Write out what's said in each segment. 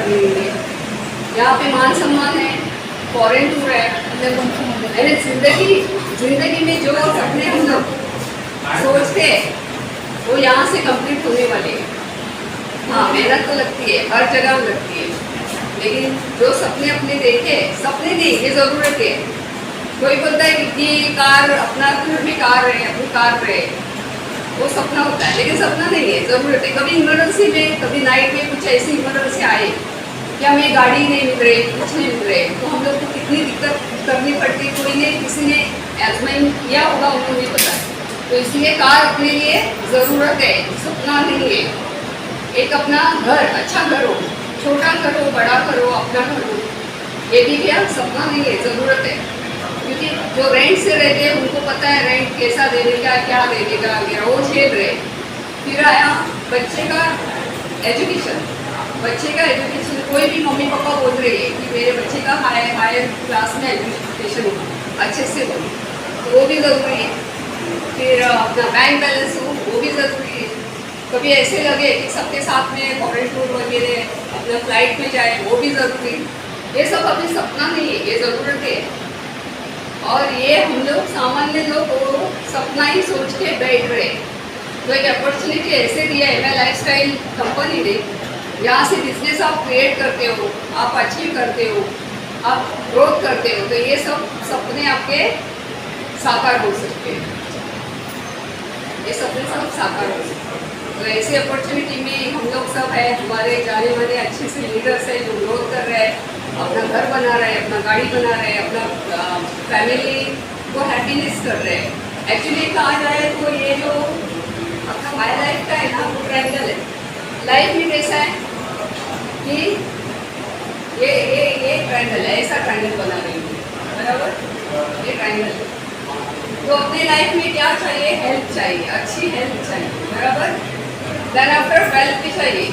करनी नहीं है। यहाँ पे मान सम्मान है, फॉरेन टूर है, अरे जिंदगी में जो सपने हम लोग सोचते हैं वो यहाँ से कंप्लीट होने वाले हैं। हाँ, मेहनत तो लगती है, हर जगह लगती है, लेकिन जो सपने अपने देखे, सपने नहीं, ये ज़रूरत है। कोई बोलता है कि कार अपना घर में कार रहे, अपनी कार रहे, वो सपना होता है, लेकिन सपना नहीं है, ज़रूरत है। कभी इमरजेंसी में, कभी नाइट में कुछ ऐसी इमरजेंसी आए कि हमें गाड़ी नहीं मिल रही, कुछ नहीं मिल रहे, तो हम लोग को कितनी दिक्कत करनी पड़ती। कोई ने किसी ने आजमाइन किया होगा, उनको नहीं पता। तो इसलिए कार अपने लिए ज़रूरत है, सपना नहीं है। एक अपना घर, अच्छा घर हो, छोटा घर हो, बड़ा घर हो, अपना घर हो, ये भी क्या सपना नहीं है, ज़रूरत है। क्योंकि जो रेंट से रहते हैं उनको पता है रेंट कैसा देने का, क्या देने का वगैरह, वो झेल रहे। फिर आया बच्चे का एजुकेशन। बच्चे का एजुकेशन, कोई भी मम्मी पापा बोल रहे हैं कि मेरे बच्चे का हायर क्लास में एजुकेशन हो, अच्छे से हो, तो वो भी ज़रूरी है। फिर अपना बैंक बैलेंस हो, वो भी ज़रूरी है। कभी ऐसे लगे कि सबके साथ में फॉरेन टूर वगैरह अपना फ्लाइट में जाए, वो भी ज़रूरी है। ये सब अभी सपना नहीं है, ये ज़रूरत है। और ये हम लोग सामान्य लोग वो सपना ही सोच के बैठ रहे। तो एक अपॉर्चुनिटी ऐसे दिया है मैं लाइफस्टाइल कंपनी ने, यहाँ से बिजनेस आप क्रिएट करते हो, आप अचीव करते हो, आप ग्रोथ करते हो, तो ये सब सपने आपके साकार हो सकते हैं। ये सपने सब साकार हो सकते हैं। तो ऐसी अपॉर्चुनिटी में हम लोग सब है, हमारे जाने माने अच्छे से लीडर्स है जो ग्रोथ कर रहे हैं, अपना घर बना रहे हैं, अपना गाड़ी बना रहे हैं, अपना फैमिली को हैप्पीनेस कर रहे हैं। एक्चुअली कहा जाए तो ये जो अपना माय लाइफ का है ना, वो ट्रायंगल है। लाइफ में कैसा है कि ये ट्रायंगल है, ऐसा ट्रायंगल बना रही हूँ, बराबर, ये ट्रायंगल है। तो अपने लाइफ में क्या चाहिए? हेल्थ चाहिए, अच्छी हेल्थ चाहिए, बराबर। देन आफ्टर वेल्थ भी चाहिए,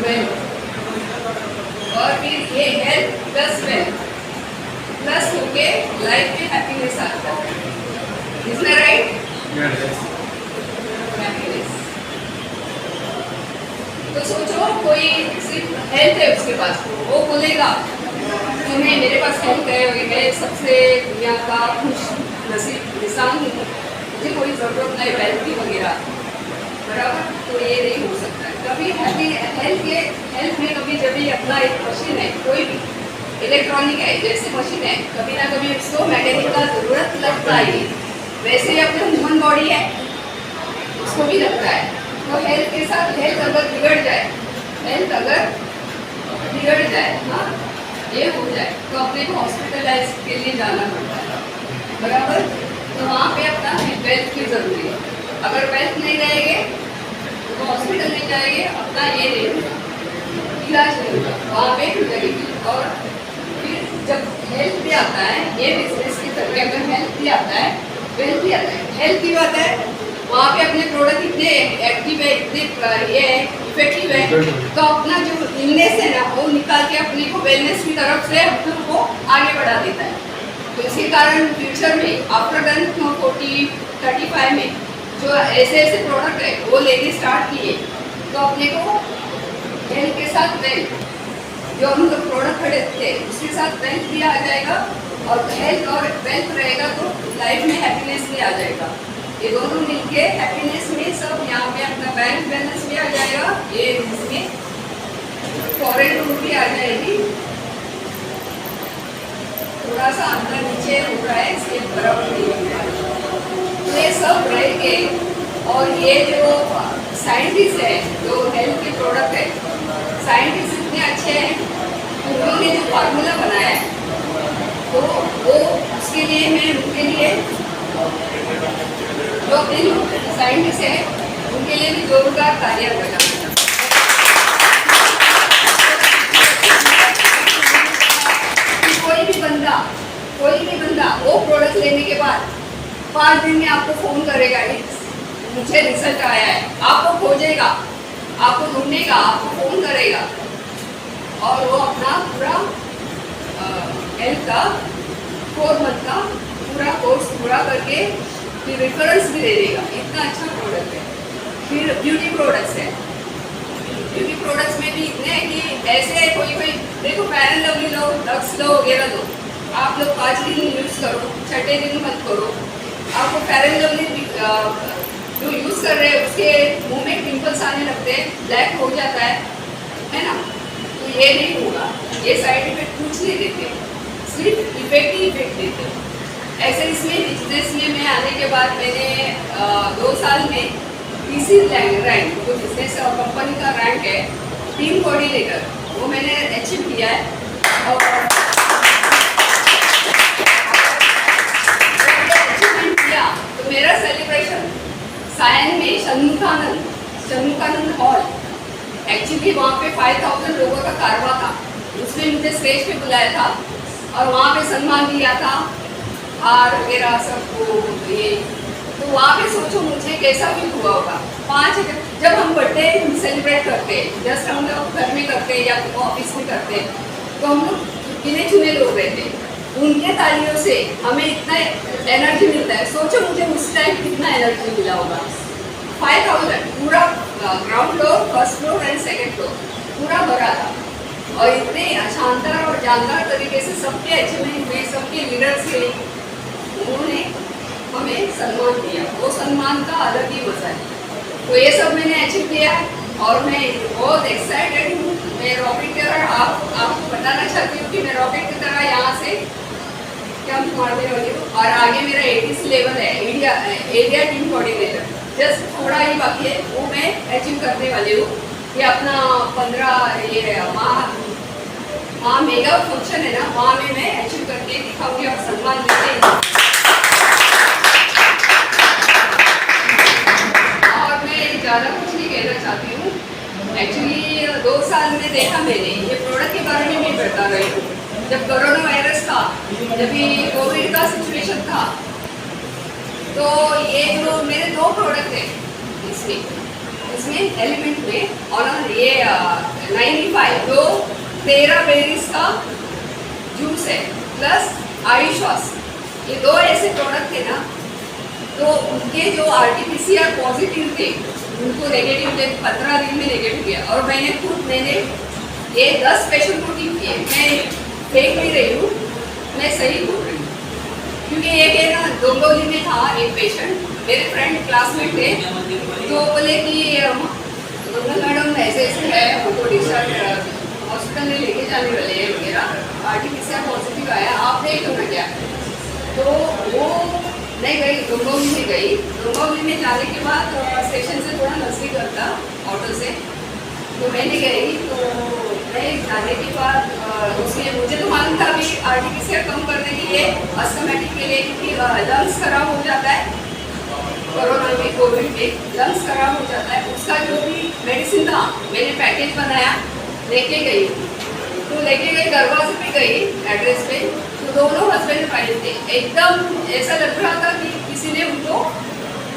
वेल्थ। और फिर ये हेल्थ प्लस वेल्थ प्लस होके लाइफ में हैप्पीनेस आता है। Is that right? हैप्पीनेस। तो सोचो कोई सिर्फ हेल्थ है उसके पास, वो बोलेगा तुम्हें मेरे पास हेल्थ है, मैं सबसे दुनिया का खुश नसीब इंसान हूँ, मुझे कोई ज़रूरत नहीं वेल्थ की वगैरह, बराबर। तो ये नहीं हो सकता है कभी। हेल्थ में कभी जब भी अपना एक मशीन है, कोई भी इलेक्ट्रॉनिक है, जैसे मशीन है, कभी ना कभी उसको मैकेनिक का ज़रूरत लगता है। वैसे ही अपने ह्यूमन बॉडी है, उसको भी लगता है। तो हेल्थ के साथ हेल्थ अगर बिगड़ जाए, हाँ, ये हो जाए तो अपने को हॉस्पिटलाइज के लिए जाना पड़ता है, बराबर। तो वहाँ पे अपना वेल्थ की ज़रूरी है। अगर वेल्थ नहीं रहेंगे तो हॉस्पिटल नहीं जाएंगे, अपना ये नहीं होगा, इलाज नहीं होगा, वहाँ पे लगेगी। और फिर जब हेल्थ भी आता है, ये बिजनेस की तरह अगर हेल्थ भी आता है, वेल्थ भी आता है। हेल्थ भी आता है, वहाँ पे अपने प्रोडक्ट इतने एक्टिव है, इतने ये इफेक्टिव है, तो अपना जो इलनेस है ना, वो निकाल के अपने को वेलनेस की तरफ से अपने को आगे बढ़ा देता है। तो इसी कारण फ्यूचर में आफ्टर 40-35 में जो ऐसे प्रोडक्ट है वो लेने स्टार्ट किए, तो अपने को हेल्थ के साथ वेल्थ, जो हम लोग प्रोडक्ट खरीदते हैं उसके साथ वेल्थ भी आ जाएगा, और हेल्थ और वेल्थ रहेगा तो लाइफ में हैप्पीनेस भी आ जाएगा। ये दोनों मिलके हैप्पीनेस में सब यहाँ पे अपना बैंक बैलेंस भी आ जाएगा, ये इसमें फॉरेन टूर भी आ जाएगी। थोड़ा सा अंदर नीचे हो रहा है, इसके बर्फ नहीं हो रहा है, तो ये सब रहेंगे। और ये जो साइंटिस्ट है, जो हेल्थ के प्रोडक्ट है, साइंटिस्ट इतने अच्छे हैं, उन्होंने जो फार्मूला बनाया है, तो वो उसके लिए मैं उनके लिए जो अपने साइंटिस्ट है उनके लिए भी जोरदार तालियां बजाऊंगा। कोई भी बंदा वो प्रोडक्ट लेने के बाद 5 दिन में आपको फ़ोन करेगा, मुझे रिजल्ट आया है, आपको खोजेगा, आपको ढूंढेगा, आपको फ़ोन करेगा, और वो अपना पूरा हेल्थ का 4 मंथ का पूरा कोर्स पूरा करके फिर रेफरेंस भी दे देगा। इतना अच्छा प्रोडक्ट है। फिर ब्यूटी प्रोडक्ट्स है, ब्यूटी प्रोडक्ट्स में भी इतने हैं कि ऐसे कोई कोई देखो फेयर एंड लवली लो, लक्स लो वगैरह लो, आप लोग 5 दिन यूज़ करो, छठे दिन मत करो। आपको फेयर एंड लवली जो यूज़ कर रहे हैं उसके मुंह में पिंपल्स आने लगते हैं, ब्लैक हो जाता है ना, तो ये नहीं होगा। ये साइड इफेक्ट कुछ नहीं देते, सिर्फ इफेक्ट ही इफेक्ट देते हैं। ऐसे इसमें बिजनेस में मैं आने के बाद मैंने 2 साल में तीसरी रैंक जो बिजनेस कंपनी का रैंक है टीम कोऑर्डिनेटर, वो मैंने अचीव किया है। और अचीवमेंट किया तो मेरा सेलिब्रेशन सायन में शन्मुखानंद हॉल, एक्चुअली वहाँ पे 5000 लोगों का कारवा था, उसमें मुझे स्टेज पे बुलाया था और वहाँ पे सम्मान दिया था, हार वगैरह सबको ये। तो वहाँ पे सोचो मुझे कैसा फील हुआ होगा। 5 जब हम बर्थडे सेलिब्रेट करते हैं, जस्ट हम लोग घर में करते हैं या ऑफिस में करते हैं, तो हम लोग गिने चुने लोग रहते हैं, उनके तालियों से हमें इतना एनर्जी मिलता है। सोचो मुझे उस टाइम कितना एनर्जी मिला होगा। 5000 पूरा ground floor, first floor and second floor पूरा भरा था और इतने शानदार और जानदार तरीके से सबके अचीवमेंट हुए, सबके लीडर्स थे, उन्होंने हमें सम्मान दिया। वो सम्मान का अलग ही मजा है। तो ये सब मैंने अचीव किया और मैं बहुत एक्साइटेड हूँ। मैं रॉकेट की तरह आपको बताना चाहती हूँ कि मैं रॉकेट की तरह यहाँ से क्या मारने वाली हूँ और आगे मेरा 80 लेवल है, एरिया टीम कोऑर्डिनेटर, जस्ट थोड़ा ही बाकी है, वो मैं अचीव करने वाली हूँ। ये अपना 15 ये वहाँ मेगा फंक्शन है ना, वहाँ में मैं अचीव करके दिखाऊंगी और सम्मान लेके। और मैं ज़्यादा कुछ नहीं कहना चाहती हूँ। एक्चुअली 2 साल में देखा मैंने, ये प्रोडक्ट के बारे में भी बता रही हूँ। जब कोरोना वायरस था, जब ये कोविड का सिचुएशन था, तो ये जो मेरे 2 प्रोडक्ट हैं इसमें एलिमेंट में और ये 95 जो 13 बेरीज का जूस है प्लस आयुष्वास, ये 2 ऐसे प्रोडक्ट थे ना, तो उनके जो आरटीपीसीआर पॉजिटिव थे उनको नेगेटिव थे, 15 दिन में नेगेटिव किया। और मैंने ये 10 पेशेंट को ठीक किए। मैं फेक नहीं रही हूँ, मैं सही बोल रही हूँ, क्योंकि एक है ना डोंबिवली में था एक पेशेंट, मेरे फ्रेंड क्लासमेट थे, तो बोले कि मैडम ऐसे ऐसे है, उनको डिस्चार्ज हॉस्पिटल में लेके जाने वाले हैं वगैरह, आरटीपीसीआर पॉजिटिव आया, आप देख लो ना क्या। तो वो नहीं गई, डोंबिवली में गई। डोंबिवली में जाने के बाद स्टेशन से थोड़ा नजदीक था ऑटो से, तो मैंने गई। तो मैं जाने के बाद उसने मुझे तो मालूम था अभी आरटीपीसीआर कम करने के लिए अस्थमेटिक के लिए, क्योंकि लंग्स खराब हो जाता है कोरोना में, कोविड में लंग्स खराब हो जाता है। उसका जो भी मेडिसिन था मैंने पैकेज बनाया, लेके गई। तो लेके गई, दरवाजे पे गई एड्रेस पे, तो दोनों हस्बैंड वाइफ थे। एकदम ऐसा लग रहा था कि किसी ने उनको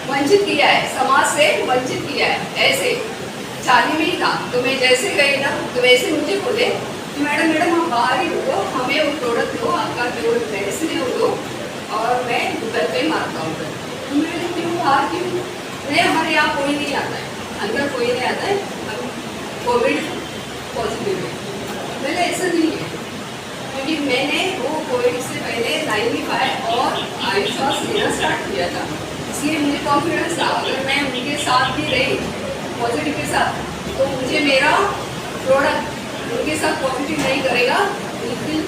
वंचित किया है, समाज से वंचित किया है, ऐसे चाली में ही था। तो मैं जैसे गई ना, तो वैसे मुझे बोले कि मैडम आप बाहर ही रुको, हमें वो प्रोडक्ट दो, आपका जो मेडिसिन है वो दो, और मैं गूगल पे मारता हूँ। तो मैंने क्यों बाहर क्यों? नहीं, हमारे यहाँ कोई नहीं आता है, अंदर कोई नहीं आता है, कोविड पॉजिटिव है। मैंने ऐसा नहीं है, क्योंकि मैंने वो कोविड से पहले 95 और आयुष्वास लेना स्टार्ट किया था, इसलिए मुझे कॉन्फिडेंस था। अगर मैं उनके साथ भी रही पॉजिटिव के साथ, तो मुझे मेरा प्रोडक्ट उनके साथ पॉजिटिव नहीं करेगा, बिल्कुल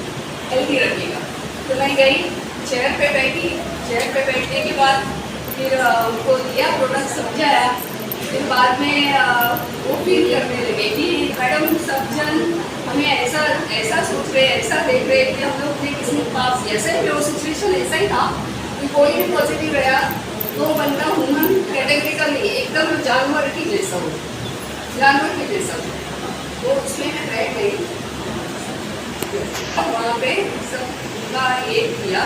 हेल्दी रखेगा। तो मैं गई, चेयर पे बैठी, चेयर पे बैठने के बाद फिर उनको दिया प्रोडक्ट, समझाया। फिर बाद में वो फील करने लगे कि मैडम सब जन हमें ऐसा सोच रहे, ऐसा देख रहे कि हम लोग ने किसी के पास, ऐसे ही वो सिचुएशन ऐसा ही था कि कोई भी पॉजिटिव रहा तो बंदा ह्यूमन कैटेगरी का नहीं, एकदम जानवर की जैसा हो, जानवर के जैसा हो। तो उसमें मैं बैठ गई, वहाँ पे सबका ये किया,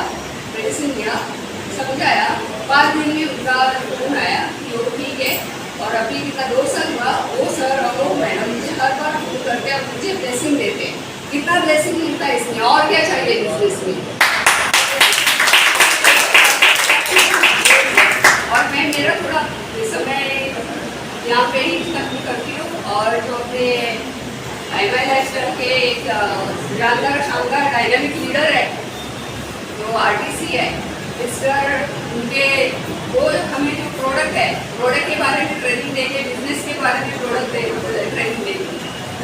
मेडिसिन दिया, समझाया। 5 दिन में उनका फोन आया कि वो ठीक है। और अभी कितना 2 साल हुआ, वो सर और वो मैडम मुझे हर बार फोन करके अब मुझे ब्लेसिंग देते हैं। कितना ब्लेसिंग मिलता है इसमें, और क्या चाहिए बिजनेस में। और मैं मेरा थोड़ा समय यहाँ पे ही खत्म करती हूँ और जो अपने MILS के एक जानदार शानदार डायनामिक लीडर है जो RTC है मिस्टर, उनके वो हमें जो प्रोडक्ट के बारे में ट्रेनिंग देंगे, बिजनेस के बारे में ट्रेनिंग देंगे,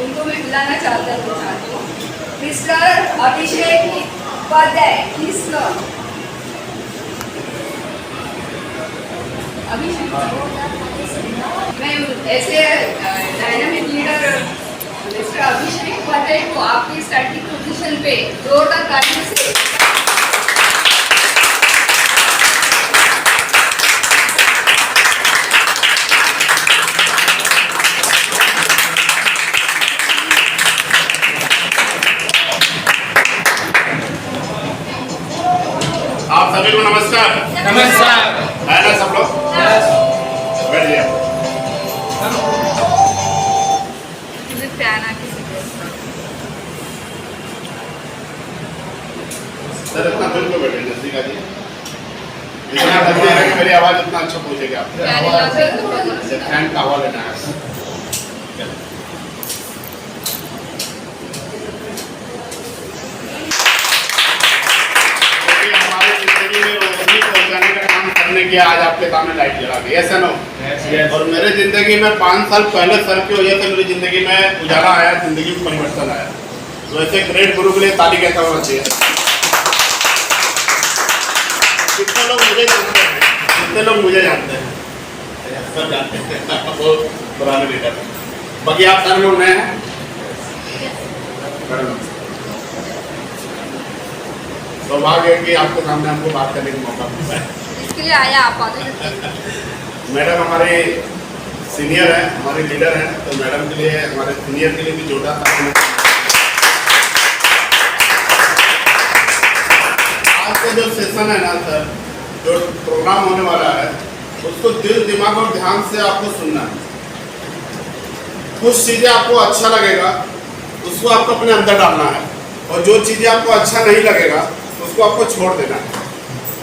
उनको मैं बुलाना चाहता हूँ। मिस्टर अभिषेक उपाध्याय, मैं ऐसे डायनामिक लीडर मिस्टर अभिषेक उपाध्याय को आपकी स्टैटिक पोजीशन पे जोरदार तालियों से आप सभी को नमस्कार। नमस्कार। है ना सब लोग? बैठिए। सर इतना दूर क्यों बैठे जसिका जी? इतना दबे रहे कि मेरी आवाज इतना अच्छा पहुंचेगी आपको। फैन का हवा लेना है। किया आज आपके सामने लाइट जला दी, ऐसा ना हो। और मेरे जिंदगी में 5 साल पहले सर की वजह से मेरी जिंदगी में उजाला आया, जिंदगी में परिवर्तन आया। तो ऐसे ग्रेट गुरु के लिए ताली कैसा होना चाहिए? कितने लोग मुझे जानते हैं? कितने लोग मुझे जानते हैं? सब जानते हैं, बहुत पुराने लीडर। बाकी आप सारे लोग नए हैं? सौभाग्य है कि आपके सामने हमको बात करने का मौका मिला है। लिए आया आप मैडम हमारे सीनियर हैं, हमारे लीडर हैं, तो मैडम के लिए, हमारे सीनियर के लिए भी जोरदार तालियां। आज का जो सेशन है ना सर, जो प्रोग्राम होने वाला है, उसको दिल दिमाग और ध्यान से आपको सुनना है। कुछ चीज़ें आपको अच्छा लगेगा उसको आपको अपने अंदर डालना है, और जो चीज़ें आपको अच्छा नहीं लगेगा उसको आपको छोड़ देना है।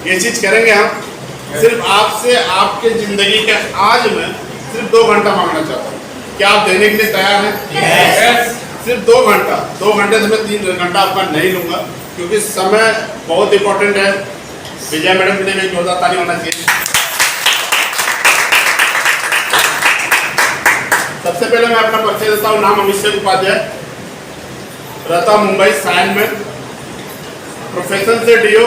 ये चीज़ करेंगे हम। सिर्फ आपसे आपके ज़िंदगी के आज में सिर्फ 2 घंटा मांगना चाहता हूँ। क्या आप देने के लिए तैयार हैं? Yes. सिर्फ 2 घंटा। 2 घंटे से मैं 3 घंटा आपका नहीं लूँगा, क्योंकि समय बहुत इंपॉर्टेंट है। विजय मैडम के लिए भी जोरदार ताली होना चाहिए। सबसे पहले मैं अपना परिचय देता हूँ। नाम अभिषेक उपाध्याय, रहता मुंबई सायन में, प्रोफेशन से DO।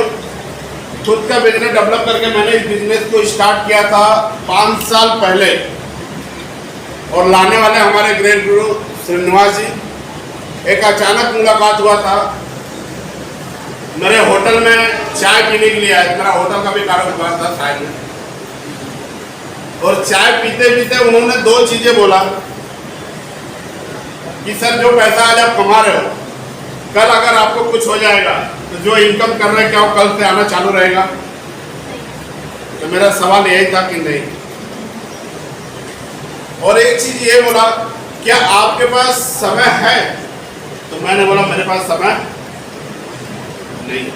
खुद का बिजनेस डेवलप करके मैंने इस बिजनेस को स्टार्ट किया था 5 साल पहले, और लाने वाले हमारे ग्रेट गुरु श्रीनिवास जी। एक अचानक मुलाकात हुआ था, मेरे होटल में चाय पीने के लिए आए। मेरा होटल का भी कारोबार था साइड में, और चाय पीते पीते उन्होंने 2 चीज़ें बोला कि सर जो पैसा आज आप कमा रहे हो, कल अगर आपको कुछ हो जाएगा तो जो इनकम कर रहे हैं क्या वो कल से आना चालू रहेगा? तो मेरा सवाल यही था कि नहीं। और एक चीज ये बोला, क्या आपके पास समय है? तो मैंने बोला मेरे पास समय नहीं।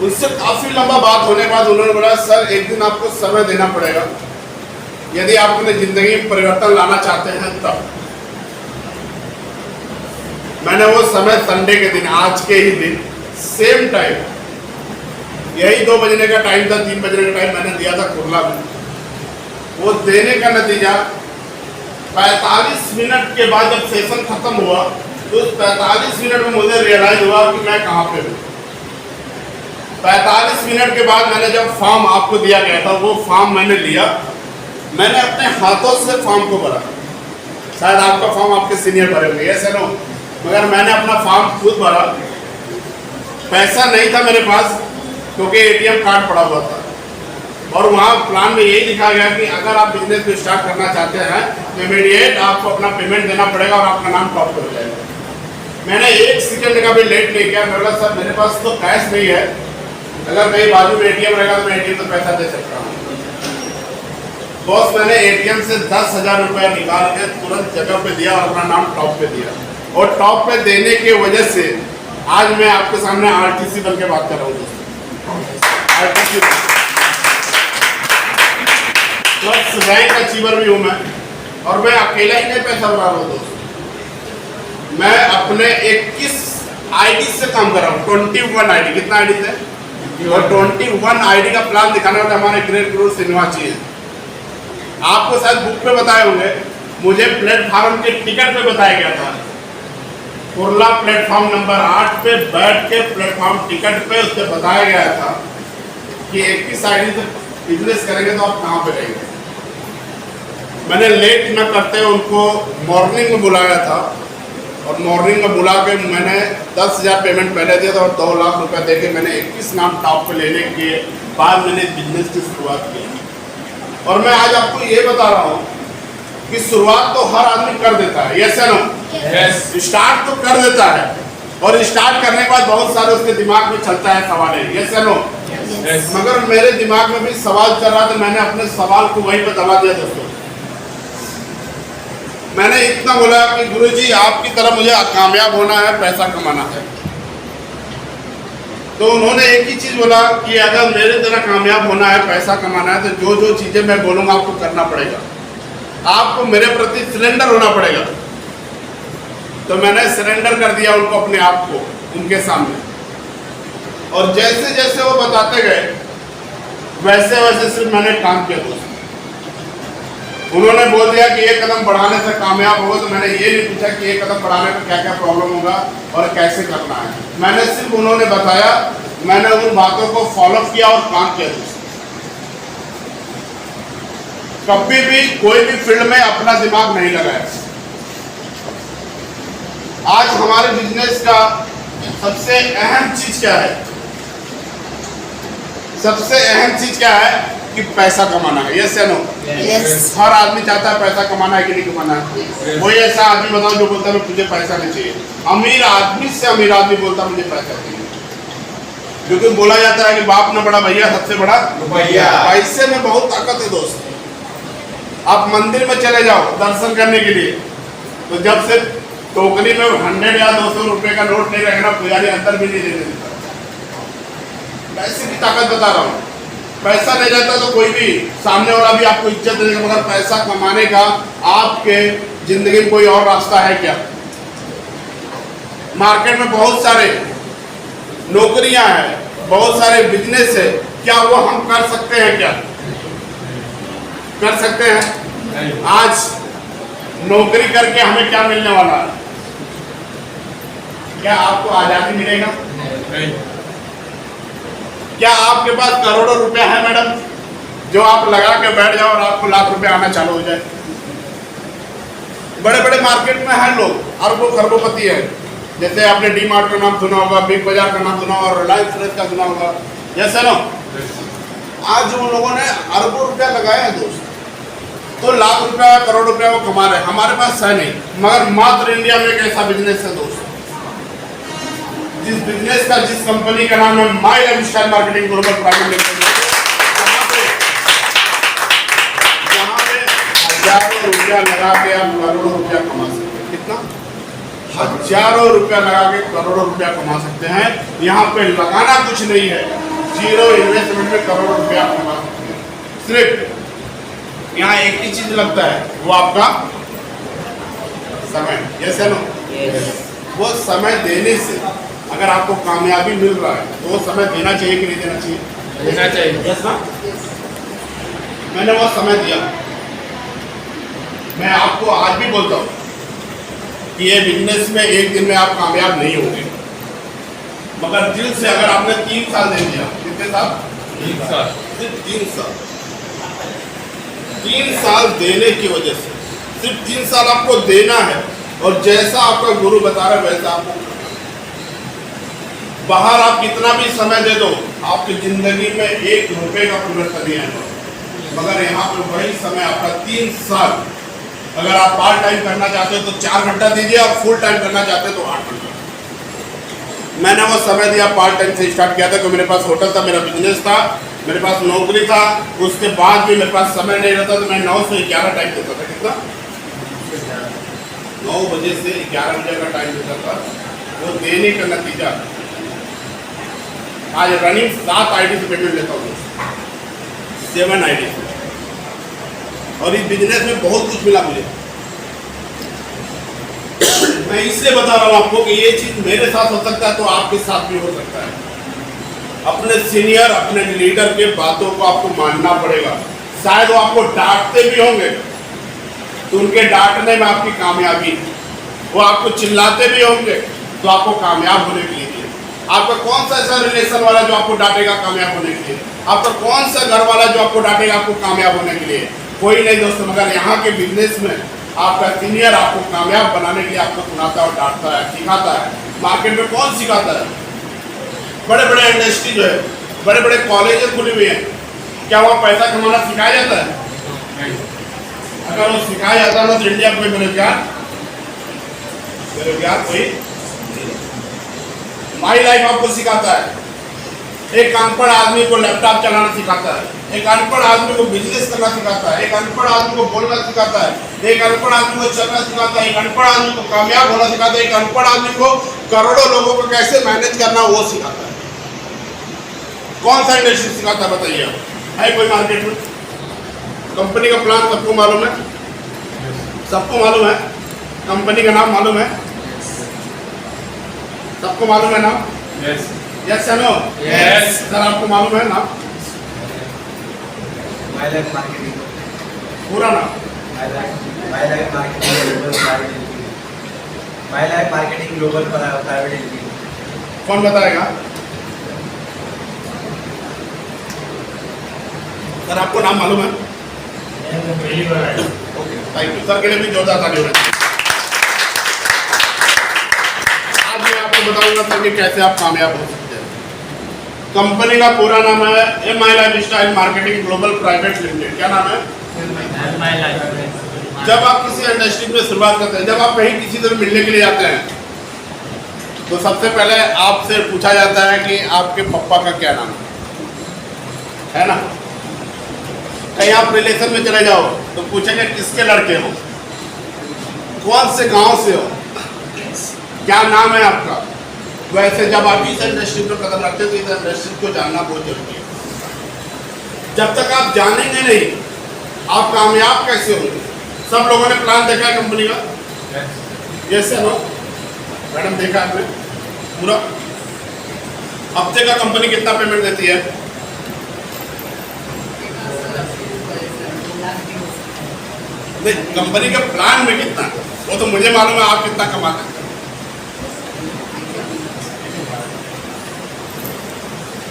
उनसे काफी लंबा बात होने के बाद उन्होंने बोला सर एक दिन आपको समय देना पड़ेगा, यदि आप अपनी जिंदगी में परिवर्तन लाना चाहते हैं तब। मैंने वो समय संडे के दिन, आज के ही दिन, सेम टाइम, यही 2 बजने का टाइम था, 3 बजने का टाइम मैंने दिया था कुर्ला में। वो देने का नतीजा 45 मिनट के बाद जब सेशन खत्म हुआ तो उस 45 मिनट में मुझे रियलाइज हुआ कि मैं कहाँ पे हूँ। 45 मिनट के बाद मैंने जब फॉर्म आपको दिया गया था, वो फॉर्म मैंने लिया, मैंने अपने हाथों से फॉर्म को भरा। शायद आपका फॉर्म आपके सीनियर भरे होंगे, ऐसे ना, मगर मैंने अपना फॉर्म खुद भरा। पैसा नहीं था मेरे पास, क्योंकि ATM कार्ड पड़ा हुआ था, और वहाँ प्लान में यही लिखा गया कि अगर आप बिजनेस को स्टार्ट करना चाहते हैं तो इमीडिएट आपको अपना पेमेंट देना पड़ेगा और आपका नाम टॉप पर हो जाएगा। मैंने 1 सेकंड का भी लेट नहीं किया। मेरे सर मेरे पास तो कैश नहीं है, अगर मेरी बाजू में ATM रहेगा तो मैं ATM से पैसा दे सकता हूँ। बॉस मैंने ATM से 10,000 रुपया निकाल के तुरंत जगह पे दिया और अपना नाम टॉप पे दिया, और टॉप पे देने की वजह से आज मैं आपके सामने RTC बन के बात कर रहा हूँ। RTC तो फर्स्ट रैंक अचीवर भी हूँ मैं, और मैं अकेला ही नहीं पैसा बना रहा हूँ दोस्त। मैं अपने 21 आईडी से काम कर रहा हूँ, 21 आईडी। कितना आईडी थे? और 21 आईडी का प्लान दिखाना होता है हमारे ग्रेट गुरु श्रीनिवास जी। आपको शायद बुक पे बताए होंगे, मुझे प्लेटफॉर्म के टिकट पे बताया गया था। कुर्ला प्लेटफॉर्म नंबर 8 पे बैठ के प्लेटफॉर्म टिकट पे उससे बताया गया था कि 21 आईडी से बिजनेस करेंगे तो आप कहाँ पे रहेंगे। मैंने लेट न करते उनको मॉर्निंग में बुलाया था, और मॉर्निंग में बुला के मैंने 10,000 पेमेंट पहले दिया था और 2 लाख रुपए दे के मैंने 21 नाम टॉप पे लेने के बाद मैंने बिजनेस की शुरुआत की। और मैं आज आपको ये बता रहा हूँ कि शुरुआत तो हर आदमी कर देता है, यस नो? यस। स्टार्ट तो कर देता है, और स्टार्ट करने के बाद बहुत सारे उसके दिमाग में चलता है सवाल, यस नो? यस। मगर मेरे दिमाग में भी सवाल चल रहा था, मैंने अपने सवाल को वहीं पे दबा दिया दोस्तों। मैंने इतना बोला कि गुरुजी आपकी तरह मुझे कामयाब होना है, पैसा कमाना है। तो उन्होंने एक ही चीज बोला कि अगर मेरे तरह कामयाब होना है, पैसा कमाना है, तो जो चीजें मैं बोलूंगा आपको करना पड़ेगा, आपको मेरे प्रति सरेंडर होना पड़ेगा। तो मैंने सरेंडर कर दिया उनको, अपने आप को उनके सामने। और जैसे जैसे वो बताते गए वैसे वैसे सिर्फ मैंने काम किया दोस्तों। उन्होंने बोल दिया कि ये कदम बढ़ाने से कामयाब होगा, तो मैंने ये नहीं पूछा कि ये कदम बढ़ाने में क्या क्या प्रॉब्लम होगा और कैसे करना है। मैंने सिर्फ उन्होंने बताया, मैंने उन बातों को फॉलो किया और काम किया दोस्तों। कभी भी कोई भी फील्ड में अपना दिमाग नहीं लगाया। आज हमारे बिजनेस का सबसे अहम चीज क्या है? सबसे अहम चीज क्या है कि पैसा कमाना है, यस या नो? यस। हर आदमी चाहता है पैसा कमाना है कि नहीं कमाना है। कोई ऐसा आदमी बताओ जो बोलता है मुझे पैसा नहीं चाहिए। अमीर आदमी से अमीर आदमी बोलता है मुझे पैसा चाहिए, क्योंकि बोला जाता है कि बाप ना बड़ा भैया सबसे बड़ा रुपया। पैसे में बहुत ताकत है दोस्त। आप मंदिर में चले जाओ दर्शन करने के लिए, तो जब से टोकरी में 100 या 200 रुपए का नोट नहीं रखना, पुजारी अंदर भी नहीं देने देता। पैसे की ताकत बता रहा हूँ। पैसा नहीं रहता तो कोई भी सामने वाला भी आपको इज्जत देगा, मगर पैसा कमाने का आपके जिंदगी में कोई और रास्ता है क्या? मार्केट में बहुत सारे नौकरियां हैं, बहुत सारे बिजनेस है, क्या वो हम कर सकते हैं? क्या कर सकते हैं? आज नौकरी करके हमें क्या मिलने वाला है? क्या आपको आजादी मिलेगा? क्या आपके पास करोड़ों रुपया है मैडम, जो आप लगा के बैठ जाओ और आपको लाख रुपया आना चालू हो जाए? बड़े बड़े मार्केट में हैं लोग, अरबों खरबोपति है। जैसे आपने डी मार्ट का नाम सुना होगा, बिग बाजार का नाम सुना होगा, रिलायंस फ्रेश का सुना होगा, जैसे ना आज उन लोगों ने अरबों रुपया लगाया है दोस्त, तो लाख रुपया करोड़ रुपया वो कमा रहे हैं। हमारे पास है नहीं, मगर मात्र इंडिया में एक ऐसा बिजनेस है दोस्त, जिस बिजनेस का, जिस कंपनी का नाम है My Lifestyle Marketing Global Private Limited, जहाँ पे हजारों रुपया लगा के आप करोड़ों रुपया कमा सकते हैं। कितना? हजारों रुपया लगा के करोड़ों रुपया कमा सकते हैं। यहाँ पे लगाना कुछ नहीं है, जीरो इन्वेस्टमेंट में करोड़ों रुपया कमा सकते हैं। सिर्फ यहाँ एक ही चीज लगता है, वो आपका समय, यस है नो? वो समय देने से अगर आपको कामयाबी मिल रहा है तो वो समय देना चाहिए कि नहीं देना चाहिए? देना चाहिए। यस ना? मैंने वो समय दिया। मैं आपको आज भी बोलता हूँ कि ये बिजनेस में एक दिन में आप कामयाब नहीं होंगे, मगर दिल से अगर आपने 3 साल दे दिया। कितने साल? 3 साल। सिर्फ 3 साल। 3 साल देने की वजह से, सिर्फ 3 साल आपको देना है, और जैसा आपका गुरु बता रहा है वैसा आपको करना है। बाहर आप कितना भी समय दे दो, आपकी जिंदगी में 1 रुपए का परिवर्तन नहीं आएगा, मगर यहाँ पे वही समय आपका 3 साल। अगर आप पार्ट टाइम करना चाहते हो तो 4 घंटा दीजिए, और फुल टाइम करना चाहते हो तो 8 घंटा। मैंने वो समय दिया, पार्ट टाइम से स्टार्ट किया था, क्योंकि मेरे पास होटल था, मेरा बिजनेस था, मेरे पास नौकरी था। उसके बाद भी मेरे पास समय नहीं रहता, तो मैं 9 से 11 टाइम देता था। कितना? 9 बजे से 11 बजे का टाइम देता था। वो देने का नतीजा आज रनिंग 7 आईडी से पेमेंट लेता हूँ, 7 आईडी से। और इस बिजनेस में बहुत कुछ मिला मुझे। मैं इसलिए बता रहा हूँ आपको कि ये चीज़ मेरे साथ हो सकता है तो आपके साथ भी हो सकता है। अपने सीनियर, अपने लीडर के बातों को आपको मानना पड़ेगा। शायद वो आपको डांटते भी होंगे तो उनके डांटने में आपकी कामयाबी, वो आपको चिल्लाते भी होंगे तो आपको कामयाब होने के लिए। आपका कौन सा ऐसा रिलेशन वाला जो आपको डांटेगा कामयाब होने के लिए? आपका कौन सा घर वाला जो आपको डांटेगा आपको कामयाब होने के लिए? कोई नहीं दोस्तों, मगर यहाँ के बिजनेस में आपका सीनियर आपको कामयाब बनाने के लिए आपको सुनाता और डांटता है, सिखाता है। मार्केट में कौन सिखाता है? बड़े बड़े इंडस्ट्री जो है, बड़े बड़े कॉलेज खुले हुए हैं, क्या वहाँ पैसा कमाना सिखाया जाता है? अगर वो सिखाया जाता है तो इंडिया कोई बेरोजगार कोई माई लाइफ आपको सिखाता है। एक अनपढ़ आदमी को लैपटॉप चलाना सिखाता है, एक अनपढ़ आदमी को बिजनेस करना सिखाता है, एक अनपढ़ आदमी को बोलना सिखाता है, एक अनपढ़ आदमी को चलना सिखाता है, एक अनपढ़ आदमी को कामयाब होना सिखाता है, एक अनपढ़ आदमी को करोड़ों लोगों को कैसे मैनेज करना वो सिखाता है। कौन सा इंडस्ट्री सिखाता है बताइए आप? है कोई मार्केट में? कंपनी का प्लान सबको मालूम है? सबको मालूम है? कंपनी का नाम मालूम है? सबको मालूम है नाम? यस यस या नो? यस। सर आपको मालूम है नाम? माय लाइफ मार्केटिंग, पूरा नाम? My life marketing Global Private limited, my life marketing Global Private limited. कौन बताएगा? सर आपको नाम मालूम है? ओके, थैंक यू सर के लिए भी जोरदार ताली होनी चाहिए। आज मैं आपको बताऊंगा सर कि कैसे आप कामयाब हो सकते हैं। कंपनी का पूरा नाम है MI. Lifestyle Marketing Global Private limited. क्या नाम है? जब आप किसी इंडस्ट्री में शुरुआत करते हैं, जब आप कहीं किसी से मिलने के लिए जाते हैं तो सबसे पहले आपसे पूछा जाता है कि आपके पापा का क्या नाम है ना? कहीं आप रिलेशन में चले जाओ तो पूछेंगे किसके लड़के हो, कौन से गांव से हो, क्या नाम है आपका। वैसे जब आप इस इंडस्ट्री पर कदम रखते हो तो इस इंडस्ट्री को जानना बहुत जरूरी है। जब तक आप जानेंगे नहीं आप कामयाब कैसे होंगे? सब लोगों ने प्लान देखा है कंपनी का? यस या नो? मैडम देखा आपने पूरा? हफ्ते का कंपनी कितना पेमेंट देती है? नहीं, कंपनी के प्लान में कितना, वो तो मुझे मालूम है आप कितना कमाते हैं।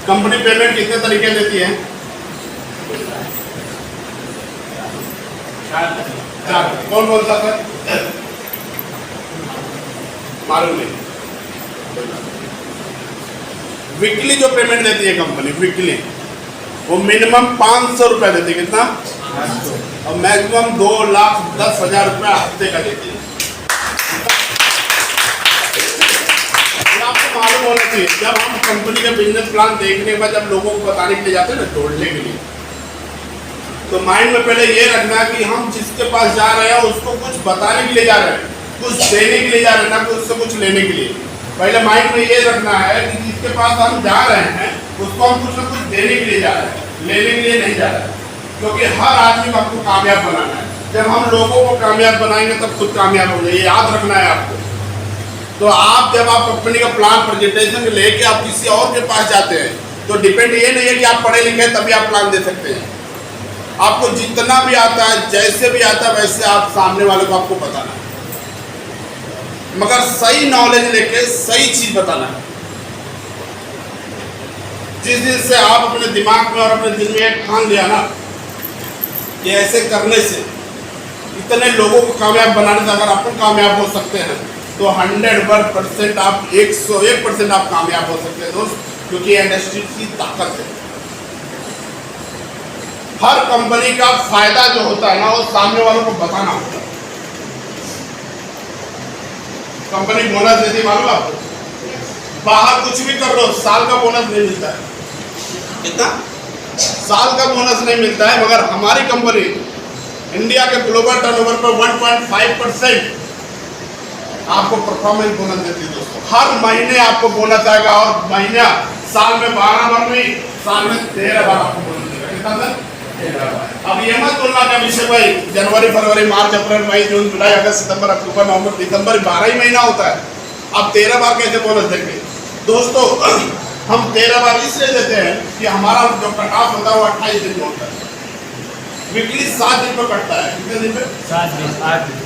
कंपनी पेमेंट कितने तरीके देती है? चार। कौन बोलता सर? मालूम नहीं। वीकली जो पेमेंट देती है कंपनी, वीकली वो मिनिमम 500 रुपया देती है। कितना? और मैक्सिमम 2,10,000 रुपया हफ्ते का देती है। आपको मालूम होना चाहिए जब हम कंपनी का बिजनेस प्लान देखने के बाद जब लोगों को बताने के लिए जाते हैं ना, तोड़ने के लिए, तो माइंड में पहले ये रखना कि हम जिसके पास जा रहे हैं उसको कुछ बताने के लिए जा रहे हैं, कुछ देने के लिए जा रहे हैं, ना कि उससे कुछ लेने के लिए। पहले माइंड में ये रखना है कि जिसके पास हम जा रहे हैं उसको हम कुछ ना कुछ देने के लिए जा रहे हैं, लेने के लिए नहीं जा रहे हैं। क्योंकि हर आदमी को आपको कामयाब बनाना है। जब हम लोगों को कामयाब बनाएंगे तब खुद कामयाब होंगे, ये याद रखना है आपको। तो आप जब आप कंपनी का प्लान प्रेजेंटेशन लेके आप किसी और के पास जाते हैं तो डिपेंड ये नहीं है कि आप पढ़े लिखे हैं तभी आप प्लान दे सकते हैं। आपको जितना भी आता है, जैसे भी आता है, वैसे आप सामने वाले को आपको बताना है, मगर सही नॉलेज लेके सही चीज बताना है। जिस दिन से आप अपने दिमाग में और अपने दिल में एक ठान लिया ना कि ऐसे करने से इतने लोगों को कामयाब बनाने से अगर अपन कामयाब हो सकते हैं तो 100% आप 101% आप कामयाब हो सकते हैं दोस्त, क्योंकि इंडस्ट्री की ताकत है। हर कंपनी का फायदा जो होता है ना वो सामने वालों को बताना होता है। कंपनी बोनस देती मालूम आपको? बाहर कुछ भी कर लो साल का बोनस नहीं मिलता है। कितना? साल का बोनस नहीं मिलता है, मगर हमारी कंपनी इंडिया के ग्लोबल टर्नओवर पर 1.5% आपको परफॉर्मेंस बोनस देती है दोस्तों। हर महीने आपको बोनस आएगा और महीना साल में 12 बार नहीं, साल में 13 बार आपको बोनस देगा। कितना सर? अब ये मत बोलना कि अभिषेक भाई जनवरी फरवरी मार्च अप्रैल मई जून जुलाई अगस्त सितंबर अक्टूबर नवंबर दिसंबर 12 ही महीना होता है। अब 13 बार कैसे बोनस देंगे दोस्तों? हम 13 बार इसलिए देते हैं कि हमारा जो कट ऑफ होता है वो 28 दिन में होता है। वीकली 7 दिन पर कटता है। कितने दिन पे? 7 दिन 8 दिन।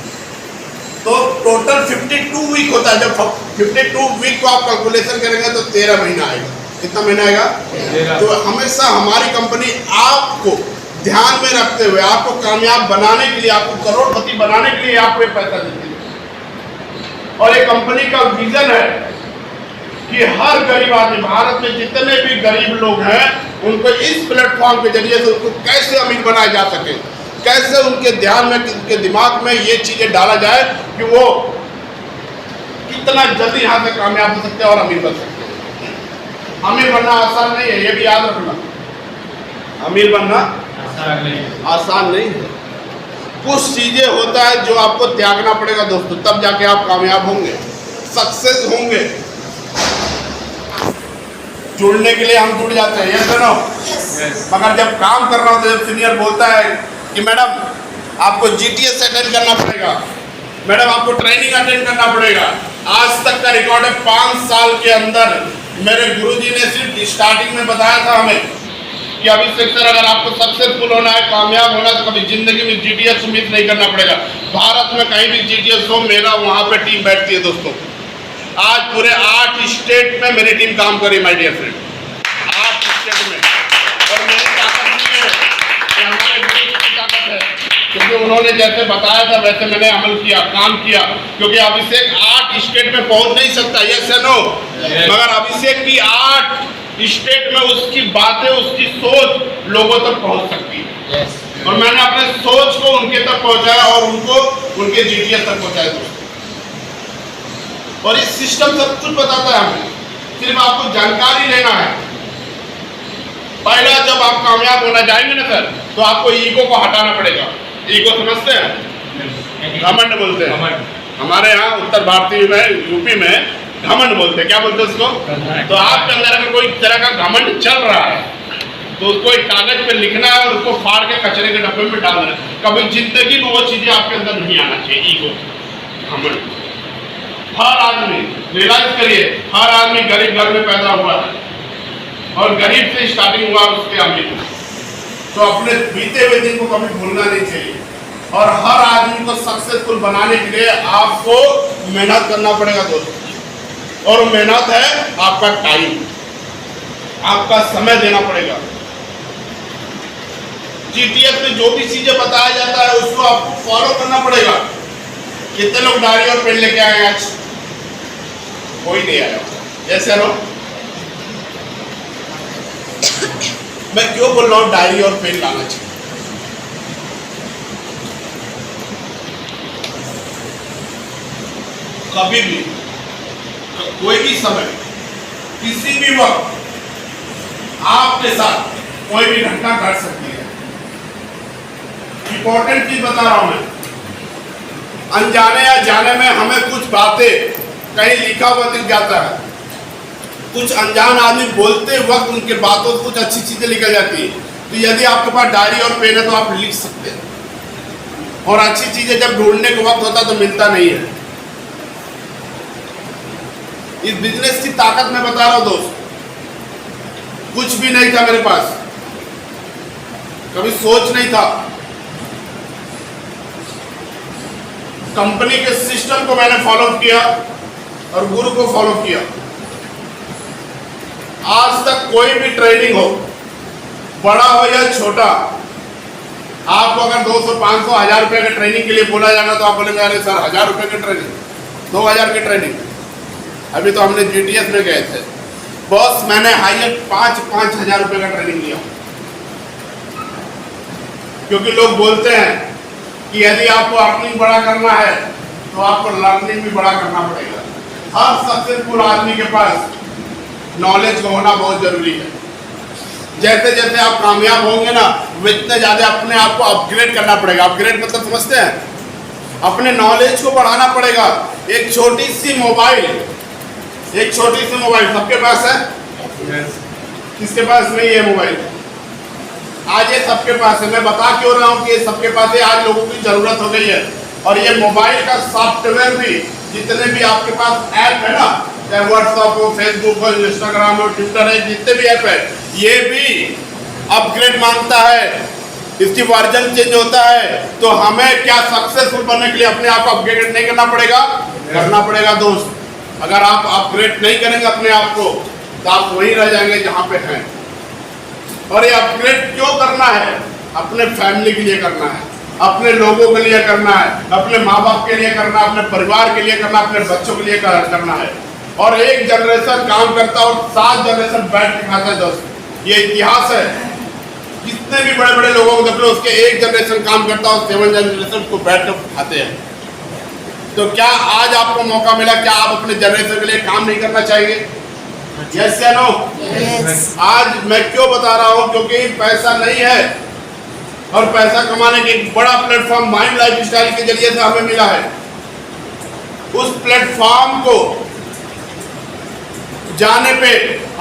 तो टोटल 52 वीक होता है। जब 52 वीक को आप कैलकुलेशन करेंगे तो 13 महीना आएगा। कितना महीना आएगा? 13। तो हमेशा हमारी कंपनी आपको ध्यान में रखते हुए, आपको कामयाब बनाने के लिए, आपको करोड़पति बनाने के लिए आपको ये पैसा देती है। और ये कंपनी का विजन है कि हर गरीब आदमी, भारत में जितने भी गरीब लोग हैं, उनको इस प्लेटफॉर्म के जरिए से उनको कैसे अमीर बनाया जा सके, कैसे उनके ध्यान में, उनके दिमाग में ये चीजें डाला जाए कि वो कितना जल्दी यहाँ से कामयाब हो सकते हैं और अमीर बन सकते हैं। अमीर बनना आसान नहीं है, ये भी याद रखना। अमीर बनना आसान नहीं है। कुछ चीजें होता है जो आपको त्यागना पड़ेगा दोस्तों, तब जाके आप कामयाब होंगे, सक्सेस होंगे। जुड़ने के लिए हम जुड़ जाते हैं, ये सुनो। मगर जब काम कर रहा हूँ तो जब सीनियर बोलता है कि मैडम आपको GTS अटेंड करना पड़ेगा, मैडम आपको ट्रेनिंग अटेंड करना पड़ेगा। आज तक का रिकॉर्ड है 5 साल के अंदर मेरे गुरुजी ने सिर्फ स्टार्टिंग में बताया था हमें कि अभिषेक सर अगर आपको सक्सेसफुल होना है, कामयाब होना है, तो कभी जिंदगी में GTS उम्मीद नहीं करना पड़ेगा। भारत में कहीं भी GTS हो, मेरा वहाँ पे टीम बैठती है दोस्तों। आज पूरे 8 स्टेट में मेरी टीम काम करी माय डियर फ्रेंड, 8 स्टेट में। और मेरी ताकत नहीं है, ये हमारे गुरु की ताकत है, क्योंकि उन्होंने जैसे बताया था वैसे मैंने अमल किया, काम किया। क्योंकि अभिषेक 8 स्टेट में पहुंच नहीं सकता, यस या नो? मगर अभिषेक की 8 स्टेट में उसकी बातें, उसकी सोच लोगों तक पहुंच सकती है। और मैंने अपने सोच को उनके तक पहुंचाया और उनको उनके GTS तक पहुंचाया दोस्तों। और इस सिस्टम सब कुछ बताता है हमें, सिर्फ आपको जानकारी लेना है। पहला जब आप कामयाब होना जाएंगे ना सर, तो आपको ईगो को हटाना पड़ेगा। ईगो समझते हैं? घमंड बोलते हैं। हमारे यहाँ उत्तर भारतीय में, यूपी में घमंड बोलते हैं। क्या बोलते हैं उसको? तो आपके अंदर अगर कोई तरह का घमंड चल रहा है तो उसको एक कागज पे लिखना है और उसको फाड़ के कचरे के डब्बे में डालना है। कभी जिंदगी में वो चीजें आपके अंदर नहीं आना चाहिए, ईगो, घमंड। हर आदमी, रियलाइज करिए, हर आदमी गरीब घर में पैदा हुआ है और गरीब से स्टार्टिंग हुआ उसके अमीर। तो अपने बीते हुए दिन को कभी भूलना नहीं चाहिए। और हर आदमी को सक्सेसफुल बनाने के लिए आपको मेहनत करना पड़ेगा दोस्तों। और मेहनत है आपका टाइम, आपका समय देना पड़ेगा। GTS में जो भी चीजें बताया जाता है उसको आपको फॉलो करना पड़ेगा। कितने लोग डायरी और पेन लेके आए आज? कोई नहीं आया, जैसे लो। मैं क्यों बोल रहा हूं डायरी और पेन लाना चाहिए? कभी भी, कोई भी समय, किसी भी वक्त आपके साथ कोई भी घटना घट सकती है। इंपॉर्टेंट चीज बता रहा हूं मैं, अनजाने या जाने में हमें कुछ बातें कहीं लिखा हुआ दिख जाता है। कुछ अनजान आदमी बोलते वक्त उनके बातों से कुछ अच्छी चीजें निकल जाती है। तो यदि आपके पास डायरी और पेन है तो आप लिख सकते हैं। और अच्छी चीजें जब ढूंढने का वक्त होता तो मिलता नहीं है। इस बिजनेस की ताकत मैं बता रहा हूं दोस्त। कुछ भी नहीं था मेरे पास, कभी सोच नहीं था। कंपनी के सिस्टम को मैंने फॉलो किया और गुरु को फॉलो किया। आज तक कोई भी ट्रेनिंग हो, बड़ा हो या छोटा, आपको अगर 200, 500, 1000 रुपए के ट्रेनिंग के लिए बोला जाएगा तो आप बोलेंगे अरे सर 1000 रुपए की ट्रेनिंग, 2000 की ट्रेनिंग। अभी तो हमने GTS में गए थे बॉस, मैंने हाईएस्ट 5-5 हजार रुपए का ट्रेनिंग लिया। क्योंकि लोग बोलते हैं कि यदि आपको अर्निंग बड़ा करना है तो आपको लर्निंग भी बड़ा करना पड़ेगा। हर सक्सेसफुल आदमी के पास नॉलेज का होना बहुत जरूरी है। जैसे जैसे आप कामयाब होंगे ना, उतने ज्यादा अपने आप को अपग्रेड करना पड़ेगा। अपग्रेड मतलब समझते हैं? अपने नॉलेज को बढ़ाना पड़ेगा। एक छोटी सी मोबाइल सबके पास है? किसके पास नहीं है मोबाइल? आज ये सबके पास है। मैं बता क्यों रहा हूँ कि ये सबके पास है, आज लोगों की जरूरत हो गई है। और ये मोबाइल का सॉफ्टवेयर भी, जितने भी आपके पास ऐप है ना, चाहे व्हाट्सएप हो, फेसबुक हो, इंस्टाग्राम हो, ट्विटर है, जितने भी ऐप है, ये भी अपग्रेड मांगता है, इसकी वर्जन चेंज होता है। तो हमें क्या सक्सेसफुल बनने के लिए अपने आप को अपग्रेड नहीं करना पड़ेगा? करना पड़ेगा दोस्त। अगर आप अपग्रेड नहीं करेंगे अपने आप को तो आप वहीं रह जाएंगे जहाँ पे हैं। और ये अपग्रेड क्यों करना है? अपने फैमिली के लिए करना है, अपने लोगों के लिए करना है, अपने माँ बाप के लिए करना है, अपने परिवार के लिए करना है, अपने बच्चों के लिए करना है। और एक जनरेशन काम करता है और 7 जनरेशन बैठ के खाता है दोस्त। ये इतिहास है। जितने भी बड़े बड़े लोगों को देख लो, उसके एक जनरेशन काम करता है और 7 जनरेशन को बैठ कर खाते हैं। तो क्या आज आपको मौका मिला, क्या आप अपने जनरेशन के लिए काम नहीं करना चाहिए? यस या नो? आज मैं क्यों बता रहा हूँ, क्योंकि पैसा नहीं है और पैसा कमाने के एक बड़ा प्लेटफॉर्म माइंड लाइफस्टाइल के जरिए से हमें मिला है। उस प्लेटफॉर्म को जाने पे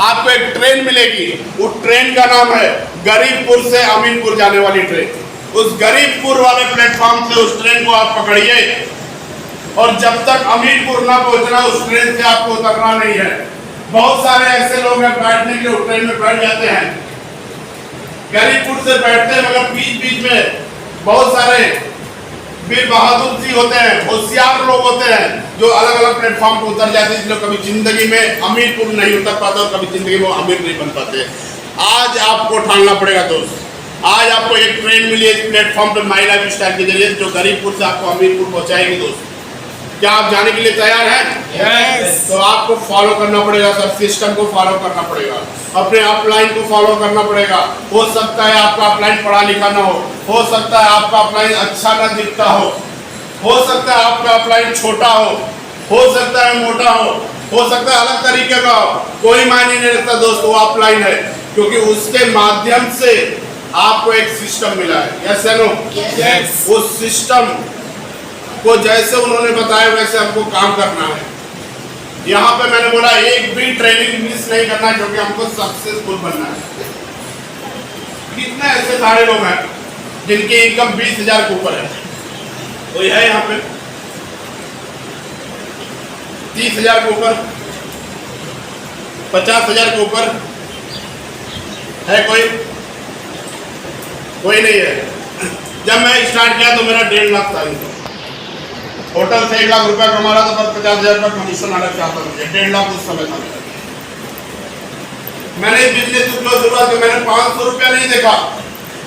आपको एक ट्रेन मिलेगी। उस ट्रेन का नाम है गरीबपुर से अमीनपुर जाने वाली ट्रेन। उस गरीबपुर वाले प्लेटफॉर्म से उस ट्रेन को आप पकड़िए और जब तक अमीनपुर ना पहुंचना, उस ट्रेन से आपको उतरना नहीं है। बहुत सारे ऐसे लोग हैं बैठने के लिए उस ट्रेन में बैठ जाते हैं, गरीबपुर से बैठते हैं, मगर बीच बीच में बहुत सारे वीर बहादुर जी होते हैं, होशियार लोग होते हैं जो अलग अलग प्लेटफॉर्म पर उतर जाते हैं, इसलिए कभी जिंदगी में अमीरपुर नहीं उतर पाते और कभी जिंदगी में अमीर नहीं बन पाते। आज आपको ठानना पड़ेगा दोस्त। आज आपको एक ट्रेन मिली है इस प्लेटफॉर्म पे माई लाइफ स्टाइल के जरिए, जो गरीबपुर से आपको अमीरपुर पहुंचाएगी दोस्त। क्या आप जाने के लिए तैयार हैं? Yes. तो आपको फॉलो करना पड़ेगा, सर सिस्टम को फॉलो करना पड़ेगा, अपने अपलाइन को फॉलो करना पड़ेगा। हो सकता है आपका अपलाइन पढ़ा लिखा ना हो सकता है आपका अपलाइन अच्छा ना दिखता हो सकता है आपका अपलाइन छोटा हो सकता है मोटा हो सकता है अलग तरीके का हो, कोई मायने नहीं रखता दोस्त, वो अपलाइन है, क्योंकि उसके माध्यम से आपको एक सिस्टम मिला है। यस या नो? Yes. उस सिस्टम को जैसे उन्होंने बताया वैसे हमको काम करना है। यहाँ पे मैंने बोला एक भी ट्रेनिंग मिस नहीं करना, क्योंकि हमको सक्सेसफुल बनना है। कितने ऐसे सारे लोग हैं जिनकी इनकम 20,000 के ऊपर है? कोई है यहाँ पे? 30,000 के ऊपर, 50,000 के ऊपर है? कोई नहीं है। जब मैं स्टार्ट किया तो मेरा 1.5 लाख था इनकम। होटल से 1 लाख रुपया कमा रहा था, पर 50,000 का कमीशन अलग चाहता मुझे। 1.5 लाख उस समय था। मैंने बिजनेस को शुरुआत की, मैंने 500 रुपया नहीं देखा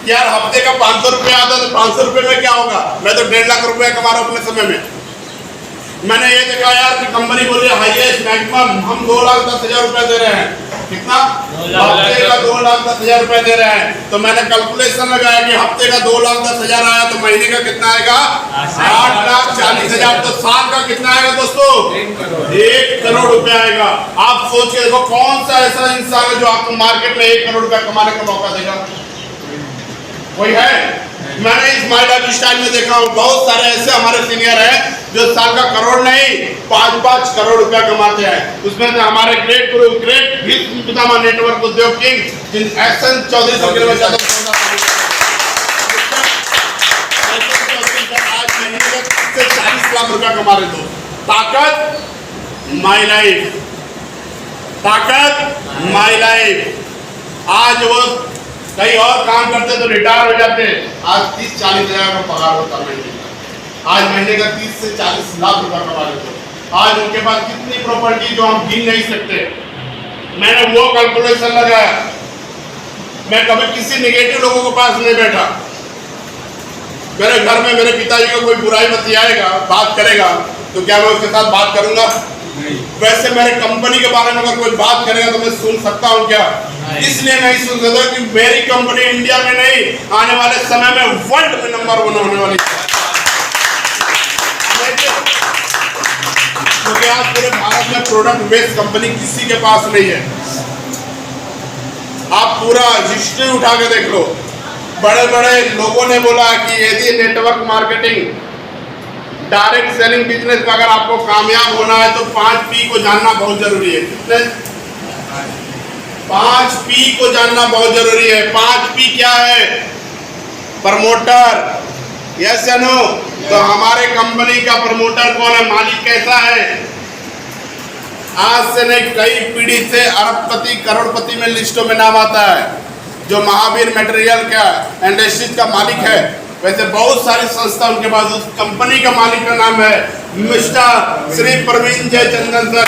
यार, हफ्ते का 500 रुपया आता तो 500 रुपये में क्या होगा, मैं तो 1.5 लाख रुपया कमा रहा हूँ अपने समय में। मैंने ये देखा यार कि कंपनी बोल रही है हाईएस्ट मैक्सिमम हम 2,10,000 रुपया दे रहे हैं। कितना? हफ्ते का 2,10,000 रुपया दे रहे हैं। तो मैंने कैलकुलेशन लगाया कि हफ्ते का 2,10,000 आया तो महीने का कितना आएगा? 8,40,000। तो साल का कितना आएगा दोस्तों? 1 करोड़ रुपया आएगा। आप सोच के देखो कौन सा ऐसा इंसान है जो आपको मार्केट में 1 करोड़ रुपया कमाने का मौका देगा? कोई है? मैंने इस माई लाइफ स्टाइल में देखा हूँ बहुत सारे ऐसे हमारे सीनियर हैं जो साल का करोड़ नहीं 5-5 करोड़ रुपया कमाते हैं। उसमें से हमारे ग्रेट गुरु ग्रेट पितामह नेटवर्क उद्योग किंग एक्शन चौधरी साहब के आज महीने में 40 लाख रुपया कमा रहे। तो ताकत माई लाइफ, ताकत माई लाइफ। आज वो कहीं और काम करते तो रिटायर हो जाते, आज 30-40 हज़ार का पगार होता महीने का। आज महीने का 30 से 40 लाख रुपया कमा लेते। आज उनके पास कितनी प्रॉपर्टी जो हम गिन नहीं सकते। मैंने वो कैलकुलेशन लगाया, मैं कभी किसी नेगेटिव लोगों के पास नहीं बैठा। मेरे घर में मेरे पिताजी का कोई बुराई बतियाएगा, बात करेगा तो क्या मैं उसके साथ बात करूंगा? वैसे मेरे कंपनी के बारे में अगर कोई बात करेगा तो मैं सुन सकता हूँ क्या? इसलिए नहीं सुन सकता कि मेरी कंपनी इंडिया में नहीं, आने वाले समय में वर्ल्ड में नंबर 1 होने वाली है। क्योंकि आज पूरे भारत में प्रोडक्ट बेस्ड कंपनी किसी के पास नहीं है। आप पूरा हिस्ट्री उठा के देख लो, बड़े बड़े लोगों ने बोला कि यदि network marketing direct selling business में अगर आपको कामयाब होना है तो 5 P को जानना बहुत जरूरी है। कितने? 5P को जानना बहुत जरूरी है। 5P क्या है? प्रमोटर, यस या नो? तो हमारे कंपनी का प्रमोटर कौन है, मालिक कैसा है? आज से नहीं, कई पीढ़ी से अरबपति करोड़पति में लिस्टों में नाम आता है। जो महावीर मटेरियल का इंडस्ट्रीज का मालिक है, वैसे बहुत सारी संस्था उनके पास, उस कंपनी का मालिक का नाम है mister Shri Praveen Jayachandan sir.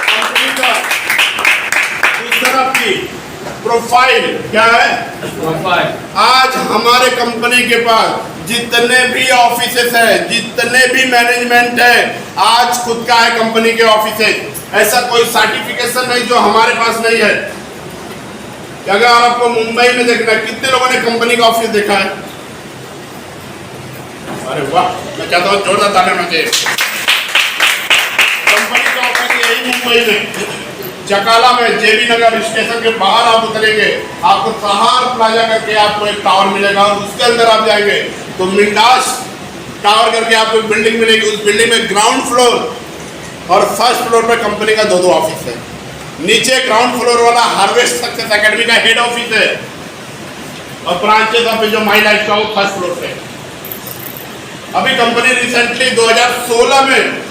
Company का दूसरा की प्रोफाइल क्या है? प्रोफाइल। आज हमारे कंपनी के पास जितने भी ऑफिसेस है, जितने भी मैनेजमेंट है, आज खुद का है कंपनी के ऑफिसेस। ऐसा कोई सर्टिफिकेशन नहीं जो हमारे पास नहीं है। अगर आपको मुंबई में देखना है, कितने लोगों ने कंपनी का ऑफिस देखा है? अरे वाह, मैं चाहता हूँ जोरदार ताली होना चाहिए। कंपनी का ऑफिस यही मुंबई में चकाला में, जेबी नगर स्टेशन के बाहर आप उतरेंगे, आपको सहार प्लाजा करके आपको एक टावर मिलेगा, और उसके अंदर आप जाएंगे तो मिंडास टावर करके आपको एक बिल्डिंग मिलेगी। उस बिल्डिंग में ग्राउंड फ्लोर और फर्स्ट फ्लोर पे कंपनी का 2 ऑफिस है। नीचे ग्राउंड फ्लोर वाला हार्वेस्ट सक्सेस एकेडमी का हेड ऑफिस है, और ब्रांचेस ऑफिस जो माई लाइफ का वो फर्स्ट फ्लोर पे। अभी कंपनी रिसेंटली 2016 में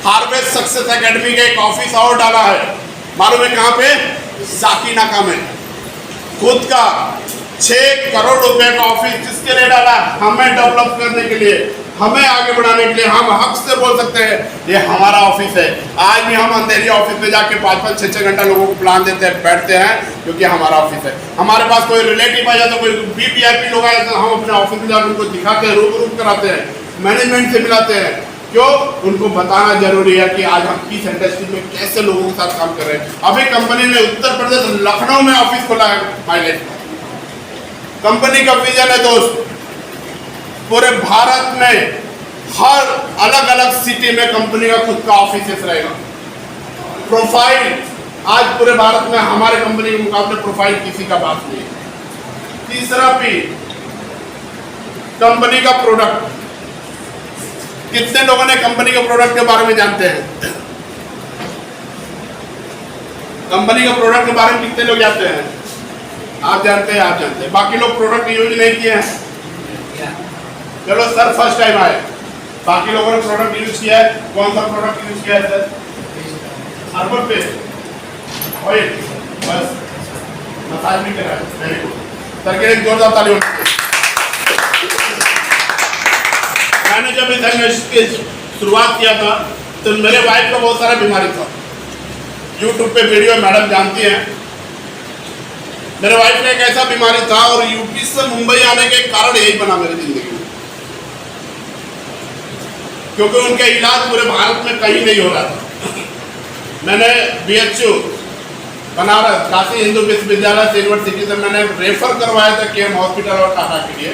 हार्वेस्ट सक्सेस एकेडमी का एक ऑफिस और डाला है। मालूम है कहाँ पे? साकीनाका में। खुद का 6 करोड़ रुपए का ऑफिस जिसके लिए डाला, हमें डेवलप करने के लिए, हमें आगे बढ़ाने के लिए। हम हक से बोल सकते हैं ये हमारा ऑफिस है। आज भी हम अंधेरी ऑफिस में जाके 5-5, 6-6 घंटा लोगों को प्लान देते हैं, बैठते हैं, क्योंकि हमारा ऑफिस है। हमारे पास कोई रिलेटिव आ जाता, कोई VIP लोग आ जाते हैं, हम अपने ऑफिस में जाकर उनको दिखाते हैं, रूबरू कराते हैं, मैनेजमेंट से मिलाते हैं। क्यों? उनको बताना जरूरी है कि आज हम किस इंडस्ट्री में कैसे लोगों के साथ काम कर रहे हैं। अभी कंपनी ने उत्तर प्रदेश लखनऊ में ऑफिस खोला है। माइलेज कंपनी का विजन है दोस्त, पूरे भारत में हर अलग अलग सिटी में कंपनी का खुद का ऑफिस रहेगा। प्रोफाइल, आज पूरे भारत में हमारे कंपनी के मुकाबले प्रोफाइल किसी का बात नहीं है। तीसरा P, कंपनी का प्रोडक्ट। कितने लोगों ने कंपनी के प्रोडक्ट के बारे में जानते हैं? कंपनी के प्रोडक्ट के बारे में कितने लोग जानते हैं? आप जानते हैं, आप जानते हैं। बाकी लोग प्रोडक्ट यूज नहीं किए हैं? चलो सर फर्स्ट टाइम आए, बाकी लोगों ने प्रोडक्ट यूज किया है। कौन सा प्रोडक्ट यूज किया है सर? हर्बल पेस्ट, ऑयल, बस मसाज भी करा है। वेरी गुड सर, के एक जोरदार ताली होनी चाहिए। मैंने जब इस इंडस्ट्री की शुरुआत किया था तो मेरे वाइफ का बहुत सारा बीमारी था। यूट्यूब पे वीडियो मैडम जानती हैं। मेरे वाइफ का एक ऐसा बीमारी था, और यूपी से मुंबई आने के कारण यही बना मेरी जिंदगी में, क्योंकि उनका इलाज पूरे भारत में कहीं नहीं हो रहा था। मैंने BHU बनारस काशी हिंदू विश्वविद्यालय से, यूनिवर्सिटी से मैंने रेफर करवाया था KM हॉस्पिटल और टाटा के लिए।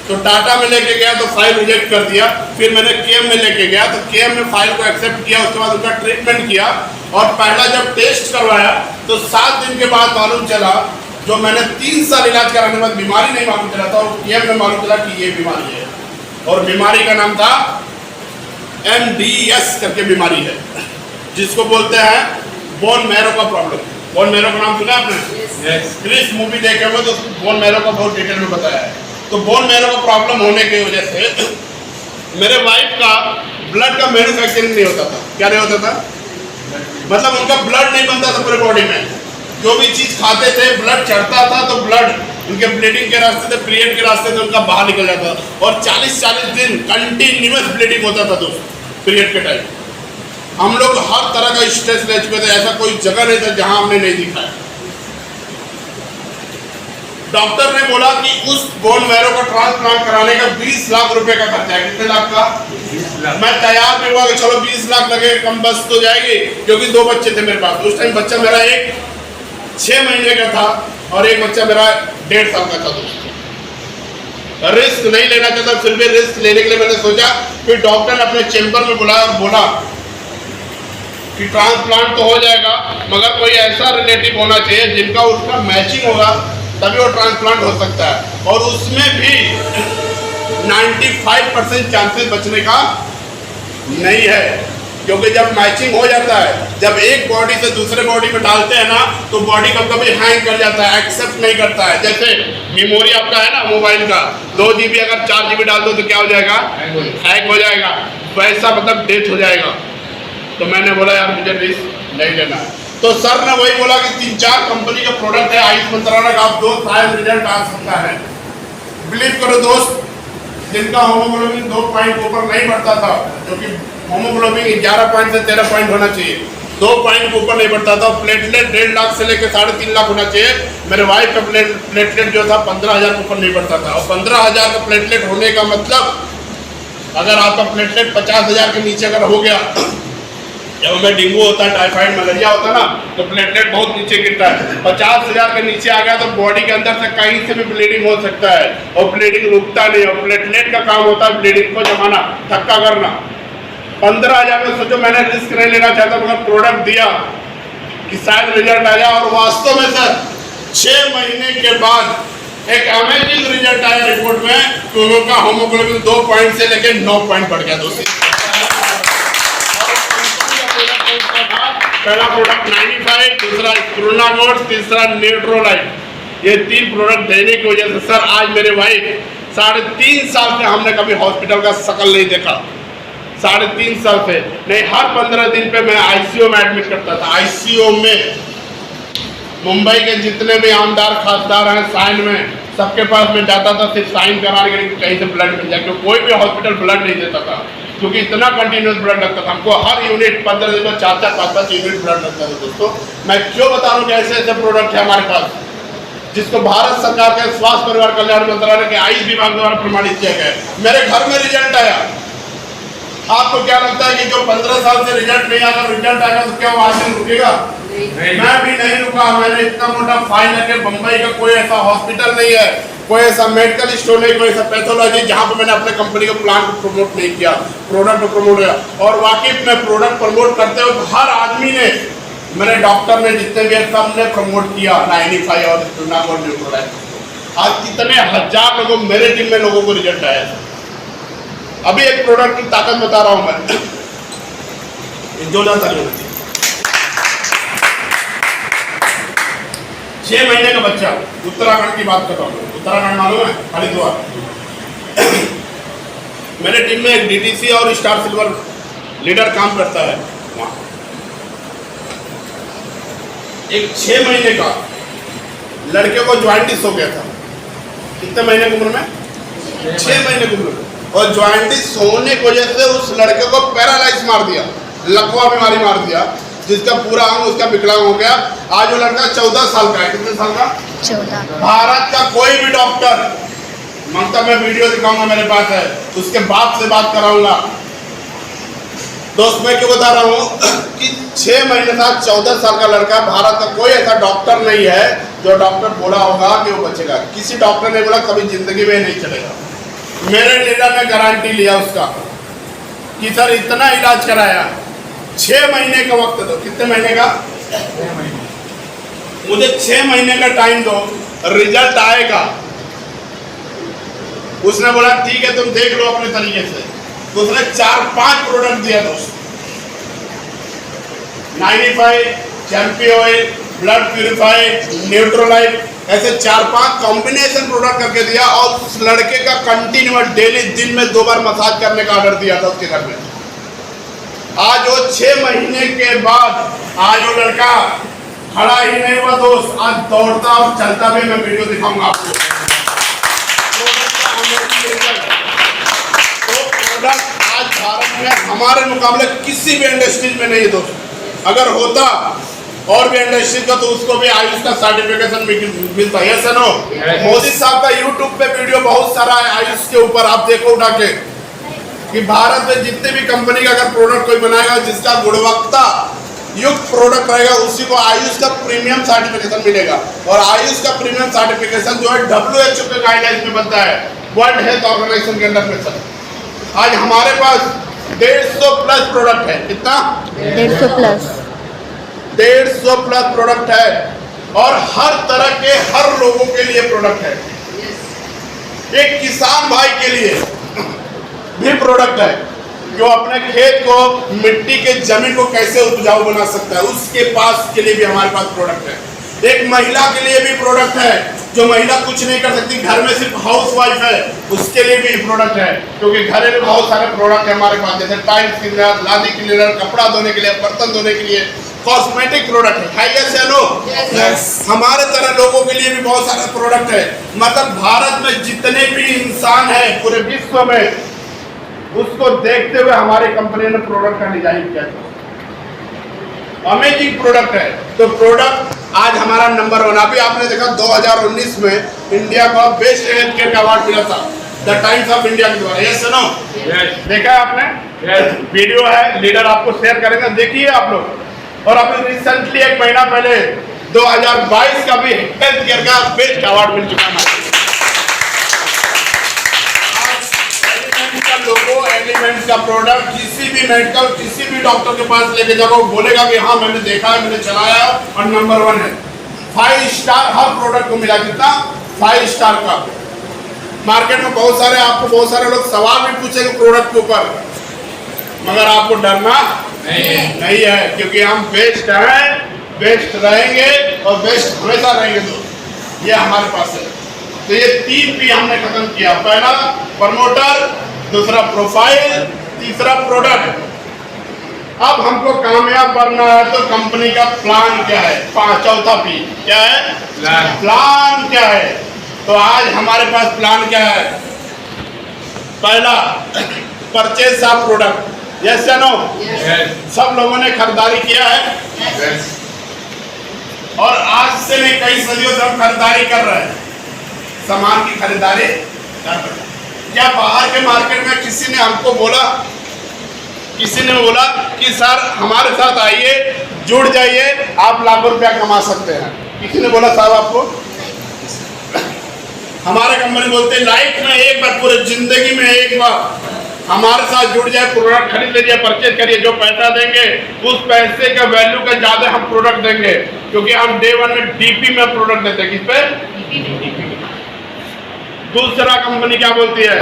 तो टाटा में लेके गया तो फाइल रिजेक्ट कर दिया। फिर मैंने KM में लेके गया तो KM में फाइल को एक्सेप्ट किया। उसके बाद उनका ट्रीटमेंट किया, और पहला जब टेस्ट करवाया तो 7 दिन के बाद मालूम चला, जो मैंने 3 साल इलाज कराने के बाद बीमारी नहीं मालूम चला था, और KM में मालूम चला कि ये बीमारी है। और बीमारी का नाम था MDS करके बीमारी है, जिसको बोलते हैं बोन मैरो का प्रॉब्लम। बोन मैरो का नाम सुना आपने? यस। क्रिस मूवी देखे हुए तो बोन मैरो का बहुत डिटेल में बताया है। तो बोन मैरो का प्रॉब्लम होने की वजह से मेरे वाइफ का ब्लड का मैन्युफैक्चरिंग नहीं होता था। क्या नहीं होता था? मतलब उनका ब्लड नहीं बनता था पूरे बॉडी में। जो भी चीज खाते थे, ब्लड चढ़ता था तो ब्लड उनके ब्लीडिंग के रास्ते से, पीरियड के रास्ते से उनका बाहर निकल जाता था, और 40-40 दिन कंटिन्यूअस ब्लीडिंग होता था दोस्त पीरियड के टाइम। हम लोग हर तरह का स्ट्रेस ले चुके थे, ऐसा कोई जगह नहीं था जहां हमने नहीं दिखाया। डॉक्टर ने बोला कि उस बोन मैरो का ट्रांसप्लांट कराने का 20 लाख रुपए का खर्चा है। कितने लाख का? 20 लाख। मैं तैयार भी हुआ कि चलो 20 लाख लगे, कम बस तो जाएगी, क्योंकि 2 बच्चे थे मेरे पास। उस टाइम बच्चा मेरा एक 6 महीने का था, और एक बच्चा मेरा 1.5 साल का था दोस्तों। रिस्क नहीं लेना चाहता, फिर भी रिस्क लेने के लिए मैंने सोचा। फिर डॉक्टर ने अपने चेंबर में बुलाया और बोला कि ट्रांसप्लांट तो हो जाएगा, मगर कोई ऐसा रिलेटिव होना चाहिए जिनका उसका मैचिंग होगा, तभी वो ट्रांसप्लांट हो सकता है। और उसमें भी 95% चांसेस बचने का नहीं है। क्योंकि जब मैचिंग हो जाता है, जब एक बॉडी से दूसरे बॉडी में डालते हैं ना, तो बॉडी कभी हैंग कर जाता है, एक्सेप्ट नहीं करता है। जैसे मेमोरी आपका है ना मोबाइल का, 2 GB अगर 4 GB डाल दो तो क्या हो जाएगा, हैंग हो जाएगा, वैसा मतलब डेथ हो जाएगा। तो मैंने बोला यार मुझे रिस्क नहीं लेना है। तो सर ने वही बोला कि 3-4 कंपनी का प्रोडक्ट है आयुष मंत्रालय का, आप दो शायद रिजल्ट आ सकता है। बिलीव करो दोस्त, जिनका होमोग्लोबिन 2 पॉइंट ऊपर नहीं बढ़ता था, जो कि होमोग्लोबिन 11 पॉइंट से 13 पॉइंट होना चाहिए, 2 पॉइंट ऊपर नहीं बढ़ता था, प्लेटलेट 1.5 लाख से लेकर 3.5 लाख होना चाहिए। मेरे वाइफ का प्लेटलेट जो था 15,000 ऊपर नहीं बढ़ता था, और 15,000 का प्लेटलेट होने का मतलब अगर आपका प्लेटलेट 50,000 के नीचे अगर हो गया, जब हमें डेंगू होता है, टाइफाइड, मलेरिया होता है ना, तो प्लेटलेट बहुत नीचे गिरता है। 50,000 के नीचे आ गया तो बॉडी के अंदर से कहीं से भी ब्लीडिंग हो सकता है, और ब्लीडिंग रुकता नहीं, और प्लेटलेट का काम होता है ब्लीडिंग को जमाना, थक्का करना। 15,000 में सोचो, मैंने रिस्क नहीं लेना चाहता, मगर प्रोडक्ट दिया कि शायद रिजल्ट आ जाए, और वास्तव में सर 6 महीने के बाद एक अमेजिंग रिजल्ट आया रिपोर्ट में, दोनों का होमोग्लोबिन 2 पॉइंट से लेकर 9 पॉइंट बढ़ गया दोस्तों। पहला प्रोडक्ट 95, दूसरा स्क्रूनागोड, तीसरा न्यूट्रोलाइट। ये 3 प्रोडक्ट देने की वजह से सर आज मेरे वाइफ 3.5 साल से हमने कभी हॉस्पिटल का शकल नहीं देखा, 3.5 साल से नहीं। हर 15 दिन पे मैं आईसीयू में एडमिट करता था। आईसीयू में मुंबई के जितने भी आमदार खासदार हैं साइन में, सबके पास मैं जाता था सिर्फ साइन कराने के लिए, कहीं से ब्लड मिल जाए, क्योंकि कोई भी हॉस्पिटल ब्लड नहीं देता था, क्योंकि इतना कंटिन्यूस ब्लड लगता था हमको। हर यूनिट 15 दिन में 4-4, 5-5 यूनिट ब्लड लगता था दोस्तों। मैं क्यों बता रहा हूँ कि ऐसे ऐसे प्रोडक्ट है हमारे पास, जिसको भारत सरकार के स्वास्थ्य परिवार कल्याण मंत्रालय के आयुष विभाग द्वारा प्रमाणित किया गया है। मेरे घर में रिजल्ट आया। आपको क्या लगता है कि जो 15 साल से रिजल्ट नहीं आया, रिजल्ट आएगा तो क्या वो आज दिन रुकेगा? मैं भी नहीं रुका। मैंने इतना मोटा फाइल है कि बम्बई का कोई ऐसा हॉस्पिटल नहीं है, कोई ऐसा मेडिकल स्टोर नहीं, कोई ऐसा पैथोलॉजी जहां पर मैंने अपने कंपनी के प्लान को प्रमोट नहीं किया, प्रोडक्ट को प्रमोट किया। और वाकिफ में प्रोडक्ट प्रमोट करते वक्त हर आदमी ने, मेरे डॉक्टर ने, जितने भी सब ने प्रमोट किया 95 और स्क्रूनागोड न्यूट्रोलाइट। आज कितने हजार लोगों, मेरे टीम में लोगों को रिजल्ट आया। अभी एक प्रोडक्ट की ताकत बता रहा हूं मैं, जो ना ताली होती 6 महीने का बच्चा, उत्तराखंड की बात कर रहा हूँ, उत्तराखंड मालूम है, हरिद्वार। मेरे टीम में एक डीटीसी और स्टार सिल्वर लीडर काम करता है वहाँ। एक 6 महीने का लड़के को ज्वाइंटिस हो गया था। कितने महीने की उम्र में? 6 महीने की उम्र में। और ज्वाइंटिस होने की वजह से उस लड़के को पैरालाइज मार दिया, लकवा बीमारी मार दिया, जिसका पूरा अंग उसका विकलांग हो गया। आज वो लड़का 14 साल का है। कितने साल का? 14। भारत का कोई भी डॉक्टर, ममता मैं वीडियो दिखाऊंगा, मेरे पास है, उसके बाप से बात कराऊंगा। दोस्त मैं क्यों बता रहा हूँ कि 6 महीने का 14 साल का लड़का, भारत का कोई ऐसा डॉक्टर नहीं है जो डॉक्टर बोला होगा कि वो बचेगा। किसी डॉक्टर ने बोला कभी जिंदगी में नहीं चलेगा। मेरे लीडर ने गारंटी लिया उसका कि सर इतना इलाज कराया, 6 महीने का वक्त दो। कितने महीने का? 6 महीने। मुझे 6 महीने का टाइम दो, रिजल्ट आएगा। उसने बोला ठीक है तुम देख लो अपने तरीके से। तो उसने 4-5 प्रोडक्ट दिया दोस्त, 95, चैंपी ऑयल, ब्लड प्यूरिफायर, न्यूट्रोलाइट, ऐसे 4-5 कॉम्बिनेशन प्रोडक्ट करके दिया। और उस लड़के का कंटिन्यूअस डेली दिन में 2 बार मसाज करने का ऑर्डर दिया था उसके घर में। आज वो 6 महीने के बाद आज वो लड़का खड़ा ही नहीं हुआ दोस्त, आज दौड़ता और चलता भी। मैं वीडियो दिखाऊंगा आपको। तो प्रोडक्ट आज भारत में हमारे मुकाबले किसी भी इंडस्ट्रीज में नहीं है दोस्त। अगर होता और भी इंडस्ट्री का तो उसको भी आयुष का सर्टिफिकेशन मिलता है। Yes no? मोदी साहब का यूट्यूब पे वीडियो बहुत सारा है आयुष के ऊपर, आप देखो उठा के, कि भारत में जितने भी कंपनी का अगर प्रोडक्ट कोई बनाएगा जिसका गुणवत्ता युक्त प्रोडक्ट रहेगा, उसी को आयुष का प्रीमियम सर्टिफिकेशन मिलेगा। और आयुष का प्रीमियम सर्टिफिकेशन जो है WHO के गाइडलाइंस में बनता है, वर्ल्ड हेल्थ ऑर्गेनाइजेशन के अंडर में सर। आज हमारे पास 150 प्लस प्रोडक्ट है। कितना? 150 प्लस। 150 प्लस प्रोडक्ट है, और हर तरह के हर लोगों के लिए प्रोडक्ट है। एक किसान भाई के लिए भी प्रोडक्ट है। जो अपने खेत को, मिट्टी के जमीन को कैसे उपजाऊ बना सकता है, उसके पास के लिए भी हमारे पास प्रोडक्ट है। एक महिला के लिए भी प्रोडक्ट है, जो महिला कुछ नहीं कर सकती, घर में सिर्फ हाउस वाइफ है, उसके लिए भी प्रोडक्ट है। क्योंकि घरेलू बहुत सारे प्रोडक्ट है हमारे पास, जैसे टाइल्स क्लीनर, लादी क्लीनर, कपड़ा धोने के लिए, बर्तन धोने के लिए, कॉस्मेटिक प्रोडक्ट है। यस या नो? Yes. हमारे तरह लोगों के लिए भी बहुत सारे प्रोडक्ट है। मतलब भारत में जितने भी इंसान है पूरे विश्व में, उसको देखते हुए हमारी कंपनी ने प्रोडक्ट का डिजाइन किया था। अमेजिंग प्रोडक्ट है। तो प्रोडक्ट आज हमारा नंबर 1। अभी आपने देखा 2019 में इंडिया का बेस्ट हेल्थ केयर का अवार्ड मिला था द टाइम्स ऑफ इंडिया के द्वारा। Yes no? देखा है आपने? वीडियो है, लीडर आपको शेयर करेंगे, देखिए आप लोग। और अभी रिसेंटली एक महीना पहले 2022 का भी हेल्थ केयर का बेस्ट अवार्ड मिल चुका है। लोगो एलिमेंट्स का प्रोडक्ट किसी भी मेडिकल, किसी भी डॉक्टर के पास लेके जाओ, बोलेगा कि हाँ मैंने देखा है, मैंने चलाया और नंबर 1 है। 5 स्टार हर प्रोडक्ट को मिला। कितना? 5 स्टार का। मार्केट में बहुत सारे लोग सवाल भी पूछेंगे प्रोडक्ट के ऊपर, मगर आपको डरना नहीं है, क्योंकि हम बेस्ट हैं, बेस्ट रहेंगे और बेस्ट हमेशा रहेंगे। दोस्त ये हमारे पास है। तो ये 3 P हमने खत्म किया। पहला प्रमोटर, दूसरा प्रोफाइल, तीसरा प्रोडक्ट। अब हमको कामयाब बनना है तो कंपनी का प्लान क्या है? चौथा P क्या है? प्लान क्या है? तो आज हमारे पास प्लान क्या है? पहला, परचेज ऑफ प्रोडक्ट। यस या नो? सब लोगों ने खरीदारी किया है और आज से नहीं कई सदियों से हम खरीदारी कर रहे हैं, सामान की खरीदारी कर रहे हैं। क्या बाहर के मार्केट में किसी ने हमको बोला, किसी ने बोला कि सर हमारे साथ आइए, जुड़ जाइए, आप लाखों रुपया कमा सकते हैं? किसी ने बोला साहब आपको? हमारे कंपनी बोलते हैं लाइफ में एक बार, पूरे जिंदगी में एक बार हमारे साथ जुड़ जाए, प्रोडक्ट खरीद लीजिए, परचेज करिए, जो पैसा देंगे उस पैसे का वैल्यू का ज्यादा हम प्रोडक्ट देंगे, क्योंकि हम डे 1 में डीपी में प्रोडक्ट देते हैं। किस पे? दूसरा कंपनी क्या बोलती है?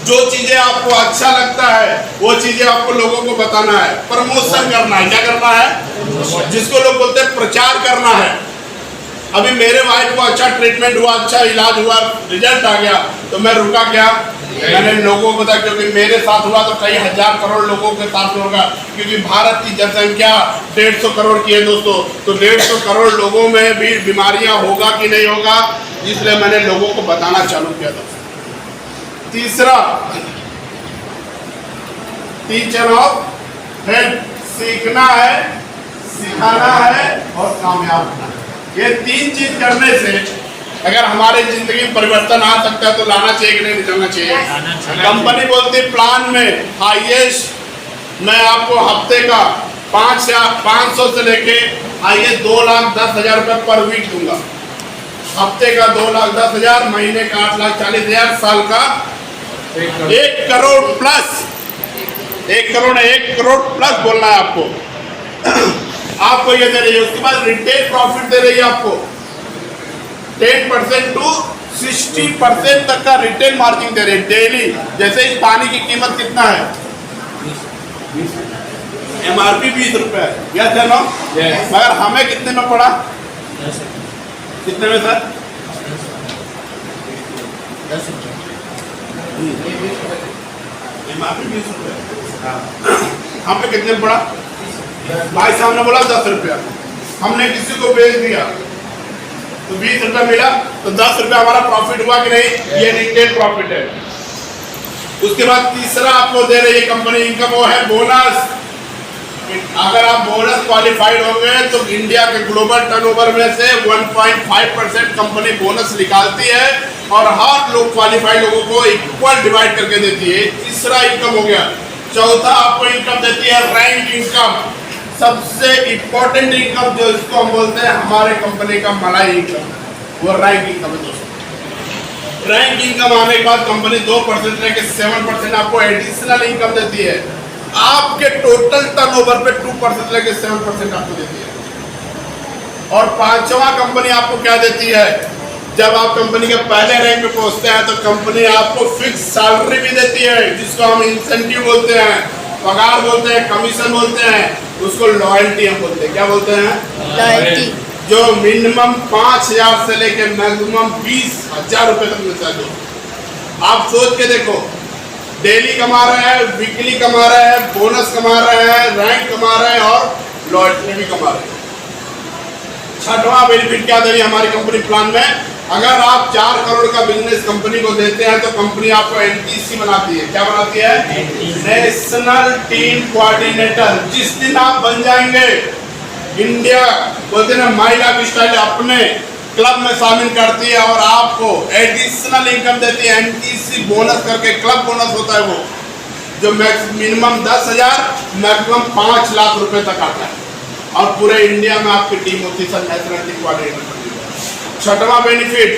जो चीजें आपको अच्छा लगता है वो चीजें आपको लोगों को बताना है, प्रमोशन करना है। क्या करना है? जिसको लोग बोलते हैं प्रचार करना है। अभी मेरे वाइफ को अच्छा ट्रीटमेंट हुआ, अच्छा इलाज हुआ, रिजल्ट आ गया, तो मैं रुका क्या? मैंने लोगों को बताया, क्योंकि मेरे साथ हुआ तो कई हजार करोड़ लोगों के साथ होगा, क्योंकि भारत की जनसंख्या 150 करोड़ की है दोस्तों। तो 150 करोड़ लोगों में भी बीमारियां होगा कि नहीं होगा, इसलिए मैंने लोगों को बताना चालू किया था। तीसरा, टीचर ऑफ हेल्थ, सीखना है, सिखाना है और कामयाब होना। ये 3 चीज करने से अगर हमारे जिंदगी में परिवर्तन आ सकता है तो लाना चाहिए कि नहीं निकलना चाहिए? कंपनी बोलती प्लान में हाईएस्ट मैं आपको हफ्ते का 500 से लेके हाईएस्ट 2,10,000 रुपये पर वीक दूंगा। हफ्ते का 2,10,000, महीने का 8,40,000, साल का 1 करोड़ प्लस। 1 करोड़ प्लस बोलना है आपको। आपको ये दे रही है। उसके बाद रिटेल प्रॉफिट दे रही है आपको 10% to 60% तक का रिटेल मार्जिन दे रही है डेली। जैसे इस पानी की कीमत कितना है? MRP 20 रुपए। यस है नो? मगर हमें कितने में पड़ा? कितने में सर? 10 रुपये। MRP 20 रुपए। हमें कितने में पड़ा? भाई साहब ने बोला 10 रुपया, हमने किसी को बेच दिया तो 20 रुपया मिला, तो 10 रुपया हमारा प्रॉफिट हुआ कि नहीं? ये रिटेल प्रॉफिट है। उसके बाद तीसरा आपको दे रही है कंपनी इनकम, वो है बोनस। अगर आप बोनस क्वालिफाइड होंगे तो इंडिया के ग्लोबल टर्नओवर में से 1.5% कंपनी बोनस निकालती है और हर लोग क्वालिफाइड लोगों को इक्वल डिवाइड करके देती है। तीसरा इनकम हो गया। चौथा आपको इनकम देती है रैंक इनकम, सबसे इम्पोर्टेंट इनकम जो इसको हम बोलते हैं हमारे कंपनी का मलाई इनकम, वो रैंक इनकम है दोस्तों। रैंक इनकम आने के बाद कंपनी 2% लेके 7% आपको एडिशनल इनकम देती है। आपके टोटल टर्नओवर पे 2% लेके 7% आपको देती है। और 5वां कंपनी आपको क्या देती है? जब आप कंपनी के पहले रैंक में पहुंचते हैं तो कंपनी आपको फिक्स सैलरी भी देती है, जिसको हम इंसेंटिव बोलते हैं, पगार बोलते हैं, कमीशन बोलते हैं, उसको लॉयल्टी हम बोलते हैं। क्या बोलते हैं? लॉयल्टी। जो मिनिमम 5,000 से लेके मैक्सिमम 20,000 रुपए तक मिलता है। जो आप सोच के देखो, डेली कमा रहे हैं, वीकली कमा रहे हैं, बोनस कमा रहे हैं, रैंक कमा रहे हैं और लॉयल्टी भी कमा रहे हैं। छठवां बेनिफिट क्या दे रही है हमारी कंपनी प्लान में? अगर आप 4 करोड़ का बिजनेस कंपनी को देते हैं तो कंपनी आपको NTC बनाती है। क्या बनाती है? National team coordinator. जिस दिन आप बन जाएंगे, इंडिया बोलते हैं माई लाइफ स्टाइल अपने क्लब में शामिल करती है और आपको एडिशनल इनकम देती है। NTC बोनस करके क्लब बोनस होता है वो, जो मिनिमम 10,000 मैक्सिमम 5 लाख रुपए तक आता है और पूरे इंडिया में आपकी टीम होती है नेशनल टीम कोऑर्डिनेटर। छठवां बेनिफिट,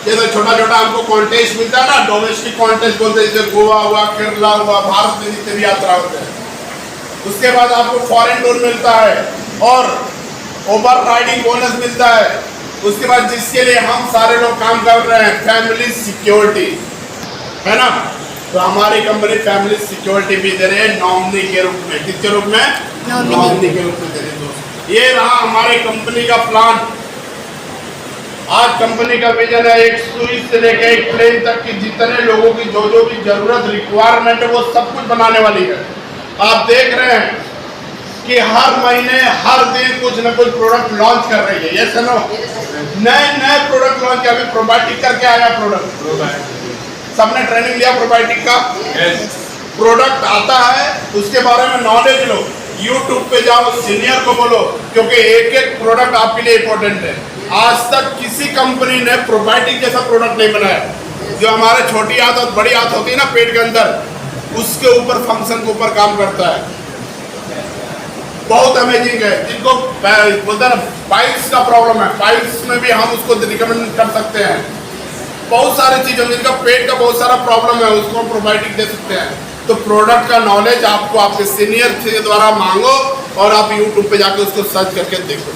जैसे छोटा छोटा हमको कॉन्टेस्ट मिलता है ना, डोमेस्टिक कॉन्टेस्ट बोलते हैं, जैसे गोवा हुआ, केरला हुआ, भारत में जितने भी यात्रा होते हैं। उसके बाद आपको फॉरेन टूर मिलता है और ओवर राइडिंग बोनस मिलता है। उसके बाद जिसके लिए हम सारे लोग काम कर रहे हैं, फैमिली सिक्योरिटी, है ना, तो हमारी कंपनी फैमिली सिक्योरिटी भी दे रही है नॉमिनी के रूप में। किसके रूप में? नॉमिनी के रूप में दे रही है दोस्तों। ये रहा हमारे कंपनी का प्लान। आज कंपनी का विजन है एक सुई से लेकर एक प्लेन तक की जितने लोगों की जो जो भी जरूरत रिक्वायरमेंट है वो सब कुछ बनाने वाली है। आप देख रहे हैं कि हर महीने हर दिन कुछ न कुछ प्रोडक्ट लॉन्च कर रही है। ये सुनो, नए नए प्रोडक्ट लॉन्च किया। अभी प्रोबायोटिक करके आया प्रोडक्ट, सबने ट्रेनिंग लिया प्रोबायोटिक का। प्रोडक्ट आता है उसके बारे में नॉलेज लो, यूट्यूब पे जाओ, सीनियर को बोलो, क्योंकि एक एक प्रोडक्ट आपके लिए इंपॉर्टेंट है। आज तक किसी कंपनी ने प्रोबायोटिक जैसा प्रोडक्ट नहीं बनाया। जो हमारे छोटी आंत और बड़ी आंत होती है ना पेट के अंदर, उसके ऊपर फंक्शन के ऊपर काम करता है। बहुत अमेजिंग है। जिनको बोलते हैं पाइल्स का प्रॉब्लम है, पाइल्स में भी हम उसको रिकमेंड कर सकते हैं। बहुत सारी चीज़ों में, जिनका पेट का बहुत सारा प्रॉब्लम है उसको हम प्रोबायोटिक दे सकते हैं। तो प्रोडक्ट का नॉलेज आपको आपके सीनियर के द्वारा मांगो और आप यूट्यूब पे जाकर उसको सर्च करके देखो।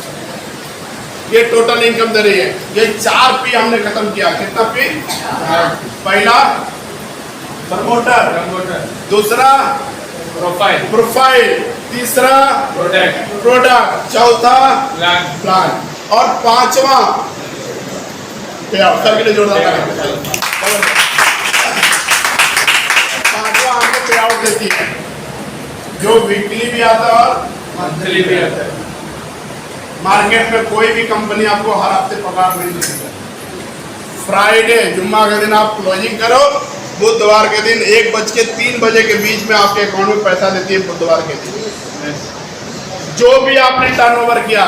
ये टोटल इनकम दे रही है। ये 4 P हमने खत्म किया। कितना P? पहला प्रमोटर, दूसरा प्रोफाइल, तीसरा प्रोडक्ट, चौथा प्लान और पांचवा पे लिए जोड़ता है। पांचवा हमको पे आउट देती है, जो वीकली भी आता है और मंथली भी आता है। मार्केट में कोई भी कंपनी आपको हर हफ्ते पगार नहीं देती। फ्राइडे जुम्मा के दिन आप क्लोजिंग करो, बुधवार के दिन 1:03 बजे के बीच में आपके अकाउंट में पैसा देती है। बुधवार के दिन जो भी आपने टर्नओवर किया,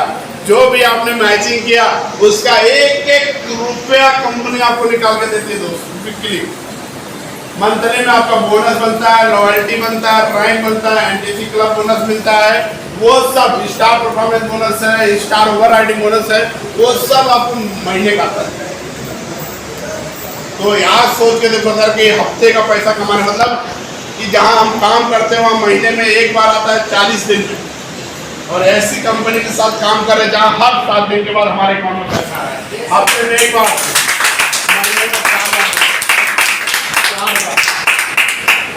जो भी आपने मैचिंग किया, उसका एक एक रुपया कंपनी आपको निकाल के देती है दोस्तों वीकली। मंथली में आपका बोनस बनता है, लॉयल्टी बनता है, रैंक बनता है, NTC क्लब बोनस मिलता है, वो सब स्टार परफॉर्मेंस बोनस है, स्टार ओवर राइडिंग बोनस है, वो सब आपको महीने का आता है। तो यार सोच के देखो सर कि हफ्ते का पैसा कमाना मतलब कि जहां हम काम करते हैं वहां महीने में एक बार आता है 40 दिन में, और ऐसी कंपनी के साथ काम कर रहे जहां हर 7 दिन के बाद हमारे अकाउंट में पैसा आ रहा है। हफ्ते में एक बार, महीने में 4 बार।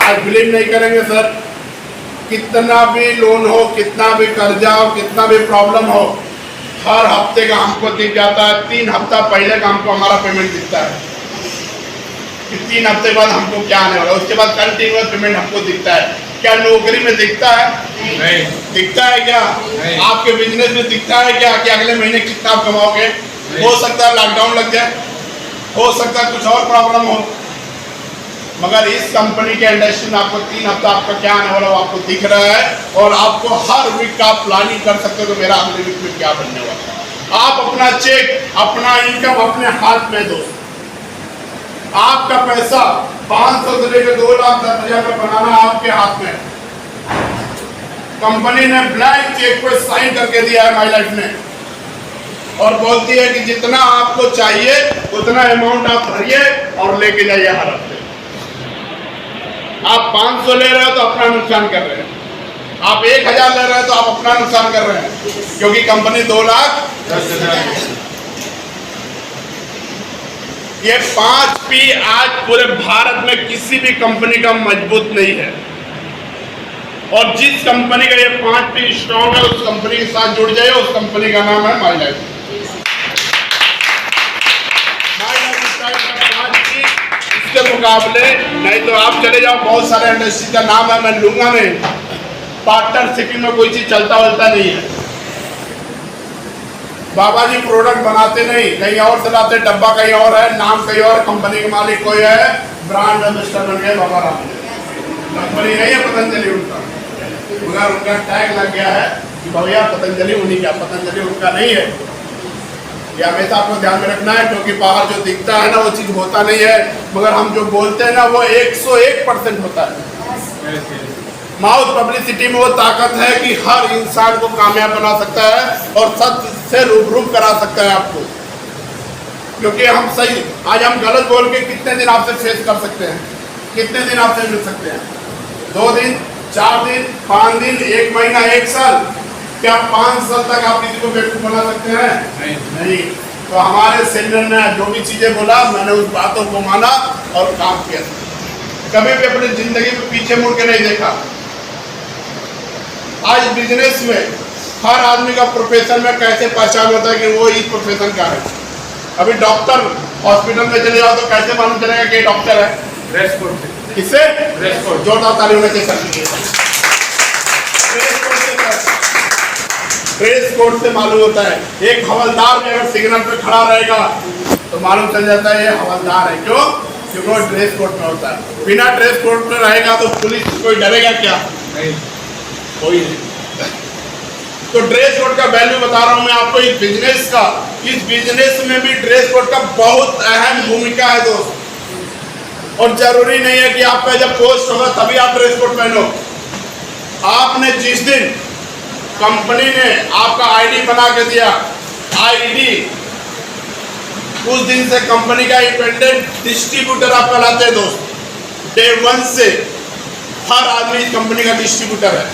आज बिलीव नहीं करेंगे सर, कितना भी लोन हो, कितना भी कर्जा हो, कितना भी प्रॉब्लम हो, हर हफ्ते का हमको दिख जाता है। 3 हफ्ता पहले का हमको हमारा पेमेंट दिखता है कि 3 हफ्ते बाद हमको क्या आने वाला है। उसके बाद कंटिन्यूअस पेमेंट हमको दिखता है। क्या नौकरी में दिखता है? नहीं। दिखता है क्या? नहीं। आपके बिजनेस में दिखता है क्या कि अगले महीने कितना आप कमाओगे? हो सकता है लॉकडाउन लग जाए, हो सकता है कुछ और प्रॉब्लम हो, मगर इस कंपनी के इंडस्ट्री में आपको 3 हफ्ता आपका क्या आने वाला वो आपको दिख रहा है और आपको हर वीक का आप प्लानिंग कर सकते हो कि मेरा अगले वीक में क्या बनने वाला है। आप अपना चेक, अपना इनकम अपने हाथ में दो। आपका पैसा 500 से लेकर 2 लाख 10 हजार का बनाना आपके हाथ में। कंपनी ने ब्लैंक चेक पर साइन करके दिया है माई लाइफ ने, और बोलती है कि जितना आपको चाहिए उतना अमाउंट आप भरिए और लेके जाइए हर हफ्ते। आप 500 ले रहे हो तो अपना नुकसान कर रहे हैं, आप 1000 ले रहे हो तो आप अपना नुकसान कर रहे हैं, क्योंकि कंपनी 2 लाख 10 हजार। ये 5P आज पूरे भारत में किसी भी कंपनी का मजबूत नहीं है, और जिस कंपनी का ये 5P स्ट्रॉन्ग है उस कंपनी के साथ जुड़ जाइए। उस कंपनी का नाम है माई लाइफ। इसके मुकाबले नहीं तो आप चले जाओ, बहुत सारे इंडस्ट्री का नाम है, मैं लूंगा नहीं। पार्टनरशिप में कोई चीज चलता वलता नहीं है। बाबा जी प्रोडक्ट बनाते नहीं, कहीं और से लाते, डब्बा कहीं और है, नाम कहीं और, कंपनी के मालिक कोई है, ब्रांड एम्बेसडर बन गए बाबा राम। कंपनी नहीं है पतंजलि उनका, मगर उनका टैग लग गया है कि भैया पतंजलि उन्हीं का, पतंजलि उनका नहीं है। ये हमेशा आपको ध्यान में रखना है, क्योंकि बाहर जो दिखता है ना वो चीज़ होता नहीं है, मगर हम जो बोलते हैं ना वो 101% होता है। माउथ पब्लिसिटी में वो ताकत है कि हर इंसान को कामयाब बना सकता है और सत्य से रूबरू करा सकता है आपको। क्योंकि हम सही, आज हम गलत बोल के कितने दिन आपसे फेस कर सकते हैं, कितने दिन आपसे मिल सकते हैं? 2 दिन, 4 दिन, 5 दिन, 1 महीना, 1 साल? क्या 5 साल तक आप किसी को बेवकूफ बना सकते हैं? नहीं। तो हमारे सीनियर ने जो भी चीजें बोला, मैंने उस बातों को माना और काम किया। कभी भी अपनी जिंदगी में पीछे मुड़ के नहीं देखा। आज बिजनेस में हर आदमी का प्रोफेशन में कैसे पहचान होता है कि वो इस प्रोफेशन का है। अभी डॉक्टर हॉस्पिटल में चले जाओ तो कैसे मालूम चलेगा कि डॉक्टर है? ड्रेस कोड से। किससे? Dress code. जोरदार ताली होना चाहिए सर। ड्रेस कोड से मालूम होता है। एक हवलदार भी अगर सिग्नल पे खड़ा रहेगा तो मालूम चल जाता है ये हवलदार है। क्यों? क्योंकि वो ड्रेस कोड में होता है। बिना ड्रेस कोड में रहेगा तो पुलिस कोई डरेगा क्या? नहीं, कोई नहीं। तो ड्रेस कोड का वैल्यू बता रहा हूं मैं आपको इस बिजनेस का। इस बिजनेस में भी ड्रेस कोड का बहुत अहम भूमिका है दोस्त। और जरूरी नहीं है कि आपका जब पोस्ट होगा तभी आप ड्रेस कोड पहनो। आपने जिस दिन कंपनी ने आपका आईडी बना के दिया, आईडी, उस दिन से कंपनी का इंडिपेंडेंट डिस्ट्रीब्यूटर आप कहलाते हैं दोस्त। डे 1 से हर आदमी इस कंपनी का डिस्ट्रीब्यूटर है।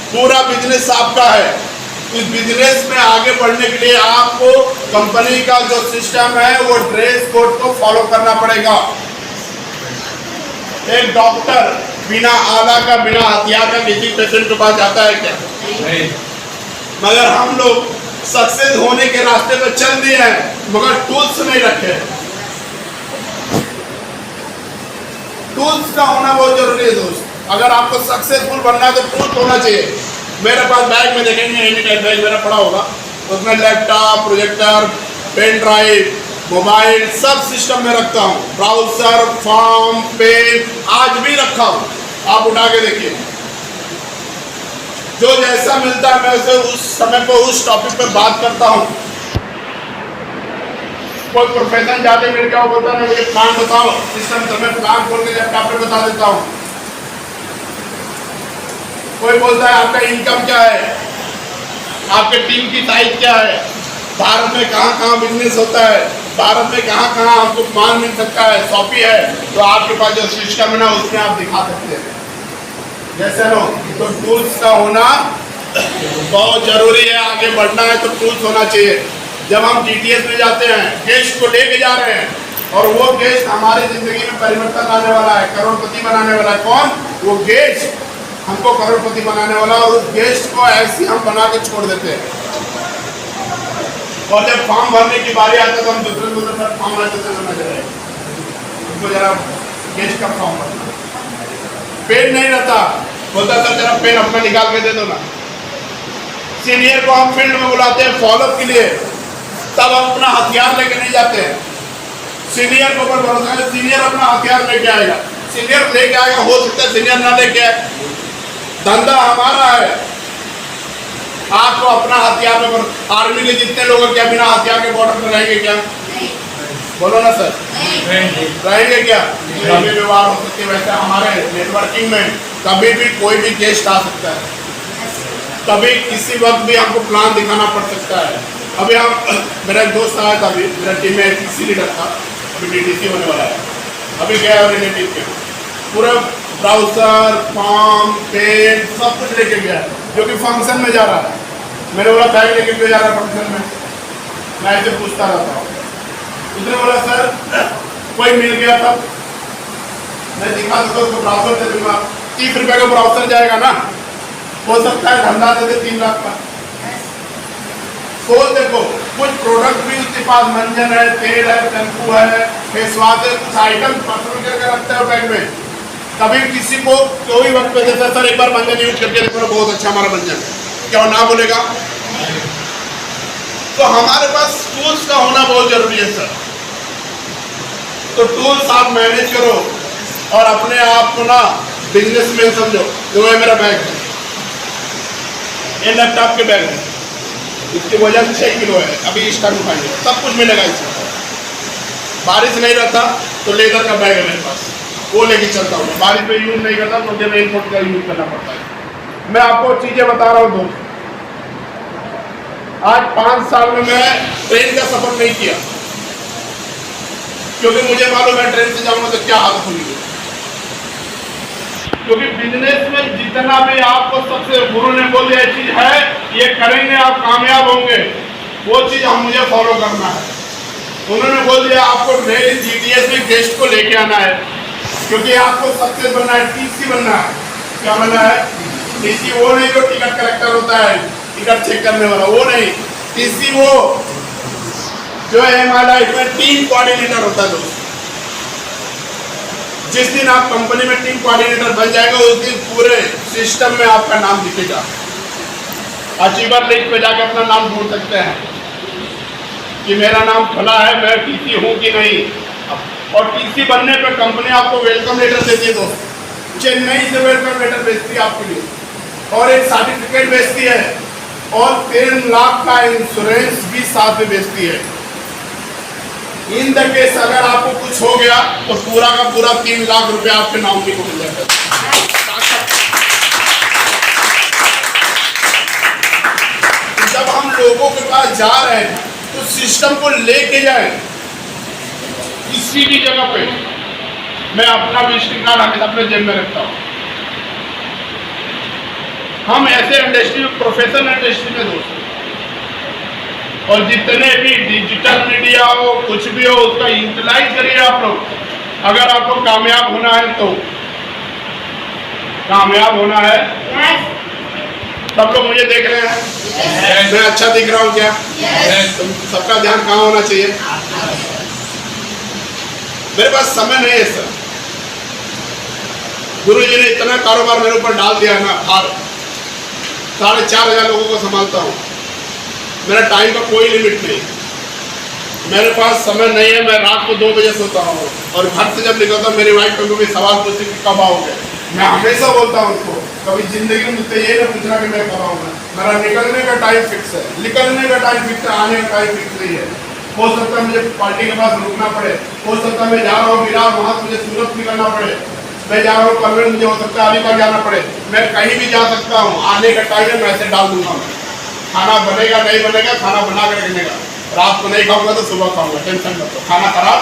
पूरा बिजनेस आपका है। इस बिजनेस में आगे बढ़ने के लिए आपको कंपनी का जो सिस्टम है वो ड्रेस कोड को फॉलो करना पड़ेगा। एक डॉक्टर बिना आला का, बिना हथियार का किसी पेशेंट के पास जाता है क्या? नहीं। मगर हम लोग सक्सेस होने के रास्ते पर चल दिए हैं, मगर टूल्स नहीं रखे। टूल्स का होना बहुत जरूरी है दोस्त। अगर आपको सक्सेसफुल बनना है तो टूल्स होना चाहिए। मेरे पास बैग में देखेंगे एनी टाइप बैग मेरा पड़ा होगा, उसमें laptop, projector, pen drive, mobile सब सिस्टम में रखता हूँ। ब्राउजर, फॉर्म, पेन आज भी रखा हूँ, आप उठा के देखिए। जो जैसा मिलता है मैं उसे उस समय पर उस टॉपिक पर बात करता हूँ। कोई प्रोफेशन जाते मिल गया, वो बोलता है मुझे प्लान बताओ सिस्टम, तो मैं प्लान खोल के लैपटॉप पे बता देता हूँ। कोई बोलता है आपका इनकम क्या है, आपके टीम की साइज क्या है, भारत में कहाँ कहाँ बिजनेस होता है, भारत में कहाँ कहाँ आपको माल मिल सकता है, शॉपी है, तो आपके पास जो सिस्टम है ना उसमें आप दिखा सकते हैं। जैसे नो तो टूल्स का होना बहुत जरूरी है। आगे बढ़ना है तो टूल्स होना चाहिए। जब हम GTS में जाते हैं, गेस्ट को लेके जा रहे हैं और वो गेस्ट हमारी जिंदगी में परिवर्तन लाने वाला है, करोड़पति बनाने वाला है। कौन? वो गेस्ट हमको करोड़पति बनाने वाला, और उस गेस्ट को ऐसे हम बना के छोड़ देते हैं। और जब फॉर्म भरने की बारी आती है तो हम दूसरे फॉर्म भरते उनको जरा गेस्ट का फॉर्म भरना, पेन नहीं रहता, बोलता सर जरा पेन अपना निकाल के दे दो ना। सीनियर को हम फील्ड में बुलाते हैं फॉलोअप के लिए, तब हम अपना हथियार लेके नहीं जाते हैं। सीनियर को ऊपर भरोसा है, सीनियर अपना हथियार लेके आएगा। सीनियर लेके आएगा, हो सकता है सीनियर ना लेके आए, धंधा हमारा है। आपको अपना हथियार में, आर्मी के जितने लोग क्या बिना हथियार के बॉर्डर पर रहेंगे क्या? बोलो ना सर, रहेंगे क्या? कभी व्यवहार हो सकते। वैसे हमारे नेटवर्किंग में कभी भी कोई भी गेस्ट आ सकता है, कभी किसी वक्त भी हमको प्लान दिखाना पड़ सकता है। अभी हम, मेरा एक दोस्त आया था, अभी मेरा टीम में किसी लीडर था, अभी DTC होने वाला है, अभी गया है रिलेटिव के, पूरा ब्राउजर, फॉर्म, पेन सब कुछ लेके गया है, जो कि फंक्शन में जा रहा है। मैंने बोला बैग लेके क्यों जा रहा है फंक्शन में? मैं ऐसे पूछता रहता हूँ। उसने बोला सर कोई मिल गया तब मैं दिखा दूंगा उसको, ब्राउजर दे दूंगा, 30 रुपए का ब्राउजर जाएगा ना, हो सकता है धंधा दे दे 3 लाख का। सोच देखो, कुछ प्रोडक्ट भी उसके पास, मंजन है, तेल है, शैम्पू है, फेस वॉश है, कुछ आइटम पर्सनल करके रखता है बैग में। कभी किसी को कोई वक्त पे देता सर एक बार मंजन यूज करके देखो, बहुत अच्छा हमारा मंजन है, क्या वो ना बोलेगा? तो हमारे पास टूल्स का होना बहुत जरूरी है सर। तो टूल्स आप मैनेज करो और अपने आप को ना बिजनेसमैन समझो। जो है मेरा बैग है, ये लैपटॉप के बैग है, इसकी वजन 6 किलो है, अभी इस टाइम उठाएंगे, सब कुछ मिलेगा इसमें। बारिश नहीं रहता तो लेदर का बैग है मेरे पास, वो लेके चलता हूँ। बारिश में यूज नहीं करता तो मुझे रेनकोट का यूज करना पड़ता है। मैं आपको चीजें बता रहा हूँ दोस्त, आज 5 साल में मैं ट्रेन का सफर नहीं किया, क्योंकि मुझे मालूम है ट्रेन से जाऊंगा तो क्या हालत होगी। क्योंकि बिजनेस में जितना भी आपको सबसे गुरु ने बोल दिया चीज है, ये करेंगे आप कामयाब होंगे, वो चीज हम मुझे फॉलो करना है। उन्होंने बोल दिया आपको रेल जीटीएस में गेस्ट को लेके आना है, क्योंकि आपको सक्सेस बनना है, टीसी बनना है। क्या बनना है? टीसी वो नहीं जो टिकट कलेक्टर होता है, टिकट चेक करने वाला, वो नहीं। टीसी वो जो है हमारे लाइफ में टीम कोऑर्डिनेटर होता है दोस्त। जिस दिन आप कंपनी में टीम कोऑर्डिनेटर बन जाएगा, उस दिन पूरे सिस्टम में आपका नाम दिखेगा। अचीवर लिस्ट पे जाके अपना नाम ढूंढ सकते हैं कि मेरा नाम फला है, मैं टीसी हूँ कि नहीं। और टीसी बनने पर कंपनी आपको वेलकम लेटर देती है दोस्त, चेन्नई से वेलकम लेटर भेजती है आपके लिए, और एक सर्टिफिकेट भेजती है, और 3 लाख का इंश्योरेंस भी साथ में भेजती है। इन द केस अगर आपको कुछ हो गया तो पूरा का पूरा 3 लाख रुपए आपके नॉमिनी को मिल जाएगा। जब हम लोगों के पास जा रहे हैं तो सिस्टम को लेके जाए। किसी भी जगह पे मैं अपना विजिटिंग कार्ड हमेशा अपने जेब में रखता हूँ। हम ऐसे इंडस्ट्री में, प्रोफेशनल इंडस्ट्री में दोस्त, और जितने भी डिजिटल मीडिया हो, कुछ भी हो, उसका यूटिलाइज करिए आप लोग। अगर आपको कामयाब होना है तो कामयाब होना है। सब लोग मुझे देख रहे हैं, मैं अच्छा दिख रहा हूँ क्या? तो सबका ध्यान कहाँ होना चाहिए? मेरे पास समय नहीं है सर। गुरुजी ने इतना कारोबार मेरे ऊपर डाल दिया ना, भार 4,500 लोगों को संभालता हूँ। मेरा टाइम का कोई लिमिट नहीं, मेरे पास समय नहीं है। मैं रात को 2 बजे सोता हूँ, और घर से जब निकलता हूँ मेरी वाइफ कभी सवाल पूछती कि कब आओगे। मैं हमेशा बोलता हूँ उसको, कभी जिंदगी में मुझसे ये ना पूछना कि मैं कब आऊँगा। मेरा निकलने का टाइम फिक्स है, निकलने का टाइम फिक्स है, आने का टाइम फिक्स नहीं है। हो सकता है मुझे पार्टी के पास रुकना पड़े, हो सकता है मैं जा रहा हूँ बिहार, वहाँ से मुझे सूरत निकलना पड़े, मैं जा रहा हूँ कल मुझे हो सकता है अलीबाग जाना पड़े, मैं कहीं भी जा सकता हूँ। आने का टाइम है, मैं ऐसे डाल दूंगा। खाना बनेगा नहीं बनेगा, खाना बना कर रखने का, रात को नहीं खाऊंगा तो सुबह खाऊंगा, टेंशन मत लो, खाना खराब,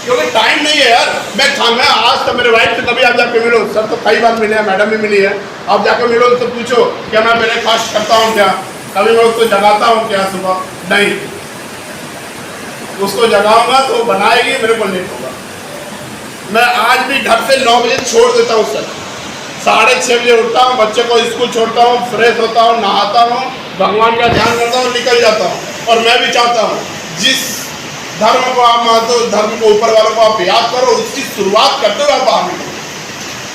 क्योंकि टाइम नहीं है यार। मैं आज तो मेरे वाइफ से कभी आप जाके मिलो, सर तो कई बार मिले हैं, मैडम भी मिली है, आप जाके मिलो तो पूछो क्या मैं ब्रेकफास्ट करता हूँ क्या, कभी मैं उसको जगाता हूँ क्या सुबह? नहीं, उसको जगाऊंगा तो बनाएगी, मेरे को लेट होगा। मैं आज भी घर से 9 बजे छोड़ देता हूँ सर, 6:30 बजे उठता हूँ, बच्चे को स्कूल छोड़ता हूँ, फ्रेश होता हूँ, नहाता हूँ, भगवान का ध्यान करता हूँ, निकल जाता हूँ। और मैं भी चाहता हूँ जिस धर्म को आप मानते हो, धर्म को ऊपर वालों को आप याद करो, उसकी शुरुआत करते हुए आप बाहर निकलो।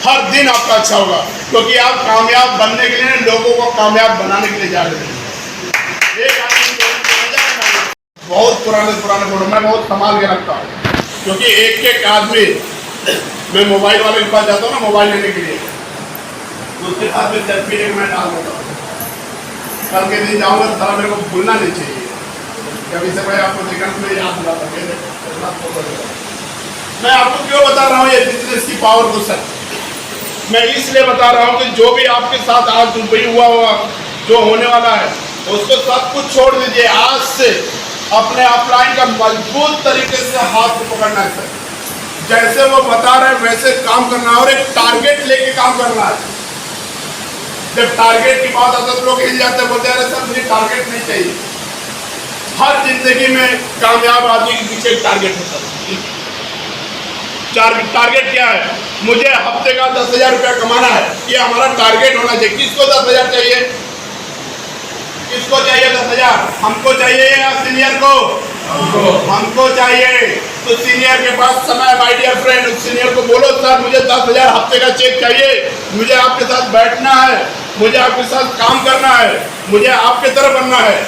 हर दिन आपका अच्छा होगा, क्योंकि आप कामयाब बनने के लिए, लोगों को कामयाब बनाने के लिए जा रहे हैं। बहुत पुराने फोटो मैं बहुत संभाल के रखता हूँ, क्योंकि एक आदमी, मैं मोबाइल वाले के पास जाता हूँ ना मोबाइल लेने के लिए, तो उसके साथ में सेल्फी लेके मैं डाल देता हूँ। कल के दिन जाऊँगा तो सारा मेरे को भूलना नहीं चाहिए, कभी से भाई आपको देखना तो मैं याद दिलाता हूँ। मैं आपको क्यों बता रहा हूँ ये बिजनेस की पावर को सर? मैं इसलिए बता रहा हूँ कि जो भी आपके साथ आज दुबई हुआ होगा, जो होने वाला है, उसको सब कुछ छोड़ दीजिए। आज से अपने अपलाइन का मजबूत तरीके से हाथ को पकड़ना है सर, जैसे वो बता रहे हैं वैसे काम करना है, और एक टारगेट लेके काम करना है। जब टारगेट की बात आता है तो लोग हिल जाते हैं, बोलते हैं सर मुझे टारगेट नहीं चाहिए। हर जिंदगी में कामयाब आदमी के पीछे एक टारगेट होता है। टारगेट क्या है? मुझे हफ्ते का 10,000 रुपया कमाना है, ये हमारा टारगेट होना चाहिए। किसको 10,000 चाहिए? किसको चाहिए 10,000? हमको चाहिए या सीनियर को? हमको चाहिए। तो सीनियर के पास समय, माय डियर फ्रेंड, उस सीनियर को बोलो सर मुझे 10,000 हफ्ते का चेक चाहिए, मुझे आपके साथ बैठना है, मुझे आपके साथ काम करना है, मुझे आपके तरह बनना है।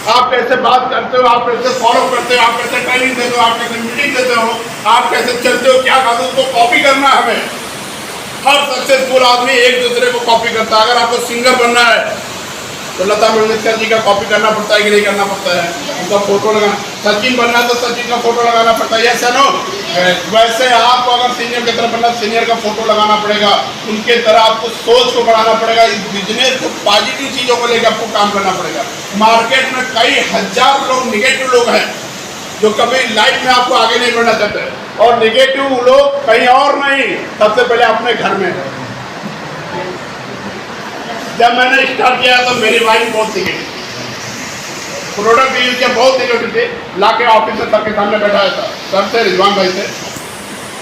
आप कैसे बात करते हो, आप कैसे फॉलो करते हो, आप कैसे ट्रेनिंग देते हो, आप कैसे मीटिंग देते हो, आप कैसे चलते हो, क्या खाते हो, उसको कॉपी करना है हमें। हर सक्सेसफुल आदमी एक दूसरे को कॉपी करता है। अगर आपको सिंगर बनना है तो लता मंगेशकर जी का कॉपी करना पड़ता है कि नहीं करना पड़ता है? उनका फोटो लगाना। सचिन बनना है तो सचिन का फोटो लगाना पड़ता है, यस या नो? वैसे आपको अगर सीनियर की तरफ बनना, सीनियर का फोटो लगाना पड़ेगा, उनके तरह आपको सोच को बढ़ाना पड़ेगा, इस बिजनेस को पॉजिटिव चीज़ों को लेकर आपको काम करना पड़ेगा। मार्केट में कई हजार लोग निगेटिव लोग हैं जो कभी लाइफ में आपको आगे नहीं बढ़ना चाहते, और निगेटिव लोग कहीं और नहीं, सबसे पहले अपने घर में है। जब मैंने स्टार्ट किया तो मेरी वाइफ बहुत निगेटिव, प्रोडक्ट यूज किया बहुत निगेटिव थे, लाके ऑफिस में सबके सामने बैठाया था। सर से रिजवान भाई थे,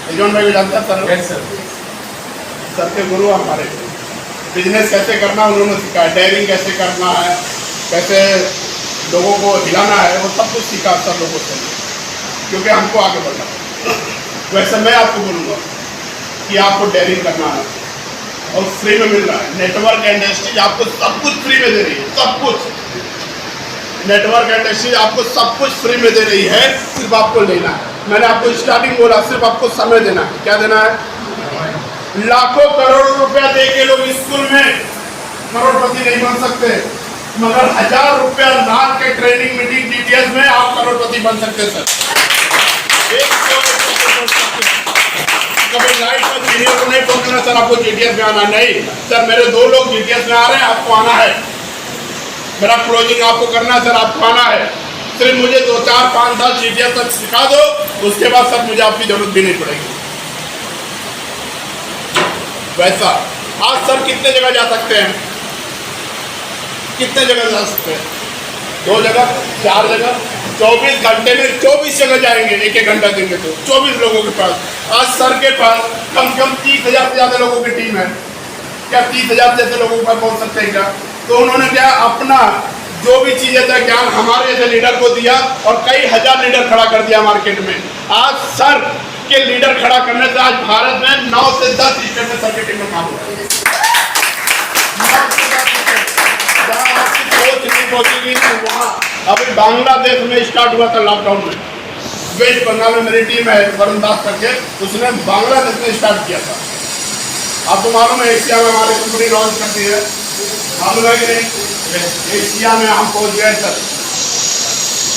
रिजवान भाई को जानते हैं सर? सर के गुरु हमारे। बिजनेस कैसे करना उन्होंने सिखाया, डेयरिंग कैसे करना है, कैसे लोगों को हिलाना है, वो सब कुछ सीखा सब लोगों से, क्योंकि हमको आगे बढ़ना। वैसे मैं आपको बोलूँगा कि आपको डेयरिंग करना है और फ्री में मिल रहा है। नेटवर्क इंडस्ट्रीज आपको सब कुछ फ्री में दे रही है, सब कुछ। नेटवर्क इंडस्ट्रीज आपको सब कुछ फ्री में दे रही है, सिर्फ आपको लेना है। मैंने आपको स्टार्टिंग बोला, सिर्फ आपको समय देना है। क्या देना है? लाखों करोड़ों रुपया दे के लोग स्कूल में करोड़पति नहीं बन सकते, मगर 1,000 रुपया लाख के ट्रेनिंग मीटिंग डीटीएस में आप करोड़पति बन सकते हैं सर। कभी लाइफ में सीनियर को नहीं पहुंचना सर आपको जीटीएस में आना नहीं। सर मेरे 2 लोग जीटीएस में आ रहे हैं, आपको आना है। मेरा क्लोजिंग आपको करना है सर, आपको आना है। सिर्फ मुझे 2, 4, 5 साल जीटीएस तक सिखा दो, उसके बाद सर मुझे आपकी जरूरत भी नहीं पड़ेगी। वैसा आज सर कितने जगह जा सकते हैं? कितने जगह जा सकते हैं? 2 जगह, 4 जगह, 24 घंटे में 24 जगह जाएंगे। 1-1 घंटा देंगे तो 24 लोगों के पास। आज सर के पास कम से कम 30,000 से ज़्यादा लोगों की टीम है। क्या 30,000 जैसे लोगों के पास पहुँच सकते हैं क्या? तो उन्होंने क्या अपना जो भी चीज़ें था ज्ञान हमारे जैसे लीडर को दिया, और कई हजार लीडर खड़ा कर दिया मार्केट में। आज सर के लीडर खड़ा करने से आज भारत में 9 से 10 स्टेट में सर की टीम में काम हो रहा है। सोच नहीं पहुंचेगी वहाँ। अभी बांग्लादेश में स्टार्ट हुआ था लॉकडाउन में, वेस्ट बंगाल में मेरी टीम है वरुण दास करके, उसने बांग्लादेश में स्टार्ट किया था। आपको मालूम है एशिया में हमारी कंपनी लॉन्च करती है, मालूम है कि नहीं? एशिया में हम पहुंच गए सर,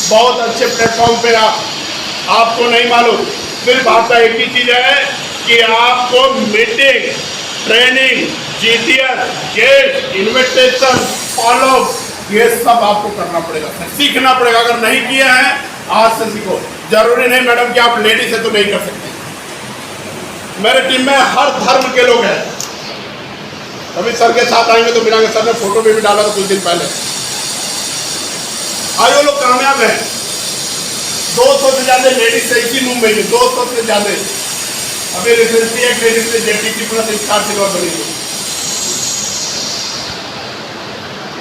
बहुत अच्छे प्लेटफॉर्म पे। आपको नहीं मालूम, सिर्फ आपका एक ही चीज़ है कि आपको meeting, training, GTS, gate, invitation, follow, ये सब आपको करना पड़ेगा, सीखना पड़ेगा। अगर नहीं किया है आज से सीखो। जरूरी नहीं मैडम कि आप लेडीज है तो नहीं कर सकते। मेरे टीम में हर धर्म के लोग हैं। अभी सर के साथ आएंगे तो मिलेंगे। सर ने फोटो भी डाला था कुछ दिन पहले। आज वो लोग कामयाब हैं। 200 से ज़्यादा लेडीज है इसी मुंबई में, 200 से ज़्यादा। अभी रिसेंटली एक लेडीज ने जेटीसी प्लस स्टार सिल्वर बनी हुई,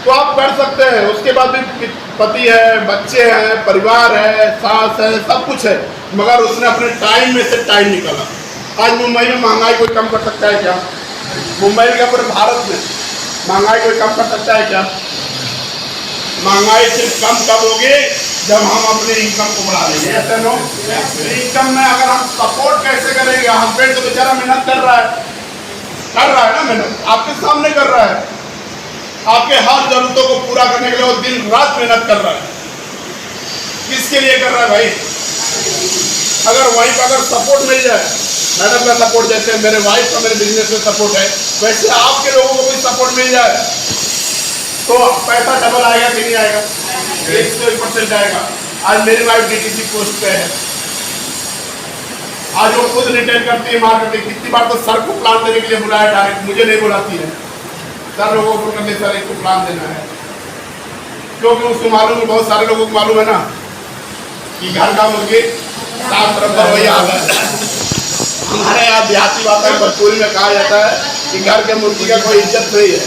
तो आप कर सकते हैं। उसके बाद भी पति है, बच्चे हैं, परिवार है, सास है, सब कुछ है, मगर उसने अपने टाइम में से टाइम निकाला। आज मुंबई में महंगाई कोई कम कर सकता है क्या? मुंबई का पूरे भारत में महंगाई कोई कम कर सकता है क्या? महंगाई सिर्फ कम कब होगी जब हम अपने इनकम को बढ़ा लेंगे। ऐसे नो इनकम में अगर हम सपोर्ट कैसे करेंगे? हस्बैंड तो बेचारा मेहनत कर रहा है ना, मेहनत आपके सामने कर रहा है, आपके हर जरूरतों को पूरा करने के लिए वो दिन रात मेहनत कर रहा है। किसके लिए कर रहा है भाई? अगर वहीं पर अगर सपोर्ट मिल जाए, मैडम का सपोर्ट जैसे मेरे वाइफ का मेरे बिजनेस में सपोर्ट है, वैसे आपके लोगों को भी सपोर्ट मिल जाए तो पैसा डबल आएगा कि नहीं आएगा? 100% आएगा। आज मेरी वाइफ डीटीसी पोस्ट पे है, आज वो खुद रिटेल करती है मार्केटिंग। कितनी बार तो सर को प्लान देने के लिए बुलाया, डायरेक्ट मुझे नहीं बुलाती है। सर लोगों को करने सर एक को प्लान देना है, क्योंकि उसको मालूम है, बहुत सारे लोगों को मालूम है ना कि घर का मुर्गी साफ तरफ वही हाल है। हमारे यहाँ देहाती भाषा में भोजपुरी में कहा जाता है कि घर के मुर्गी का कोई इज्जत नहीं है,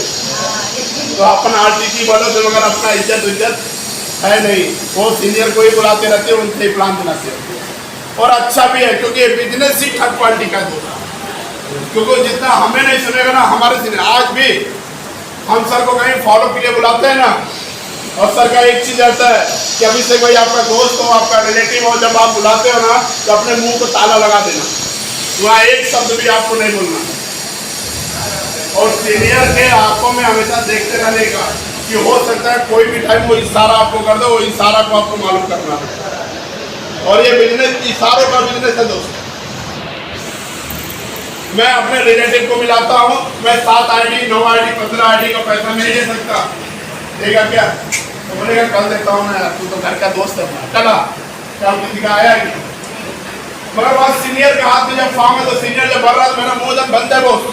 तो अपना आर्टिकी बोलो तो मगर अपना इज्जत है नहीं। वो सीनियर को ही बुलाते रहते हैं, उनसे ही प्लान बनाते रहते हैं। और अच्छा भी है क्योंकि बिजनेस ही थर्ड क्वालिटी का होता है, क्योंकि जितना हमें नहीं सुनेगा ना हमारे सीनियर। आज भी हम सर को कहीं फॉलो के लिए बुलाते हैं ना, और सर का एक चीज़ रहता है कि अभी से कोई आपका दोस्त हो, आपका रिलेटिव हो, जब आप बुलाते हो ना तो अपने मुंह को ताला लगा देना, वहाँ एक शब्द भी आपको नहीं बोलना। और सीनियर के आंखों में हमेशा देखते रहने का कि हो सकता है कोई भी टाइम वो इशारा आपको कर दो, वो इशारा को आपको मालूम करना है। और ये बिजनेस इशारों का बिजनेस है दोस्त। मैं अपने रिलेटिव को मिलाता हूँ, मैं 7 आईडी 9 आईडी 15 आईडी का पैसा नहीं दे सकता, देगा क्या? तो बोलेगा कल देखता हूँ मैं, तू तो घर का दोस्त है अपना, चला क्या किसी का आया ही। मगर वहाँ सीनियर के हाथ में जब फॉर्म है तो सीनियर जब भर रहा है मेरा मुँह जब बंद है दोस्त,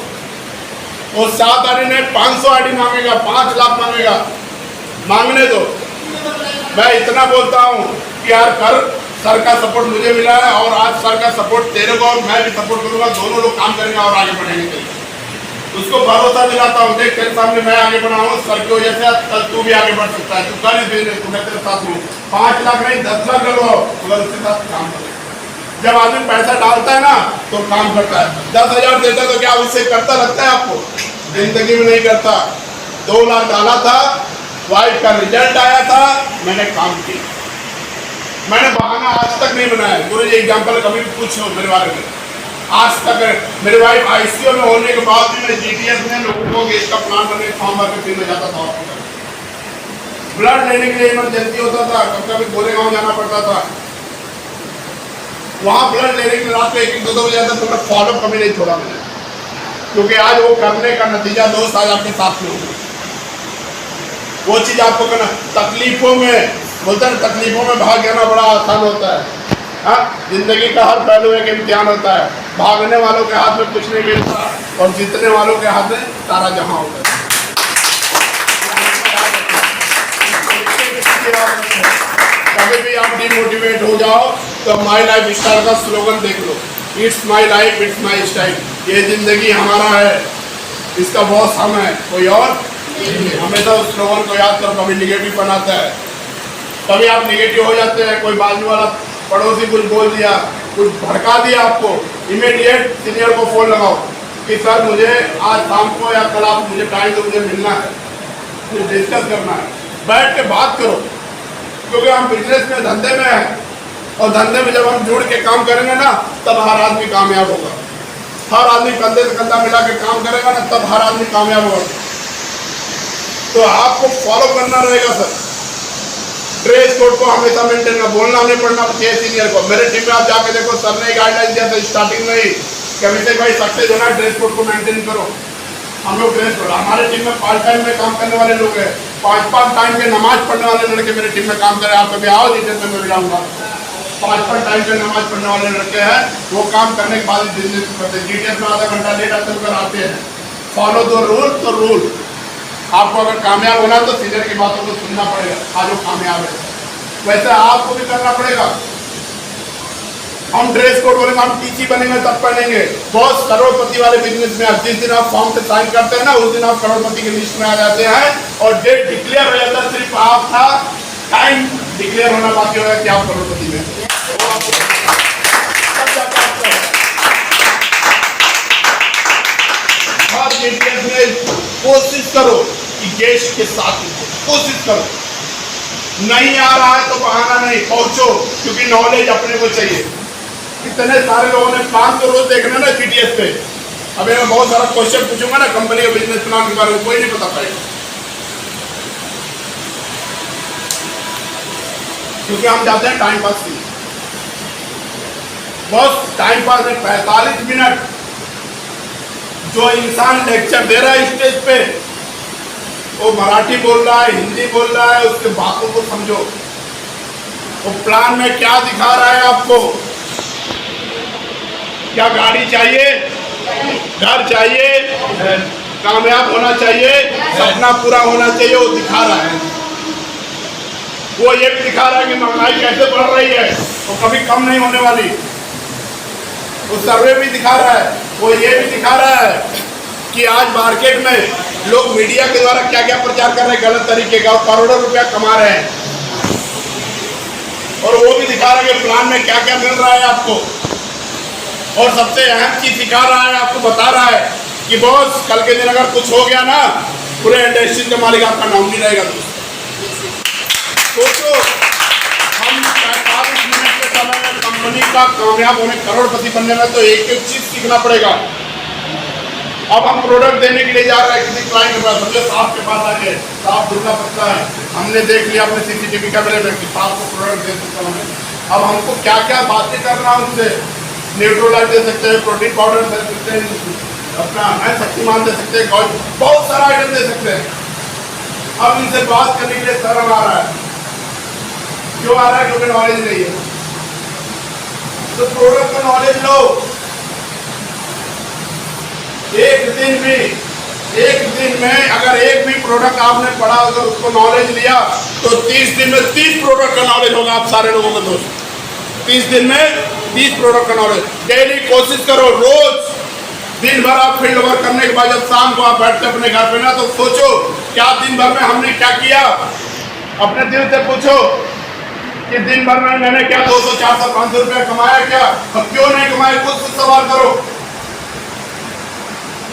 वो 7 आईडी ने 500 आईडी मांगेगा, 5 लाख मांगेगा, मांगने दो। मैं इतना बोलता हूँ कि यार कर, सर का सपोर्ट मुझे मिला है और आज सर का सपोर्ट तेरे को और मैं भी सपोर्ट करूँगा, दोनों लोग काम करेंगे और आगे बढ़ेंगे। उसको भरोसा दिलाता हूँ, देख तेरे सामने मैं आगे बढ़ा हूँ, सर की वजह से तू भी आगे बढ़ सकता है, तू कर इस बिजनेस को, मैं तेरे साथ हूँ। 5 लाख नहीं 10 लाख लगवाओ मगर उसके साथ काम करो। जब आदमी पैसा डालता है ना तो काम करता है। 10,000 देता तो क्या उससे करता लगता है आपको? जिंदगी में नहीं करता। 2 लाख डाला था, वाइफ का रिजल्ट आया था, मैंने काम किया। मैंने बहाना आज तक नहीं बनाया। गुरु जी एग्जाम्पल कभी भी पूछो मेरे बारे में, आज तक मेरी वाइफ आईसीयू में होने के बाद भी मैं जीटीएस में लोगों को इसका प्लान करने फॉर्म भर के फिर में जाता था। ब्लड लेने के लिए इमरजेंसी होता था, कभी कभी गोरेगांव जाना पड़ता था, वहाँ ब्लड लेने के लिए रात को 1-2 बजे जाता, तो मैं फॉलो कभी नहीं छोड़ा मैंने, क्योंकि आज वो करने का नतीजा दोस्त आज आपके साथ में होगा। वो चीज़ आपको करना, तकलीफों में बोलते हैं, तकलीफों में भाग जाना बड़ा आसान होता है। हाँ, जिंदगी का हर पहलू एक इम्तिहान होता है। भागने वालों के हाथ में कुछ नहीं मिलता और जीतने वालों के हाथ में सारा जहां होता है। कभी भी आप डिमोटिवेट हो जाओ तो माई लाइफ स्टाइल का स्लोगन देख लो, it's my life it's my style. ये जिंदगी हमारा है, इसका बॉस हम है, कोई और हमेशा उस स्लोगन को याद करो। कभी निगेटिव बनाता है, कभी आप निगेटिव हो जाते हैं, कोई बाजू वाला पड़ोसी कुछ बोल दिया, कुछ भड़का दिया आपको, इमीडिएट सीनियर को फोन लगाओ कि सर मुझे आज शाम को या कल आप मुझे टाइम दो, मुझे मिलना है, कुछ डिस्कस करना है। बैठ के बात करो, क्योंकि हम बिजनेस में धंधे में हैं और धंधे में जब हम जुड़ के काम करेंगे ना तब हर आदमी कामयाब होगा। हर आदमी कंधे से कंधा मिला के काम करेगा ना तब हर आदमी कामयाब होगा। तो आपको फॉलो करना रहेगा सर, ड्रेस कोड को हमेशा मेंटेन करना, बोलना नहीं पड़ना चाहिए सीनियर को। मेरे टीम में आप जाके देखो, सर ने गाइडलाइन दिया था स्टार्टिंग में ही कि अभिषेक भाई सक्सेस होना ड्रेस कोड को मेंटेन करो। हम लोग ड्रेस कोड, हमारे टीम में पार्ट टाइम में काम करने वाले लोग हैं, 5-5 टाइम के नमाज पढ़ने वाले लड़के मेरे टीम में काम करें। आप कभी आओ डिटेल में मैं जाऊँगा। 5-5 टाइम के नमाज पढ़ने वाले लड़के हैं, वो काम करने के बाद बिजनेस करते हैं। जीटीएस में आधा घंटा लेट आते हैं। फॉलो द रूल तो रूल। आपको अगर कामयाब होना तो सीनियर की बातों को सुनना पड़ेगा, आज वो कामयाब है। वैसे आपको भी करना पड़ेगा। हम ड्रेस कोड बोलेंगे, हम टीसी बनेंगे तब पहनेंगे। बहुत करोड़पति वाले बिजनेस में आप जिस दिन आप फॉर्म पे साइन करते हैं ना उस दिन आप करोड़पति की लिस्ट में आ जाते हैं और डेट डिक्लेयर हो जाता है। सिर्फ आपका टाइम डिक्लेयर होना बाकी होगा कि आप करोड़पति में। हर जीटीएस में कोशिश करो कि देश के साथ कोशिश करो। नहीं आ रहा है तो बहाना नहीं, पहुंचो, क्योंकि नॉलेज अपने को चाहिए। इतने सारे लोगों ने प्लान तो रोज देखना ना जीटीएस पे। अभी मैं बहुत सारा क्वेश्चन पूछूंगा ना कंपनी के बिजनेस प्लान के बारे में, कोई नहीं बता पाएगा, क्योंकि हम जाते हैं टाइम पास के लिए। बस टाइम पास में 45 मिनट जो इंसान लेक्चर दे रहा है स्टेज पे, वो मराठी बोल रहा है, हिंदी बोल रहा है, उसके बातों को समझो। वो प्लान में क्या दिखा रहा है आपको? क्या गाड़ी चाहिए, घर चाहिए, कामयाब होना चाहिए, सपना पूरा होना चाहिए, वो दिखा रहा है। वो ये भी दिखा रहा है कि महंगाई कैसे बढ़ रही है, वो कभी कम नहीं होने वाली। वो सर्वे भी दिखा रहा है, वो ये भी दिखा रहा है कि आज मार्केट में लोग मीडिया के द्वारा क्या क्या प्रचार कर रहे हैं गलत तरीके का, करोड़ों रुपया कमा रहे हैं। और वो भी दिखा रहा है कि प्लान में क्या क्या मिल रहा है आपको। और सबसे अहम चीज सिखा रहा है, आपको बता रहा है कि बॉस कल के दिन अगर कुछ हो गया ना, पूरे इंडस्ट्री के मालिक आपका नाम नहीं रहेगा। सोचो, हम 45 मिनट के समय में कंपनी का कामयाब होने, करोड़पति बनने में तो एक एक चीज सीखना पड़ेगा। अब हम प्रोडक्ट देने के लिए जा रहे हैं किसी क्लाइंट के पास, समझे साहब के पास आके, साहब दुर्गा पत्ता है, हमने देख लिया अपने CCTV कैमरे में कि साहब को प्रोडक्ट दे सकता हूँ। अब हमको क्या क्या बातें करना है उनसे, न्यूट्रोलाइट दे सकते हैं, प्रोटीन पाउडर दे सकते हैं, अपना शक्तिमान दे सकते हैं, बहुत सारा आइटम दे सकते हैं। अब इनसे बात करने के लिए शर्म आ रहा है। क्यों आ रहा है? क्योंकि नॉलेज नहीं है। तो प्रोडक्ट का नॉलेज लो। एक दिन में अगर एक भी प्रोडक्ट आपने पढ़ा, अगर उसको नॉलेज लिया, तो 30 दिन में 30 प्रोडक्ट का नॉलेज होगा आप सारे लोगों को दोस्त। 30 दिन में 30 प्रोडक्ट का नॉलेज। डेली कोशिश करो, रोज दिन भर आप फील्ड वर्क करने के बाद जब शाम को आप बैठते अपने घर पे ना, तो सोचो क्या दिन भर में हमने क्या किया। अपने दिल से पूछो कि दिन भर में मैंने क्या 200, 400, 500 रुपया कमाया क्या, अब क्यों नहीं कमाया, खुद से सवाल करो।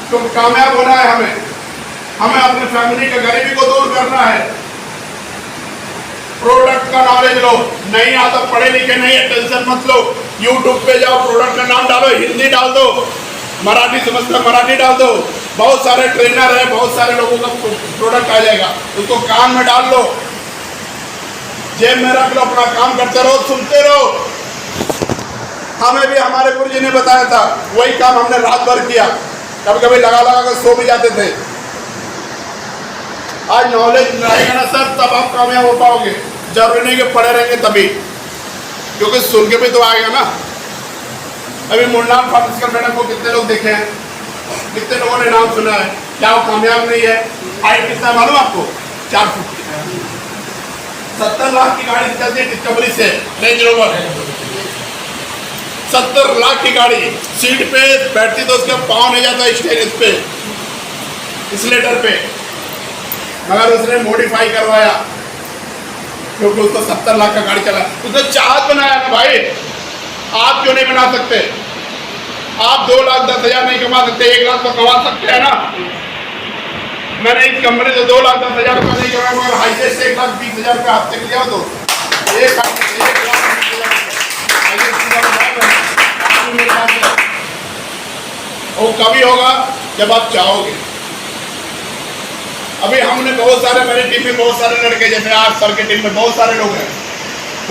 तो कामयाब होना है हमें अपने फैमिली के गरीबी को दूर करना है। प्रोडक्ट का नॉलेज लो। नहीं आता, पढ़े लिखे नहीं है, टेंशन मत लो। यूट्यूब पे जाओ, प्रोडक्ट का नाम डालो, हिंदी डाल दो, मराठी समझता मराठी डाल दो, बहुत सारे ट्रेनर है, बहुत सारे लोगों का प्रोडक्ट आ जाएगा, उसको कान में डाल लो, जेब में रख लो, अपना काम करते रहो, सुनते रहो। हमें भी हमारे गुरु जी ने बताया था, वही काम हमने रात भर किया, कभी कभी लगा कर सो भी जाते थे। आज नॉलेज रहेगा ना सर, तब आप कामयाब हो पाओगे। जरूरी नहीं कि पढ़े रहेंगे तभी, क्योंकि सुन के भी तो आएगा ना। अभी मुन्नार फार्मास्यूटिकल मैडम को कितने लोग देखे हैं, कितने लोगों ने नाम सुना है, क्या वो कामयाब नहीं है? हाइट कितना मालूम आपको? 4 फुट। 70 लाख की गाड़ी चलती है डिस्कवरी से, रेंज रोवर 70 लाख की गाड़ी, सीट पे बैठती तो उसका पाँव नहीं जाता स्टेज पे, स्लेटर पे, मगर उसने मॉडिफाई करवाया क्योंकि उसको 70 लाख का गाड़ी चला। उसने चाहत बनाया ना भाई, आप क्यों नहीं बना सकते? आप 2,10,000 नहीं कमा सकते, 1 लाख तो कमा सकते हैं ना। मैंने इस कंपनी से 2,10,000 रुपया नहीं कमाया, मगर हाईएस्ट 1,20,000 रुपया हफ्ते के लिया तो 1,20,000। वो कभी होगा जब आप चाहोगे। अभी हमने बहुत सारे, मेरी टीम में बहुत सारे लड़के, जैसे आज सर की टीम में बहुत सारे लोग हैं,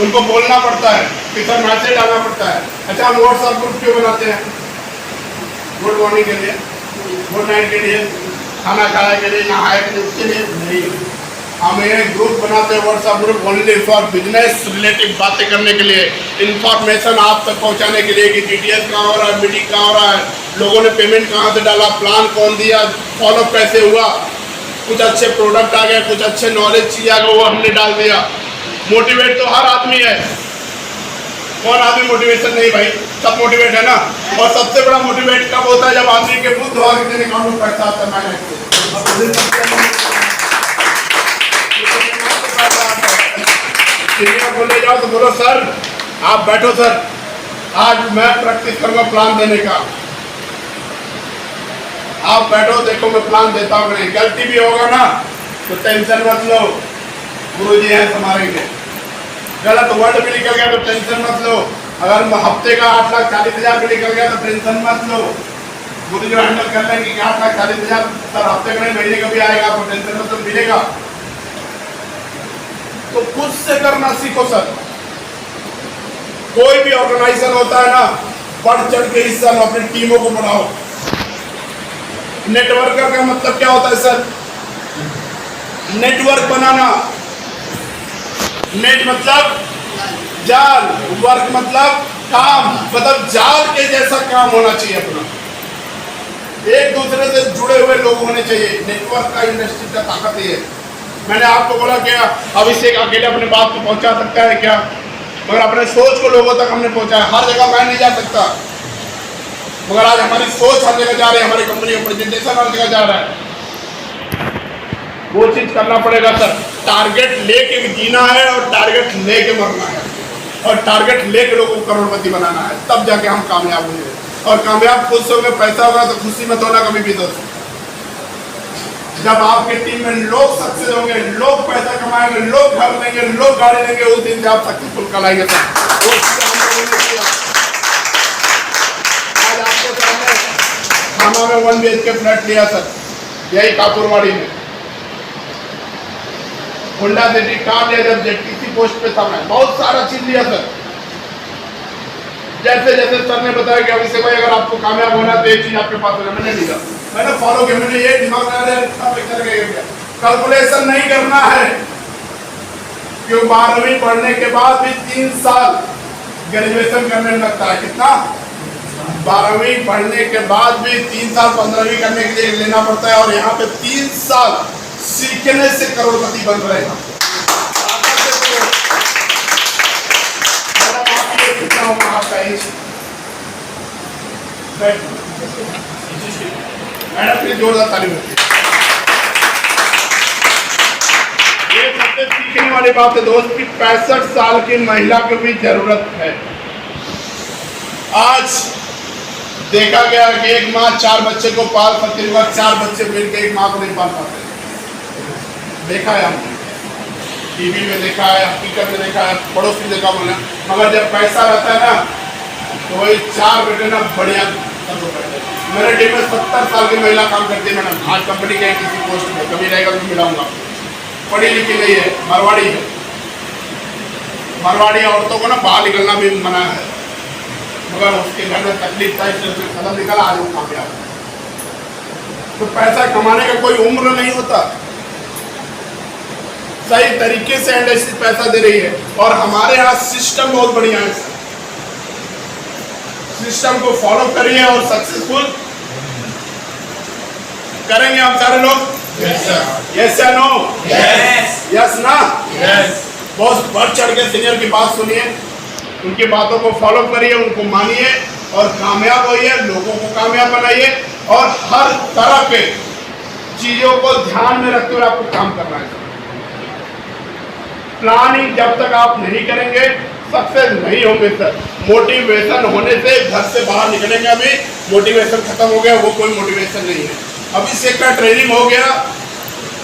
उनको बोलना पड़ता है, कि सर मैसेज डालना पड़ता है। अच्छा, हम व्हाट्सएप ग्रुप क्यों बनाते हैं? गुड मॉर्निंग के लिए, गुड नाइट के लिए, खाना खाने के लिए, नहाए के लिए, उसके लिए नहीं। हम एक ग्रुप बनाते हैं, WhatsApp group, only for business related बातें करने के लिए, इंफॉर्मेशन आप तक पहुंचाने के लिए कि डिटेल्स कहाँ हो रहा है, मीटिंग कहाँ हो रहा है, लोगों ने पेमेंट कहाँ से डाला, प्लान कौन दिया, फॉलोअप कैसे हुआ, कुछ अच्छे प्रोडक्ट आ गए, कुछ अच्छे नॉलेज चीज आ गए, वो हमने डाल दिया। मोटिवेट तो हर आदमी है, कौन आदमी मोटिवेशन नहीं भाई, सब मोटिवेट है ना। और सबसे बड़ा मोटिवेट कब होता है? जब आदमी के बुद्ध हुआ कि तेरे अकाउंट में पैसा आता है। को ले जाओ तो बोलो सर आप बैठो सर, आज मैं प्रैक्टिस करूंगा प्लान देने का, आप बैठो देखो मैं प्लान देता हूँ। नहीं गलती भी होगा ना तो टेंशन मत लो, गुरुजी हैं संभालेंगे। गलत वर्ड भी निकल गया तो टेंशन मत लो, अगर हफ्ते का 8,40,000 भी निकल गया तो टेंशन मत लो, गुरुजी हैंडल कर लेंगे कि 8,40,000 सर हफ्ते का नहीं महीने का भी आएगा, आपको टेंशन मत तो मिलेगा। तो खुद से करना सीखो सर। कोई भी ऑर्गेनाइजेशन होता है ना, बढ़ चढ़ के हिस्सा लो, अपनी टीमों को बढ़ाओ। नेटवर्कर का मतलब क्या होता है सर? नेटवर्क बनाना। नेट मतलब जाल, वर्क मतलब काम, मतलब जाल के जैसा काम होना चाहिए अपना, एक दूसरे से जुड़े हुए लोग होने चाहिए। नेटवर्क का इंडस्ट्री का ताकत ये है। मैंने आपको बोला क्या अभिषेक अकेले अपने बात को पहुंचा सकता है क्या? मगर अपने सोच को लोगों तक हमने पहुंचाया। हर जगह मैं नहीं जा सकता, मगर आज हमारी सोच हर जगह जा रही है, हमारी कंपनी का प्रेजेंटेशन हर जगह जा रहा है। वो चीज करना पड़ेगा सर। टारगेट लेके जीना है और टारगेट लेके मरना है और टारगेट लेके लोगों को करोड़पति बनाना है, तब जाके हम कामयाब होंगे। और कामयाब खुद से होंगे, पैसा होगा तो खुशी मत होना कभी भी दोस्त। जब आपकी टीम में लोग सक्सेस होंगे, लोग पैसा कमाएंगे, लोग घर लेंगे, लोग गाड़ी लेंगे, उस दिन से आप सक्सेसफुल कहलाएंगे सर। वो चीज़ हम लोगों ने किया। आज आपके सामने खाना में 1 BHK फ्लैट लिया सर, यही कापुरवाड़ी में। होंडा सिटी कार लिया जब जेटीसी पोस्ट पे था, मैं बहुत सारा चीज लिया सर। जैसे जैसे सर ने बताया कि अभिषेक भाई अगर आपको कामयाब होना तो ये चीज आपके पास होना, मैंने लिया, मैंने फॉलो किया, मैंने ये दिमाग में कैलकुलेशन नहीं करना है। क्यों 12वीं पढ़ने के बाद भी 3 साल ग्रेजुएशन करने में लगता है। कितना? 12वीं पढ़ने के बाद भी 3 साल 15वीं करने के लिए लेना पड़ता है। और यहाँ पे 3 साल सीखने से करोड़पति बन रहे हैं। मैडम प्लीज जोरदार ताली बजाइए। ये सबसे सीखने वाली बात है दोस्त की 65 साल की महिला की भी जरूरत है। आज देखा गया कि एक माँ 4 बच्चे को पाल सकती है, 4 बच्चे मिलकर एक माँ को नहीं पाल पाते। देखा है हमने, टीवी में देखा है, हकीकत में देखा है, पड़ोस में देखा बोला। मगर जब पैसा रहता है ना तो वही 4 बेटे ना बढ़िया सब करते हैं। मेरे टीम में 70 साल की महिला काम करती है मैडम, आज कंपनी के किसी पोस्ट में, कभी रहेगा तो मिलाऊंगा। पढ़ी लिखी नहीं है, मारवाड़ी है। मारवाड़ी औरतों को ना बाहर निकलना भी मना है, मगर उसके घर में तकलीफ था, इसलिए कदम निकाला, आज वो कामयाब है। तो पैसा कमाने का कोई उम्र नहीं होता, सही तरीके से इंडस्ट्री पैसा दे रही है। और हमारे यहाँ सिस्टम बहुत बढ़िया है, सिस्टम को फॉलो करिए और सक्सेसफुल करेंगे हम सारे लोग। यस या नो? यस ना? बहुत बढ़ चढ़ के सीनियर की बात सुनिए, उनकी बातों को फॉलो करिए, उनको मानिए और कामयाब होइए, लोगों को कामयाब बनाइए। और हर तरह के चीजों को ध्यान में रखते हुए आपको काम करना है। प्लानिंग जब तक आप नहीं करेंगे सक्सेस नहीं होंगे सर। मोटिवेशन होने से घर से बाहर निकलेंगे, अभी मोटिवेशन खत्म हो गया, वो कोई मोटिवेशन नहीं है। अभी से का ट्रेनिंग हो गया,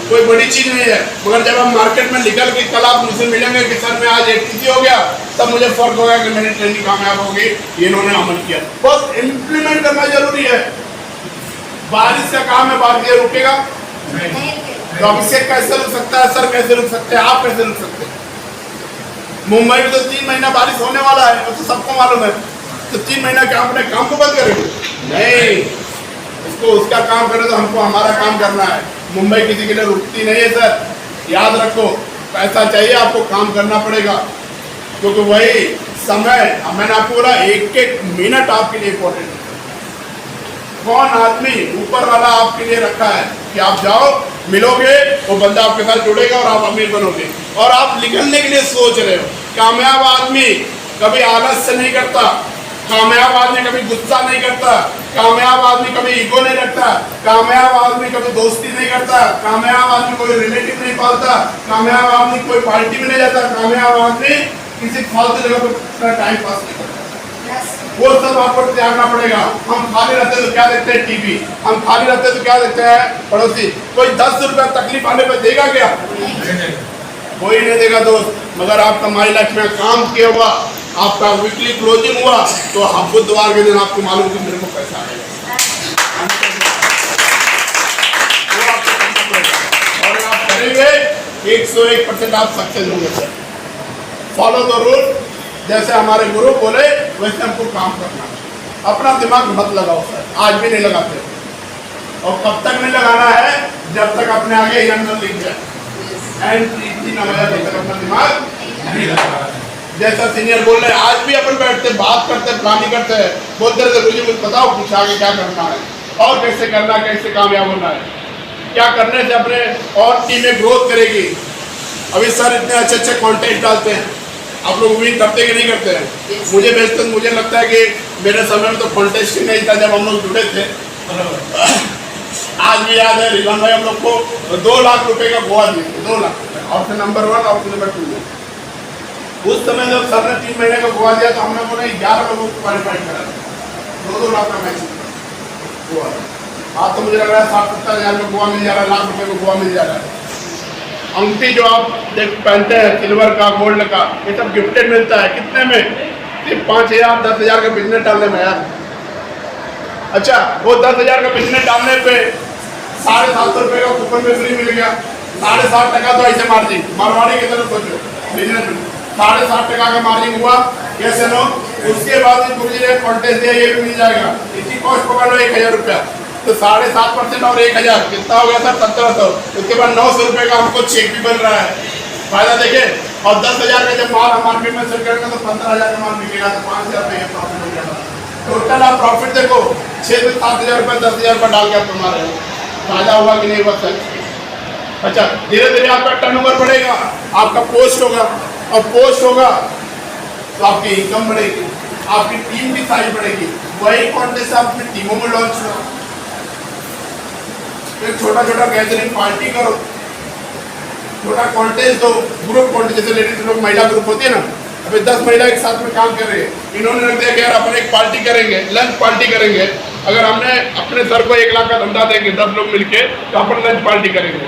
कोई बड़ी चीज नहीं है, मगर जब हम मार्केट में निकल के कल आप मुझसे मिलेंगे कि सर मैं आज एटीसी हो गया, तब मुझे फर्क होगा कि मेरी ट्रेनिंग कामयाब होगी, ये इन्होंने अमल किया। बस इम्प्लीमेंट करना जरूरी है। बारिश का काम है, बारिश ये रुकेगा तो अभिषेक कैसे रुक सकता है, सर कैसे रुक सकते हैं, आप कैसे रुक सकते हैं? मुंबई में तो 3 महीना बारिश होने वाला है, वो तो सबको मालूम है। तो 3 महीना क्या अपने काम को बंद करेंगे? नहीं, उसको उसका काम करे तो हमको हमारा काम करना है। मुंबई किसी के लिए रुकती नहीं है सर, याद रखो। पैसा चाहिए आपको, काम करना पड़ेगा, क्योंकि वही समय, मैंने आपको बोला 1-1 मिनट आपके लिए इम्पोर्टेंट है। कौन आदमी ऊपर वाला आपके लिए रखा है कि आप जाओ मिलोगे, वो बंदा आपके साथ जुड़ेगा और आप अमीर बनोगे। और आप निकलने के लिए सोच रहे हो। कामयाब आदमी कभी आलस से नहीं करता, कामयाब आदमी कभी गुस्सा नहीं करता, कामयाब आदमी कभी ईगो नहीं रखता, कामयाब आदमी कभी दोस्ती नहीं करता, कामयाब आदमी कोई रिलेटिव नहीं पालता, कामयाब आदमी कोई पार्टी में नहीं जाता, कामयाब आदमी किसी फालतू जगह पर टाइम पास नहीं करता। वो सब आपको त्यागना पड़ेगा। हम खाली रहते तो क्या देखते हैं? टीवी। हम खाली रहते तो क्या देखते हैं? पड़ोसी। कोई 10 रुपया तकलीफ आने पर देगा क्या? कोई नहीं देगा दोस्त। मगर आप कमाई लाइफ में काम किया हुआ, आपका वीकली क्लोजिंग हुआ, तो आप बुधवार के दिन आपको मालूम कि मेरे को पैसा आएगा, और आप करेंगे 101% आप सक्सेस होंगे सर। फॉलो द रूल, जैसे हमारे गुरु बोले वैसे हमको काम करना है। अपना दिमाग मत लगाओ सर, आज भी नहीं लगाते, और कब तक नहीं लगाना है? जब तक अपने आगे नंबर लिख जाए, अपना दिमाग नहीं लगा। जैसा सीनियर बोल रहे, आज भी अपन बैठते बात करते प्लानिंग करते हैं, बोलते रहते मुझे कुछ बताओ, कुछ आगे क्या करना है और कैसे करना है, कैसे कामयाब होना है, क्या करने से अपने और टीमें ग्रोथ करेगी। अभी सर इतने अच्छे अच्छे कॉन्टेंट डालते हैं, आप लोग उम्मीद करते कि नहीं करते हैं? मुझे भेजते मुझे लगता है कि मेरे समय में तो कॉन्टेस्ट ही नहीं था जब हम लोग जुड़े थे। आज भी याद है रिजवान भाई हम लोग को 2 लाख रुपए का गोवा दिए थे, 2 लाख रुपए, ऑप्शन नंबर 1 ऑप्शन नंबर 2 में। उस समय जब सर ने 3 महीने का गोवा दिया तो हमने बोला 11 लोगों को क्वालिफाइड करा, 2-2 लाख का मैच गोवा। आज तो मुझे लग रहा है 60-70 हज़ार में गोवा मिल जा रहा है, लाख रुपए में गोवा मिल जा रहा है। अंगूठी जो आप देख पहनते हैं सिल्वर का, गोल्ड का, ये सब गिफ्टेड मिलता है। कितने में? सिर्फ 5,000 10,000 का बिजनेस डालने में यार। अच्छा, वो 10,000 का बिजनेस डालने पे 750 रुपये का कूपन में फ्री मिल गया। 7.5% तो ऐसे मार्जिन, मारवाड़ी की तरफ सोचो बिजनेस में 7.5% का मार्जिन हुआ। कैसे नो? उसके बाद गुरुजी ने कॉन्टेस्ट दिया, ये भी मिल जाएगा। इसी कॉस्ट पकड़ लो 1,000 रुपया, तो 7.5% और 1,000 कितना हो गया सर? 1700। उसके बाद 900 रुपये का हमको चेक भी बन रहा है। फायदा देखे। और 10,000 का जब माल हम मार्केट में सेल करेंगे तो 15,000 का माल बिकेगा, तो 5,000 रुपये प्रॉफिट हो जाएगा। टोटल आप प्रॉफिट देखो 6 से 7,000 रुपये 10,000 रुपये डाल के आप कमा रहे हो। फायदा हुआ कि नहीं हुआ सर? अच्छा, धीरे धीरे आपका टर्नओवर बढ़ेगा, आपका पोस्ट होगा, और पोस्ट होगा तो आपकी इनकम बढ़ेगी, आपकी टीम की साइज बढ़ेगी। वही कॉन्टेस्ट अपनी टीमों में लॉन्च हुआ। एक छोटा छोटा गैदरिंग पार्टी करो, छोटा कॉन्टेस्ट दो, ग्रुप कॉन्टेस्ट, जैसे लेडीज लोग महिला ग्रुप होती है ना, अभी 10 महिला एक साथ में काम कर रही है, इन्होंने रख दिया कि यार अपन एक पार्टी करेंगे, लंच पार्टी करेंगे। अगर हमने अपने सर को 1 लाख का धंधा देंगे 10 लोग मिलके, तो अपन लंच पार्टी करेंगे।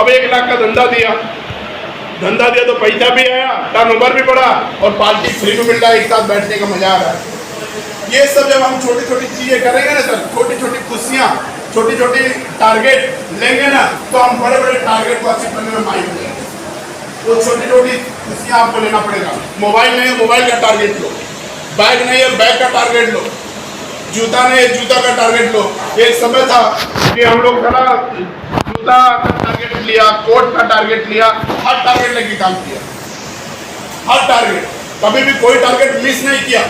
अब 1 लाख का धंधा दिया तो पैसा भी आया, टर्नओवर भी बढ़ा, और पार्टी फ्री में मिल रहा है, एक साथ बैठने का मजा आ रहा है। ये सब जब हम छोटी छोटी चीजें करेंगे ना सर, छोटी छोटी खुशियाँ, छोटी छोटी टारगेट लेंगे ना, तो हम बड़े बड़े टारगेट को अचीव करने में माहिर हो जाएंगे। वो छोटी छोटी खुशियाँ आपको लेना पड़ेगा। मोबाइल नहीं है, मोबाइल का टारगेट लो। बैग नहीं है, बैग का टारगेट लो। जूता नहीं है, जूता का टारगेट लो। एक समय था कि हम लोग थोड़ा जूता का टारगेट लिया, कोट का टारगेट लिया, हर टारगेट लेके काम किया, हर टारगेट, कभी भी कोई टारगेट मिस नहीं किया।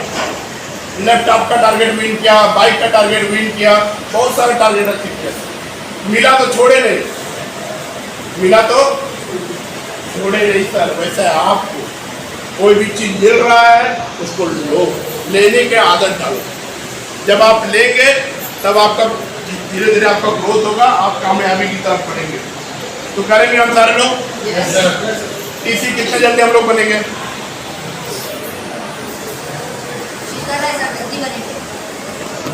लैपटॉप का टारगेट विन किया, बाइक का टारगेट विन किया, बहुत सारे टारगेट अचीव किया। मिला तो छोड़े नहीं, मिला तो छोड़े नहीं सर। वैसे आपको कोई भी चीज मिल रहा है उसको लो, लेने के आदत डालो। जब आप लेंगे तब आपका धीरे धीरे आपका ग्रोथ होगा, आप कामयाबी की तरफ बढ़ेंगे। तो करेंगे हम सारे लोग। इसी कितने जल्दी हम लोग बनेंगे?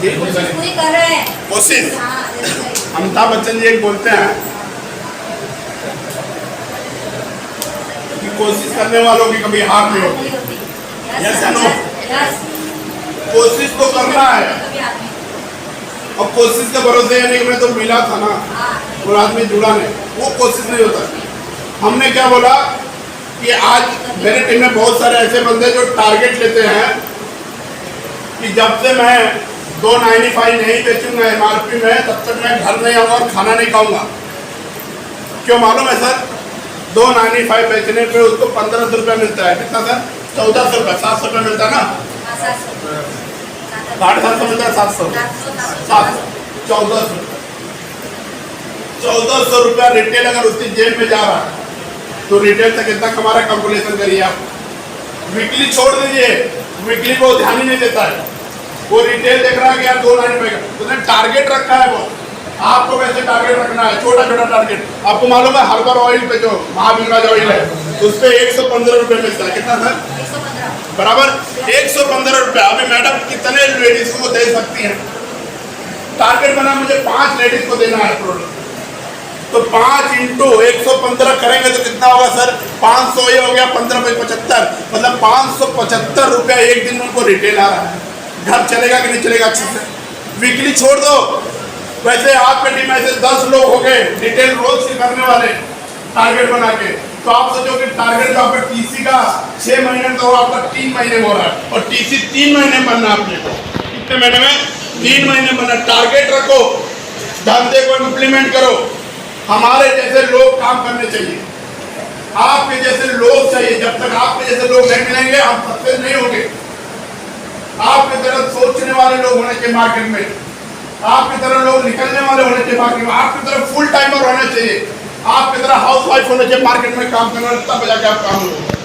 पूरी कर रहे हैं कोशिश। हाँ, अमिताभ बच्चन जी एक बोलते हैं कि कोशिश करने वालों की कभी हार नहीं होती। Yes or no? कोशिश तो करना है, और कोशिश के भरोसे यानी कि मैं तो मिला था ना और आदमी जुड़ा नहीं, वो कोशिश नहीं होता। हमने क्या बोला कि आज मेरे टीम में बहुत सारे ऐसे बंदे जो टारगेट लेते हैं कि जब से मैं 295 नहीं बेचूंगा MRP में, तब तक मैं घर नहीं आऊँगा और खाना नहीं खाऊंगा। क्यों मालूम है सर? 295 बेचने पे उसको 1,500 रुपया मिलता है। कितना सर? 1,400 रुपया, 700 रुपया मिलता है ना, 750 मिलता है, 700 1400 रुपया रिटेल अगर उसकी जेब में जा रहा है तो रिटेल से कितना कमा रहा है? कैलकुलेशन करिए आप। वीकली छोड़ दीजिए, वीकली को ध्यान ही नहीं देता है, वो रिटेल देख रहा है कि यार 295 का, उसने टारगेट रखा है। वो आपको वैसे टारगेट रखना है, छोटा छोटा टारगेट। आपको मालूम है हर्बल ऑयल पे जो महावीरराज ऑयल है उस पर 115 रुपये मिलता है। कितना सर? बराबर 115 रुपया। अभी मैडम कितने लेडीज को दे सकती हैं? टारगेट बना मुझे 5 लेडीज को देना है प्रोडक्ट, तो 5 × 115 करेंगे तो कितना होगा सर? 500, ये हो गया 15 × 75, मतलब 575 रुपया एक दिन उनको रिटेल आ रहा है। घर चलेगा कि नहीं चलेगा? अच्छे से वीकली छोड़ दो। वैसे आपके टीम ऐसे 10 लोग हो गए रिटेल रोज के करने वाले टारगेट बना के, तो आप सोचो कि टारगेट जो आपका TC का 6 महीने तो आपका 3 महीने हो रहा है, और TC 3 महीने बनना है अपने को। कितने महीने में? 3 महीने बनना। टारगेट रखो, धंधे को इम्प्लीमेंट करो। हमारे जैसे लोग काम करने चाहिए, आपके जैसे लोग चाहिए। जब तक आपके जैसे लोग नहीं मिलेंगे हम सक्सेस नहीं होंगे। आपकी तरह सोचने वाले लोग होने चाहिए मार्केट में, आपकी तरह लोग निकलने वाले होने चाहिए मार्केट में, आपकी तरह फुल टाइमर होने चाहिए, आपकी तरह हाउस वाइफ होने चाहिए मार्केट में काम करने वाले, तब जाके आप काम होगा।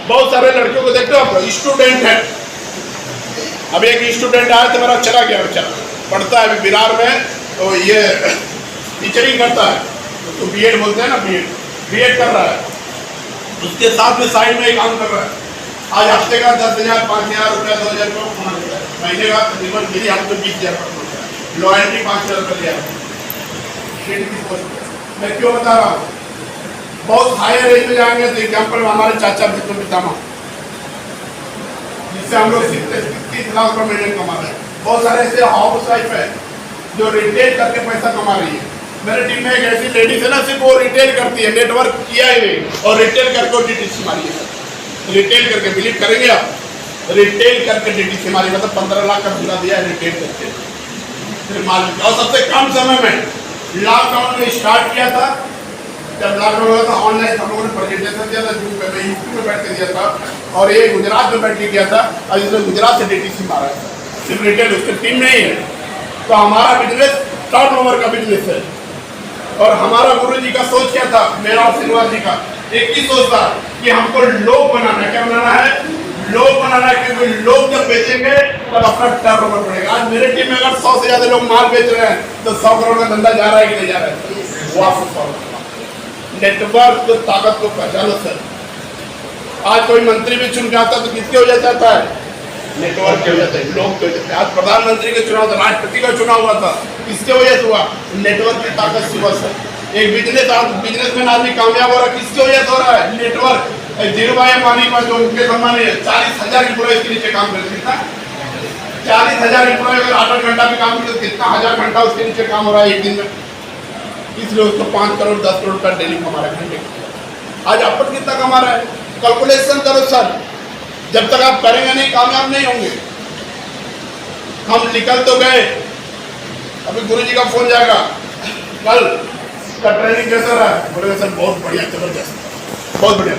बहुत सारे लड़कियों को देखते हो आप, स्टूडेंट है, अभी एक स्टूडेंट आया तो मेरा चला गया बच्चा, पढ़ता है अभी बिहार में, तो ये टीचरिंग करता है, तो बीएड बोलते हैं ना, बीएड कर रहा है, उसके साथ में साइड में एक काम कर रहा है। आज हफ्ते का 10,000, 5,000 रुपया, 2,000 रुपया कमा लेता है, महीने का तकरीबन मेरी हम तो 20,000 रुपया, लॉयल्टी 5,000 रुपया लिया। मैं क्यों बता रहा हूँ, बहुत हायर एज में जाएंगे तो एग्जाम्पल हमारे चाचा पितामह, जिससे हम लोग 30 लाख रुपये महीने कमा रहे हैं। बहुत सारे ऐसे हाउस वाइफ है जो रिटेल करके पैसा कमा रही है। मेरे टीम में एक ऐसी लेडीज है ना, सिर्फ वो रिटेल करती है, नेटवर्क किया ही नहीं, और रिटेल करके डीटीसी मारी है। रिटेल करके, बिलीव करेंगे आप, रिटेल करके डीटीसी मारी, मतलब 15 लाख का धंधा दिया है रिटेल करके, फिर माल। और सबसे कम समय में लॉकडाउन में स्टार्ट किया था। जब लॉकडाउन हुआ था ऑनलाइन हम लोगों ने प्रेजेंटेशन दिया था, जूम पे, मैं यूट्यूब में बैठ के दिया था, और ये गुजरात में बैठ के किया था, और इसने गुजरात से डीटीसी मारा है, सिर्फ रिटेल, उसकी टीम नहीं है। तो हमारा बिजनेस टॉप नंबर का बिजनेस है। और हमारा गुरु जी का सोच क्या था, मेरा और श्रीनिवास जी का एक ही सोच था कि हमको लोग बनाना है। क्या बनाना है? लोग बनाना है, क्योंकि लोग जब बेचेंगे तब अपना टर्नओवर बढ़ेगा। आज मेरे टीम में अगर 100 से ज्यादा लोग माल बेच रहे हैं तो 100 करोड़ का धंधा जा रहा है कि नहीं जा रहा है? वो आपको नेटवर्क को, ताकत को पहचानो सर। आज कोई मंत्री भी चुन के आता तो किसके वजह से आता है? नेटवर्क की वजह से, लोग की वजह से। आज प्रधानमंत्री का चुनाव था, राष्ट्रपति का चुनाव हुआ था, किसके वजह से हुआ? नेटवर्क की ताकत से हुआ सर। एक बिजनेसमैन आदमी कामयाब हो रहा है, किसकी वजह से हो रहा है? नेटवर्क। धीरूभाई अंबानी का जो मुकेश अंबानी है, 40,000 एम्प्लॉय के नीचे काम करते हैं। 40,000 एम्प्लॉय अगर 8 घंटा भी काम करते तो कितना 1000 घंटा उसके नीचे काम हो रहा है एक दिन में। इसलिए उसको 5 करोड़ 10 करोड़ का डेली कमा रहा है घंटे। आज अपन कितना कमा रहा है? कैलकुलेशन करो सर। जब तक आप करेंगे नहीं, कामयाब नहीं होंगे। हम निकल तो गए, अभी गुरुजी का फोन जाएगा, कल का ट्रेनिंग कैसा रहा? बोलेगा सर बहुत बढ़िया, जबरदस्त, बहुत बढ़िया।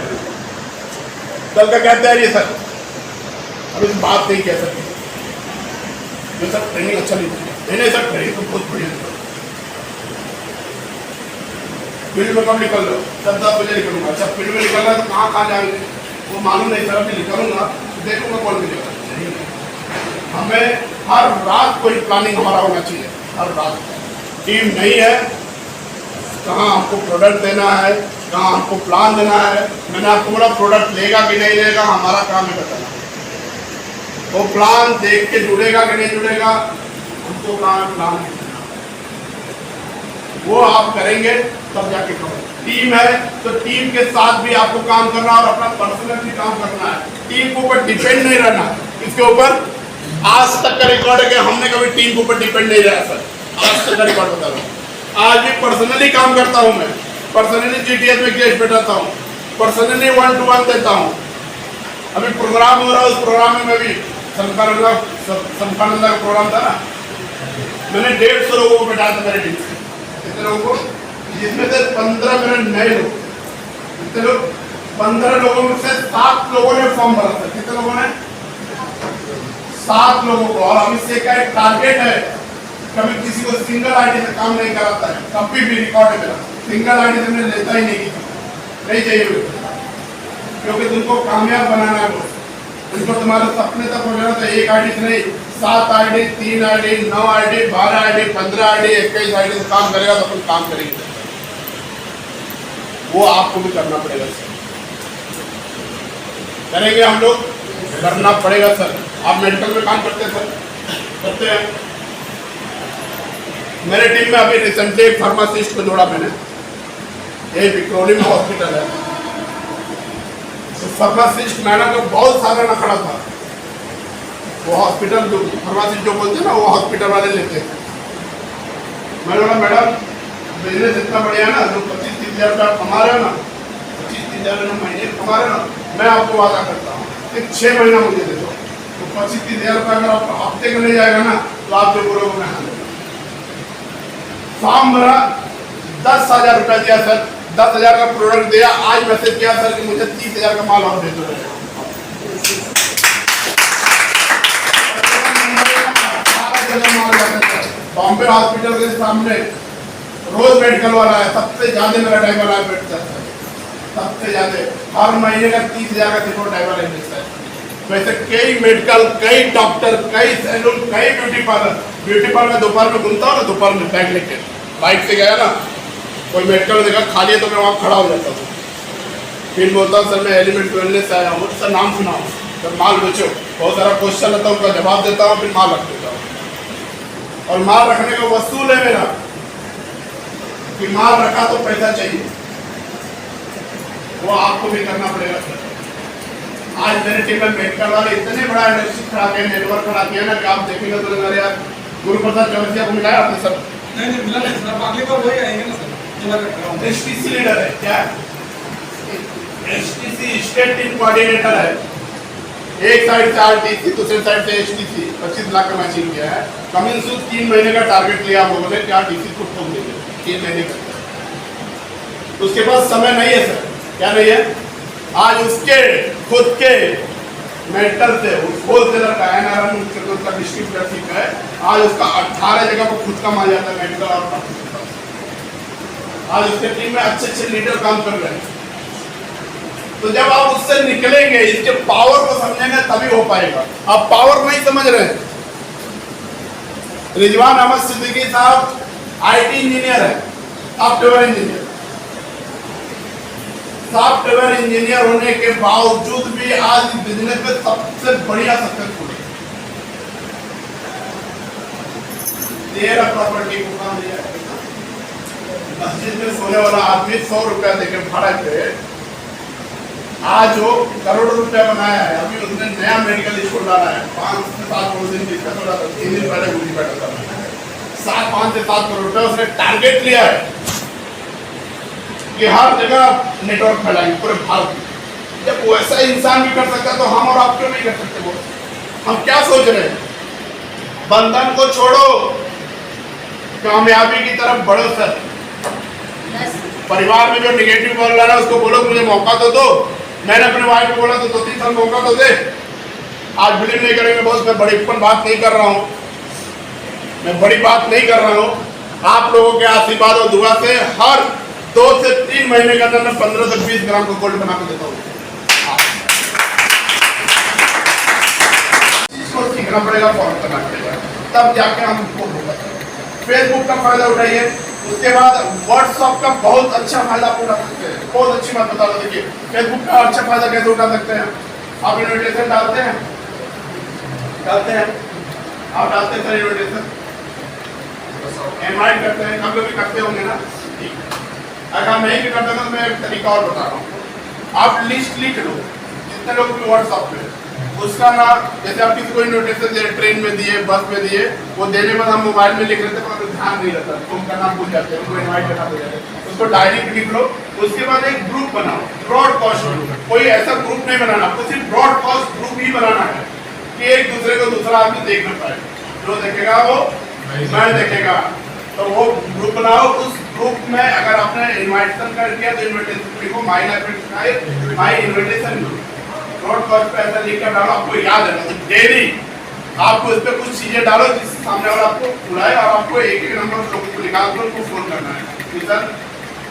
कल का क्या तैयारी है सर? अभी बात नहीं कह सकते, जो सर ट्रेनिंग अच्छा नहीं नहीं सर, ट्रेनिंग तो बहुत बढ़िया। फील्ड में कब निकल लो? 10 बजे निकलूंगा। अच्छा फील्ड में निकलना है तो कहाँ जाएंगे वो मालूम नहीं सर, अभी निकलूंगा देखूंगा कौन मिलेगा। हमें हर रात कोई प्लानिंग हमारा होना चाहिए, हर रात। टीम नहीं है, कहाँ हमको प्रोडक्ट देना है, कहाँ हमको प्लान देना है। मैंने आपको बोला प्रोडक्ट लेगा कि नहीं लेगा, हमारा काम है बताना। वो प्लान देख के जुड़ेगा कि नहीं जुड़ेगा, हमको प्लान वो आप करेंगे तब जाके करो। टीम है तो टीम के साथ भी आपको काम करना और अपना पर्सनल भी काम करना है। टीम के ऊपर डिपेंड नहीं रहना। इसके ऊपर आज तक का रिकॉर्ड है कि हमने कभी टीम के ऊपर डिपेंड नहीं रहा सर। आज तक का रिकॉर्ड बता रहा हूँ। आज भी पर्सनली काम करता हूँ, मैं पर्सनली GTS में गेस्ट बैठाता हूँ, पर्सनली 1-to-1 देता हूँ। अभी प्रोग्राम हो रहा है, उस प्रोग्राम में मैं भी संपानंदा का प्रोग्राम था ना, मैंने 150 लोगों को बैठा था मेरे टीम से। कितने लोगों को? जिसमें से 15 मेरे नए लोग। कितने लोग? 15 लोगों में से 7 लोगों ने फॉर्म भरा था। कितने लोगों ने? 7 लोगों को। और अभी से का एक टारगेट है, कभी किसी को सिंगल आईडी से काम नहीं कराता है, कभी भी रिकॉर्ड है मेरा। सिंगल आईडी से मैंने लेता ही नहीं चाहिए, क्योंकि तुमको कामयाब बनाना है, तुमको तुम्हारे सपने तक पहुंचाना। तो एक आईडी से नहीं, 7 ID, 3 ID, 9 ID, 12 ID, 15 ID, 21 ID से काम करेगा तो अपन काम करेंगे। वो आपको भी करना पड़ेगा सर। करेंगे हम लोग, करना पड़ेगा सर। आप मेडिकल में काम करते हैं सर? करते हैं। मेरे टीम में अभी रिसेंटली एक फार्मासिस्ट को जोड़ा मैंने, ये विक्रोली में हॉस्पिटल है। तो फार्मासिस्ट मैडम का बहुत सारा नखड़ा था। वो हॉस्पिटल जो फार्मासिस्ट जो बोलते हैं ना, वो हॉस्पिटल वाले लेते हैं। मैंने बोला मैडम बिजनेस इतना बढ़िया है ना, जो 25-30 हज़ार रुपया कमा रहे हो ना, 25-30 हज़ार महीने कमा रहे हो ना, मैं आपको वादा करता हूँ कि 6 महीना मुझे दे दो। तो 25-30 हज़ार रुपया अगर आप हफ्ते का ले जाएगा ना, तो आप जो बोलोगे मैं फॉर्म भरा, 10,000 रुपया दिया सर, 10,000 का प्रोडक्ट दिया। आज मैसेज किया सर कि मुझे 30,000 का माल और दे दो। बॉम्बे हॉस्पिटल के सामने रोज मेडिकल वाला है, सबसे ज्यादा मेरा ड्राइवर बैठता है, सबसे ज्यादा। हर महीने का 30,000 का सिर्फ ड्राइवर है मिलता है। वैसे कई मेडिकल, कई डॉक्टर, कई सैलून, कई ब्यूटी पार्लर दोपहर में घूमता हूँ ना, दोपहर में बैग लेके बाइक से गया ना, कोई मेडिकल देखा खाली है तो मैं वहाँ खड़ा हो जाता हूँ, फिर बोलता हूँ सर मैं एलिमेंट वेलनेस से आया हूँ, सर नाम सुनाओ, सर माल बेचो, बहुत सारा क्वेश्चन आता है उनका जवाब देता हूँ, फिर माल रख देता हूँ। और माल रखने का वसूल है मेरा कि माल रखा तो पैसा चाहिए, वो आपको भी करना पड़ेगा सर। आज मेरे टीम में मेडिकल वाले इतने बड़ा इंडस्ट्री खड़ा किया, नेटवर्क खड़ा किया ना कि आप देखेंगे तो अरे यार गुरु प्रसाद चौरसिया को मिलाया आपने सर? नहीं मिला नहीं सर, अगली बार वही आएंगे ना सर। एसटीसी लीडर है क्या? एसटीसी स्टेट टीम कोऑर्डिनेटर है, एक साइड से आरटीसी, दूसरे साइड से एसटीसी 25 लाख का मैचिंग किया है। कमिंग सून 3 महीने का टारगेट लिया हम लोगों ने कि आरटीसी को ठोक देंगे 3 महीने का। उसके पास समय नहीं है सर, क्या नहीं है? आज उसके खुद के मेंटर से होलसेलर का एनआरएम का डिस्ट्रीब्यूटरशिप है, आज उसका 18 जगह पर खुद का माल जाता है मेडिकल और आज उसके टीम में अच्छे लीडर काम कर रहे हैं। तो जब आप उससे निकलेंगे, इसके पावर को समझेंगे तभी हो पाएगा। आप पावर नहीं समझ रहे हैं। रिजवान अहमद सिद्दीकी साहब आईटी इंजीनियर है, सॉफ्टवेयर इंजीनियर। सॉफ्टवेयर इंजीनियर होने के बावजूद भी आज बिजनेस में सबसे बढ़िया सक्सेसफुल है। 13 प्रॉपर्टी को काम दिया है। मस्जिद में सोने वाला आदमी 100 रुपया देकर भाड़ा पे आज वो करोड़ों रुपया बनाया है। अभी उसने नया मेडिकल स्कूल डाला है, 5 से 7 करोड़ दिन जिसका थोड़ा 3 दिन पहले गुली बैठा था, 5 से 7 करोड़ रुपया उसने टारगेट लिया है कि हर जगह नेटवर्क फैलाएंगे पूरे भारत में। जब वैसा इंसान भी कर सकता तो हम और आप क्यों नहीं कर सकते? वो हम क्या सोच रहे हैं? बंधन को छोड़ो, कामयाबी की तरफ बढ़ो सर। परिवार में जो निगेटिव बोल रहा है उसको बोलो मुझे मौका तो दो। मैंने अपने वाइफ को बोला तो 2-3 साल मौका तो दे। आज बिलीव नहीं करेंगे बॉस, मैं बड़ीपन बात नहीं कर रहा हूँ, मैं बड़ी बात नहीं कर रहा हूँ। आप लोगों के आशीर्वाद और दुआ से हर 2 से 3 महीने के अंदर मैं 15 से 20 ग्राम का गोल्ड बना के देता हूँ। इसको सीखना पड़ेगा, फॉलो करना पड़ेगा, तब जाके हम फेसबुक का फायदा उठाइए। उसके बाद व्हाट्सएप का बहुत अच्छा फायदा आप उठा सकते हैं। बहुत अच्छी बात बता रहा हूँ, देखिए फेसबुक का अच्छा फायदा कैसे उठा सकते हैं? आप इन्विटेशन डालते हैं, आप डालते हैं सर इन्विटेशन, इनवाइट करते हैं, हम लोग भी करते होंगे ना। अगर हम नहीं भी करते तो मैं एक तरीका और बता रहा हूँ। आप लिस्ट लिख लो जितने लोग भी व्हाट्सएप पे, उसका ना जैसे आप किसी को इन्विटेशन दिए, ट्रेन में दिए, बस में दिए, वो देने में हम मोबाइल में लिख लेते हैं, ध्यान नहीं रहता, तो उनका नाम भूल जाते हैं, उनको इन्वाइट करना भूल जाते हैं। उसको डायरी पे लिख लो। उसके बाद एक ग्रुप बनाओ, ब्रॉडकास्ट ग्रुप। कोई ऐसा ग्रुप नहीं बनाना, आपको सिर्फ ब्रॉडकास्ट ग्रुप ही बनाना है कि एक दूसरे को दूसरा आदमी देख ना पाए। जो देखेगा वो मैं देखेगा, तो वो ग्रुप बनाओ। उस ग्रुप में अगर आपने इनवाइटेशन कर दिया तो इनविटेशन लिखो, माय इनविटेशन ब्रॉडकास्ट पे ऐसा लिख कर डालो, आपको याद है डेली आपको इस पे कुछ चीजें डालो जिससे सामने वाला आपको बुलाए और आपको एक नंबर लोगों को निकाल कर उनको फोन करना है कि सर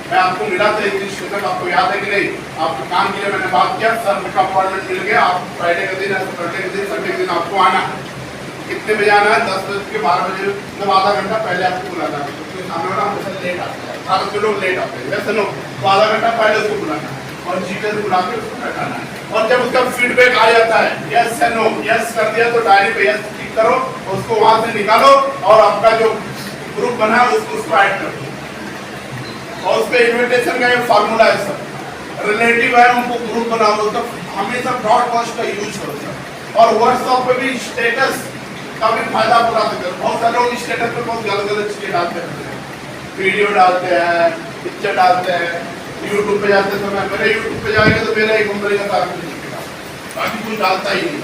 मैं आपको मिला था एक दिन तक, आपको याद है कि नहीं? आपके काम के लिए मैंने बात किया, सर का अपॉइंटमेंट मिल गया, आप फ्राइडे का दिन है, सैटरडे के दिन, संडे के दिन आपको आना है। कितने बजे आना है? 10 बजे के 12 बजे, मतलब आधा घंटा पहले आपको बुलाना है, क्योंकि सामने वाला हमेशा लेट आता है, भारत के लोग लेट आते हैं, वैसे नो, तो आधा घंटा पहले उसको बुलाना है और जीटर बुला के उसको बैठाना है। और जब उसका फीडबैक आ जाता है यस या नो, यस कर दिया तो डायरी पे यस क्लिक करो, उसको वहां से निकालो और आपका जो ग्रुप बना है उसको ऐड कर दो। और उस पे इन्विटेशन का ये फार्मूला है सर, रिलेटिव है उनको ग्रुप बनाओ, उसका हमेशा ब्रॉडकास्ट का यूज करो सर। और व्हाट्सएप पे भी स्टेटस का भी फायदा उठा सकते हैं। बहुत सारे लोग स्टेटस पे बहुत गलत चीजें डालते हैं, वीडियो डालते हैं, पिक्चर डालते हैं। यूट्यूब पे जाते समय मेरे यूट्यूब पे जाएंगे तो मेरा एक कंपनी का सारा कुछ दिखेगा, बाकी कुछ डालता ही नहीं।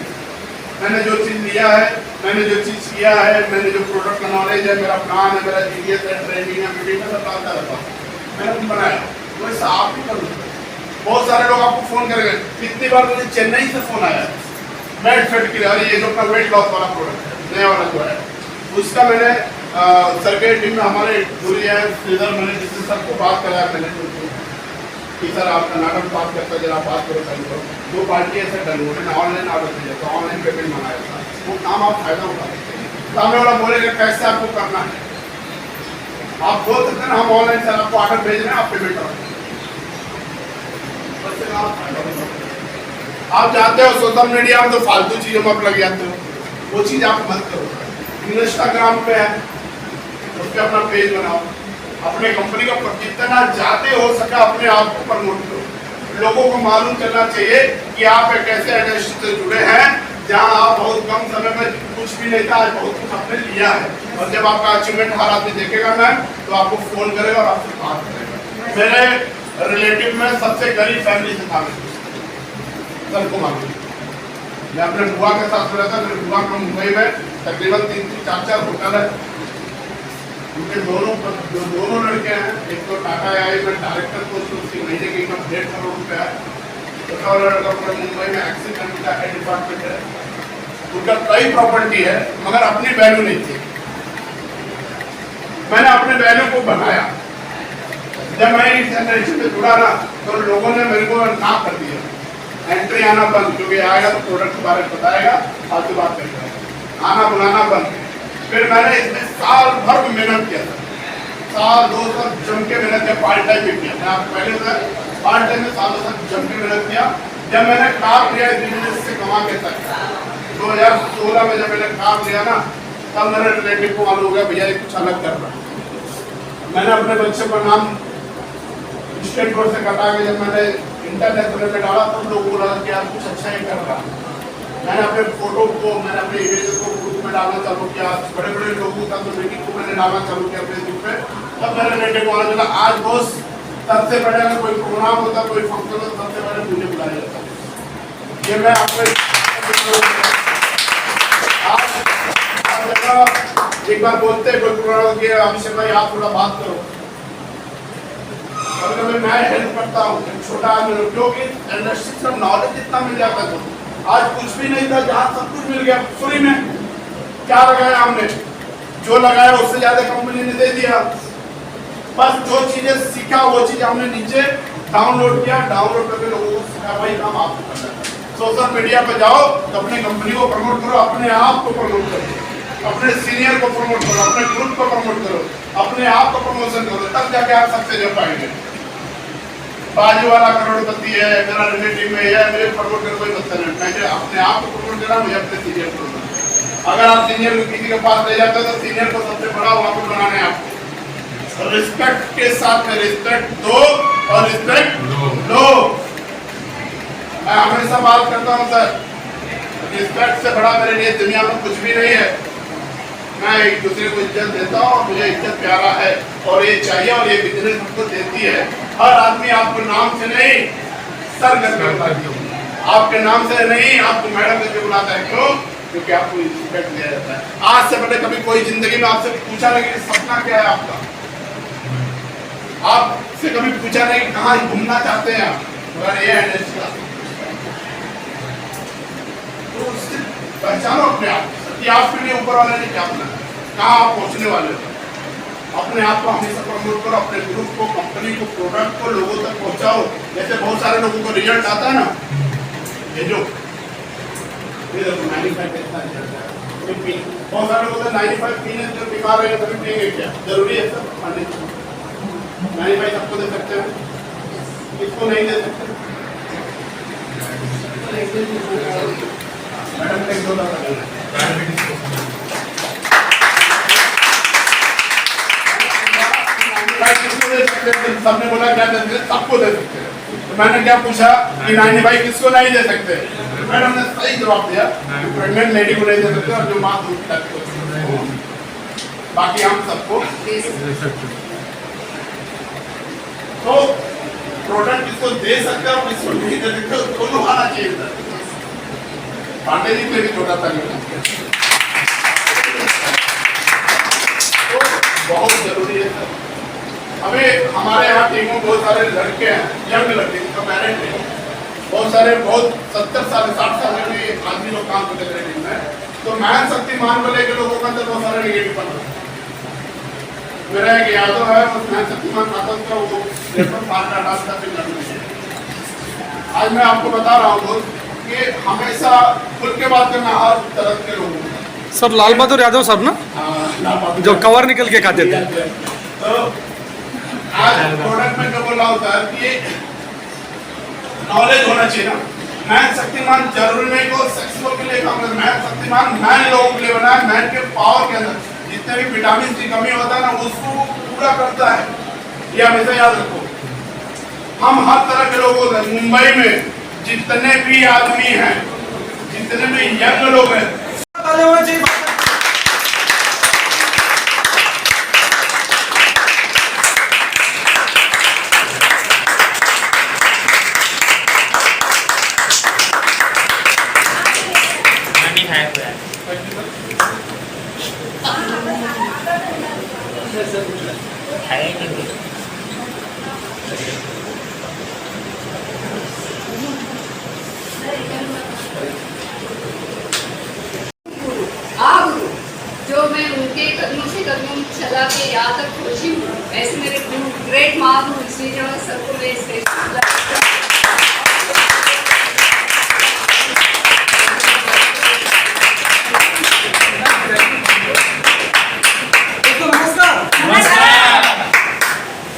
मैंने जो चीज़ लिया है, मैंने जो चीज़ किया है, मैंने जो प्रोडक्ट का नॉलेज है, मेरा प्लान है, मेरा जीडीएस है, ट्रेनिंग है, मीटिंग है, सब डालता रहता हूँ। मैंने कुछ बनाया वैसा आप भी करो। बहुत सारे लोग आपको फोन करेंगे, कितनी बार मुझे चेन्नई से फोन आया मेड फिट के लिए, अरे ये जो अपना वेट लॉस वाला प्रोडक्ट है, नया वाला जो है, उसका मैंने सर के टीम में हमारे दूरी है श्रीधर, मैंने जिससे सबको बात कराया, मैंने कि सर आप कर्नाटक बात करते हो, जरा बात करो सही करो। 2 पार्टी ऐसे डल हुए, मैंने ऑनलाइन ऑर्डर दिया तो ऑनलाइन पेमेंट मंगाया था, वो काम आप फायदा उठा सकते हैं। सामने वाला बोलेगा कैसे आपको करना है, आप बोल सकते हैं ना हम ऑनलाइन सर आपको ऑर्डर भेज रहे हैं, आप पेमेंट करो। आप जाते हो सोशल मीडिया में तो फालतू चीजों में आप लग जाते हो, वो चीज आप मत करो। इंस्टाग्राम पे है, उस पर अपना पेज बनाओ, अपने कंपनी का जितना जाते हो सके अपने आप को प्रमोट करो। लोगों को मालूम चलना चाहिए कि आप एक ऐसे इंडस्ट्री से जुड़े हैं जहां आप बहुत कम समय में कुछ भी नहीं था, आज बहुत कुछ आपने लिया है। और जब आपका अचीवमेंट हर आदमी देखेगा मैम तो आपको फोन करेगा और आपसे बात करेगा। मेरे रिलेटिव में सबसे गरीब फैमिली से था, सबको मालूम। मैं अपने बुआ के साथ रहता, मेरे बुआ का मुंबई में तकरीबन 3-4 होटल है। उनके दोनों लड़के हैं, एक तो टाटा आई में डायरेक्टर पोस्ट, उसकी महीने की इनकम 1.5 करोड़ रुपया है। दूसरा लड़का पूरे मुंबई में एक्सीडेंट का हेड डिपार्टमेंट है। उनका कई प्रॉपर्टी है मगर अपनी वैल्यू नहीं थी। मैंने अपने वैल्यू को बढ़ाया। जब मैं इस इंडस्ट्री से जुड़ा ना तो लोगों ने मेरे को ना कर दिया, एंट्री आना बंद, क्योंकि आएगा तो प्रोडक्ट के बारे में बताएगा, फालतू बात करेगा, आना बुलाना बंद। फिर मैंने इसमें साल भर में मेहनत किया था, साल 2 साल जम के मेहनत किया, पार्ट टाइम भी किया। मैं आपको पहले बताया पार्ट टाइम में सालों तक जम के मेहनत किया। जब मैंने कार लिया बिजनेस से कमा के तक 2016 में जब मैंने कार लिया ना, तब मेरे रिलेटिव को मालूम हो गया भैया ये कुछ अलग कर रहा है। मैंने अपने बच्चे का नाम स्टेट बोर्ड से कटा के जब मैंने इंटरनेशनल में डाला तब लोगों को लगा कि यार कुछ अच्छा ही कर रहा है। मैंने अपने फोटो को, मैंने अपने इमेजेस को ग्रुप में डालना चालू किया, बड़े बड़े लोगों का तो मीटिंग को मैंने डालना चालू किया फेसबुक पे। तब मेरे रिलेटिव को लगा आज बॉस सबसे बड़े अगर कोई प्रोग्राम होता, कोई फंक्शन होता, सबसे पहले मुझे बुलाया जाता। ये मैं आपको एक बार बोलते हैं कोई प्रोग्राम किया, अभिषेक भाई आप थोड़ा बात करो, कभी मैं हेल्प करता हूँ छोटा आदमी, क्योंकि इंडस्ट्री से नॉलेज इतना मिल जाता है। आज कुछ भी नहीं था, जहाँ सब कुछ मिल गया फ्री में। क्या लगाया हमने, जो लगाया उससे ज्यादा कंपनी ने दे दिया। बस जो चीजें सीखा वो चीज हमने नीचे डाउनलोड किया, डाउनलोड करके लोगों को सिखा, भाई काम आपको करना है। सोशल मीडिया पे जाओ तो अपने कंपनी को प्रमोट करो, अपने आप को प्रमोट करो, अपने सीनियर को प्रमोट करो, अपने ग्रुप को प्रमोट करो, अपने आप को प्रमोशन करो, तब जाके आप सबसे जब पाएंगे। बाजू वाला करोड़पति है, मेरा रिलेटिव में है, मेरे प्रमोट कर कोई मतलब नहीं। मैं अपने आप को प्रमोट कर रहा हूँ, मुझे अपने सीनियर को। अगर आप सीनियर को किसी के पास ले जाते हो तो सीनियर को सबसे बड़ा वहां पर बनाना है आपको। रिस्पेक्ट के साथ में रिस्पेक्ट दो और रिस्पेक्ट लो। मैं हमेशा बात करता हूँ सर, रिस्पेक्ट से बड़ा मेरे लिए दुनिया में कुछ भी नहीं है। मैं एक दूसरे को इज्जत देता हूँ और मुझे इज्जत प्यारा है और ये चाहिए, और ये बिजनेस हमको देती है। हर आदमी आपको नाम से नहीं सर करके बुलाती है, आपके नाम से नहीं, आपको मैडम करके बुलाता है। क्यों? क्योंकि आपको रिस्पेक्ट दिया जाता है। आज से पहले कभी कोई जिंदगी में आपसे पूछा नहीं कि सपना क्या है आपका, आपसे कभी पूछा नहीं कि कहाँ घूमना चाहते हैं आप, अगर ये है तो उससे पहचानो अपने आप कि आपके लिए ऊपर वाले ने क्या बनाया, कहाँ आप पहुँचने वाले हो। अपने आप को हमेशा प्रमोट करो, अपने ग्रुप को, कंपनी को, प्रोडक्ट को लोगों तक पहुँचाओ। जैसे बहुत सारे लोगों को रिजल्ट आता है ना, ये जो बहुत सारे लोग 95 पीने जो बीमार है तभी पिएंगे क्या, जरूरी है सर? 95 सबको दे सकते हैं, किसको नहीं दे सकते? मैडम टेक दो सबने बोला क्या दे सकते, सबको दे सकते हैं। तो मैंने क्या पूछा कि 95 किसको नहीं दे सकते? मैडम ने सही जवाब दिया, प्रेग्नेंट लेडी को नहीं दे सकते और जो माँ दूध पिलाती है, बाकी हम सबको दे सकते। तो प्रोडक्ट किसको दे सकते और किसको नहीं दे सकते, दोनों आना चाहिए था। पांडे जी में भी छोटा था, तो बहुत जरूरी है सर। हमें हमारे यहाँ टीमों में बहुत सारे लड़के हैं, यंग लड़के जिनका मैरिज नहीं, बहुत सारे बहुत 70 साल 60 साल के भी आदमी लोग काम करते हैं टीम में। तो मैन शक्तिमान को लेकर लोगों का अंदर बहुत सारे निगेटिव बन रहा है। मेरा एक यादव है, उस मैन शक्तिमान खाता था, वो 53 पार का रास्ता पे लड़ रही है। आज मैं आपको बता रहा हूँ कि हमेशा खुल के बात करना हर तरह के लोगों को। सर लाल बहादुर यादव साहब ना हाँ, जो कवर निकल के खाते थे। तो आज प्रोडक्ट में क्या बोल रहा होता है कि नॉलेज होना चाहिए ना। मैन शक्तिमान जरूरी नहीं को सक्सेसफुल के लिए काम करना। मैन शक्तिमान मैन लोगों के लिए बना है। मैन के पावर के अंदर जितने भी विटामिन की कमी होता है ना उसको पूरा करता है। ये हमेशा याद रखो। हम हर तरह के लोगों को मुंबई में जितने भी आदमी हैं, जितने भी यंग लोग हैं, गुरु जो मैं उनके कदमों से कदमों चला के यहाँ तक पहुंची हूँ, ऐसे मेरे ग्रेट महागुरु श्रीनिवास सर को मैं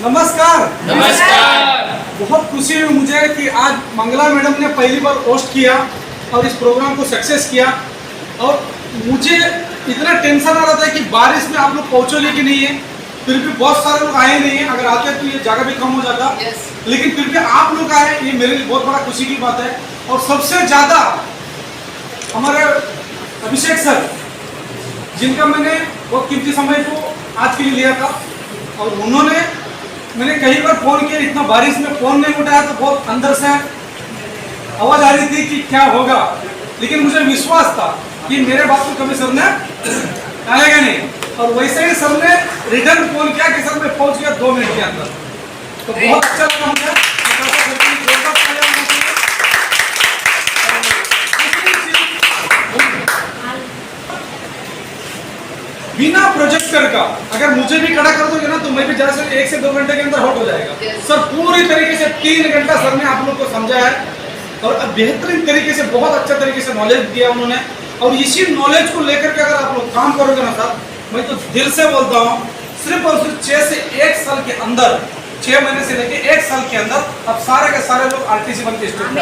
नमस्कार। बहुत खुशी हुई मुझे कि आज मंगला मैडम ने पहली बार होस्ट किया और इस प्रोग्राम को सक्सेस किया। और मुझे इतना टेंशन आ रहा था कि बारिश में आप लोग पहुंचोगे कि नहीं है, फिर भी बहुत सारे लोग आए नहीं है। अगर आते तो ये जगह भी कम हो जाता, लेकिन फिर भी आप लोग आए, ये मेरे लिए बहुत बड़ा खुशी की बात है। और सबसे ज़्यादा हमारे अभिषेक सर, जिनका मैंने बहुत कीमती समय को आज के लिए लिया था, और उन्होंने मैंने कई बार फ़ोन किया, इतना बारिश में फ़ोन नहीं उठाया तो बहुत अंदर से आवाज़ आ रही थी कि क्या होगा, लेकिन मुझे विश्वास था कि मेरे बात को कभी सर ने टालेगा नहीं। और वैसे ही सर ने रिटर्न फोन किया कि सर मैं पहुंच गया 2 मिनट के अंदर। तो बहुत अच्छा लगा मुझे। बिना प्रोजेक्टर का अगर मुझे भी खड़ा कर दोगे ना तो मैं भी ज़्यादा से 1 से 2 घंटे के अंदर हॉट हो जाएगा। सर पूरी तरीके से 3 घंटा सर ने आप लोग को समझाया है और बेहतरीन तरीके से, बहुत अच्छा तरीके से नॉलेज दिया उन्होंने। और इसी नॉलेज को लेकर के अगर आप लोग काम करोगे ना सर, मैं तो दिल से बोलता हूँ, सिर्फ और सिर्फ 6 से 1 साल के अंदर, 6 महीने से लेके 1 साल के अंदर अब सारे के सारे लोग आरटीसी बन के स्टूडेंट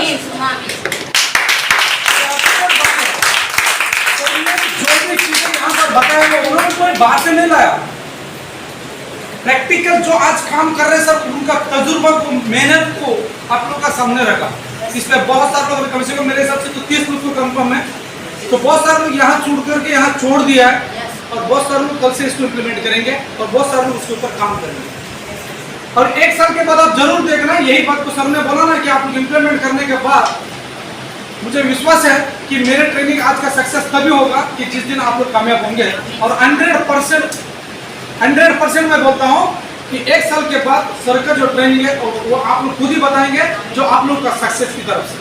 जो भी चीजें यहाँ पर बताएंगे उन्होंने कोई बात से नहीं लाया। प्रैक्टिकल जो आज काम कर रहे हैं सर, उनका तजुर्बा को, मेहनत को आप लोग का सामने रखा। इसमें बहुत सारे लोग, कम से कम मेरे हिसाब से तो 30 लोग को कंफर्म है, तो बहुत सारे लोग यहाँ छोड़ करके यहाँ छोड़ दिया है और बहुत सारे लोग कल से इसको इम्प्लीमेंट करेंगे और बहुत सारे लोग उसके ऊपर काम करेंगे। और 1 साल के बाद आप जरूर देखना, यही बात तो सर ने बोला ना कि आप लोग इम्प्लीमेंट करने के बाद मुझे विश्वास है कि मेरे ट्रेनिंग आज का सक्सेस तभी होगा कि जिस दिन आप लोग कामयाब होंगे। और 100% मैं बोलता हूँ कि 1 साल के बाद सर का जो ट्रेनिंग है वो आप लोग खुद ही बताएंगे, जो आप लोग का सक्सेस की तरफ से।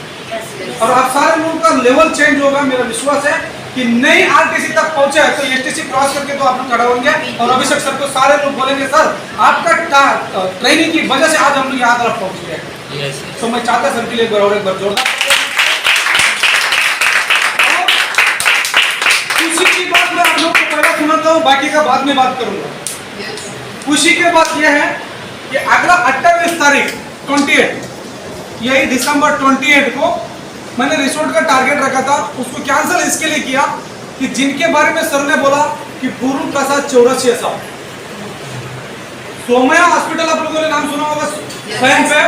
और आप सारे लोगों का लेवल चेंज होगा। मेरा विश्वास है कि नई आरटीसी तक पहुंचे तो एसटीसी क्रॉस करके तो आप लोग खड़े होंगे और अभिषेक सर को सारे लोग बोलेंगे सर आपका ट्रेनिंग की वजह से आज हम लोग यहाँ तरफ पहुंच गए। तो मैं चाहता सर के लिए एक बार जोरदार खुशी की बात मैं आप लोग को पहले सुनाता हूँ, बाकी का बाद में बात करूंगा। खुशी की बात यह है कि अगला 28 तारीख 28 यही दिसंबर 28 को मैंने रिसोर्ट का टारगेट रखा था, उसको कैंसिल इसके लिए किया कि जिनके बारे में सर ने बोला कि गुरु प्रसाद चौरसिया साहब, सोमया हॉस्पिटल आप लोगों ने नाम सुना होगा, स्वयं पे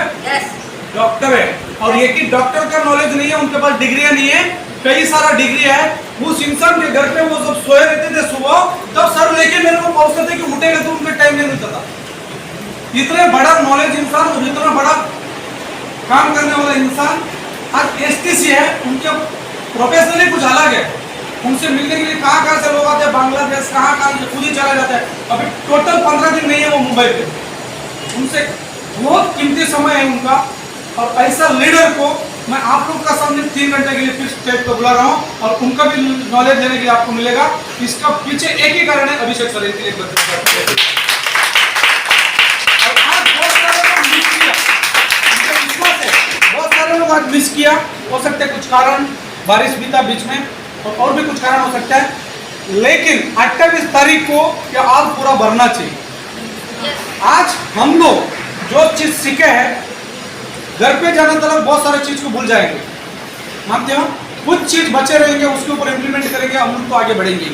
डॉक्टर है और ये कि डॉक्टर का नॉलेज नहीं है, उनके पास डिग्रियां नहीं है, कई सारा डिग्री है। उस इंसान के घर पे वो जब सोए रहते थे सुबह, तब सर लेके मेरे को पहुंचते थे कि उठेगा तो उनका टाइम नहीं मिलता था। इतने बड़ा नॉलेज इंसान और इतना बड़ा काम करने वाला इंसान आज एसटीसी है, उनके प्रोफेशनली कुछ अलग है। उनसे मिलने के लिए कहाँ से लोग आते हैं, बांग्लादेश कहाँ से खुद ही चला जाता है। अभी टोटल 15 दिन नहीं है वो मुंबई पे। उनसे बहुत कीमती समय है उनका, और ऐसा लीडर को मैं आप लोग का सामने 3 घंटे के लिए फिर स्टेज पर बुला रहा हूँ और उनका भी नॉलेज देने के लिए आपको मिलेगा। इसका पीछे एक ही कारण है, अभिषेक सर के लिए बहुत सारे लोग को आज मिस किया, हो सकता है कुछ कारण, बारिश भी था बीच में और भी कुछ कारण हो सकता है, लेकिन 28 तारीख को ये आज पूरा भरना चाहिए। आज हम लोग जो चीज सीखे हैं, घर पे जाने तक बहुत सारे चीज को भूल जाएंगे, मानते हो, कुछ चीज बचे रहेंगे, उसके ऊपर इम्प्लीमेंट करेंगे, हम लोग तो आगे बढ़ेंगे।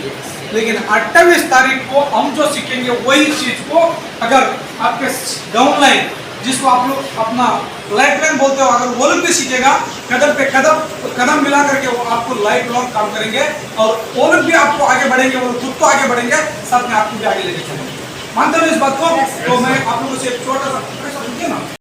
लेकिन 28 तारीख को हम जो सीखेंगे वही चीज को अगर आपके डाउन लाइन, जिसको आप लोग अपना लाइफ लाइन बोलते हो, अगर वो लोग भी सीखेगा, कदम पे कदम मिला करके वो आपको लाइफ लॉन्ग काम करेंगे और वो लोग भी आपको आगे बढ़ेंगे, वो लोग खुद तो आगे बढ़ेंगे, साथ में आपको भी आगे लेके चलेंगे। मानते हो इस बात को? तो मैं आप लोगों से एक छोटा सा ना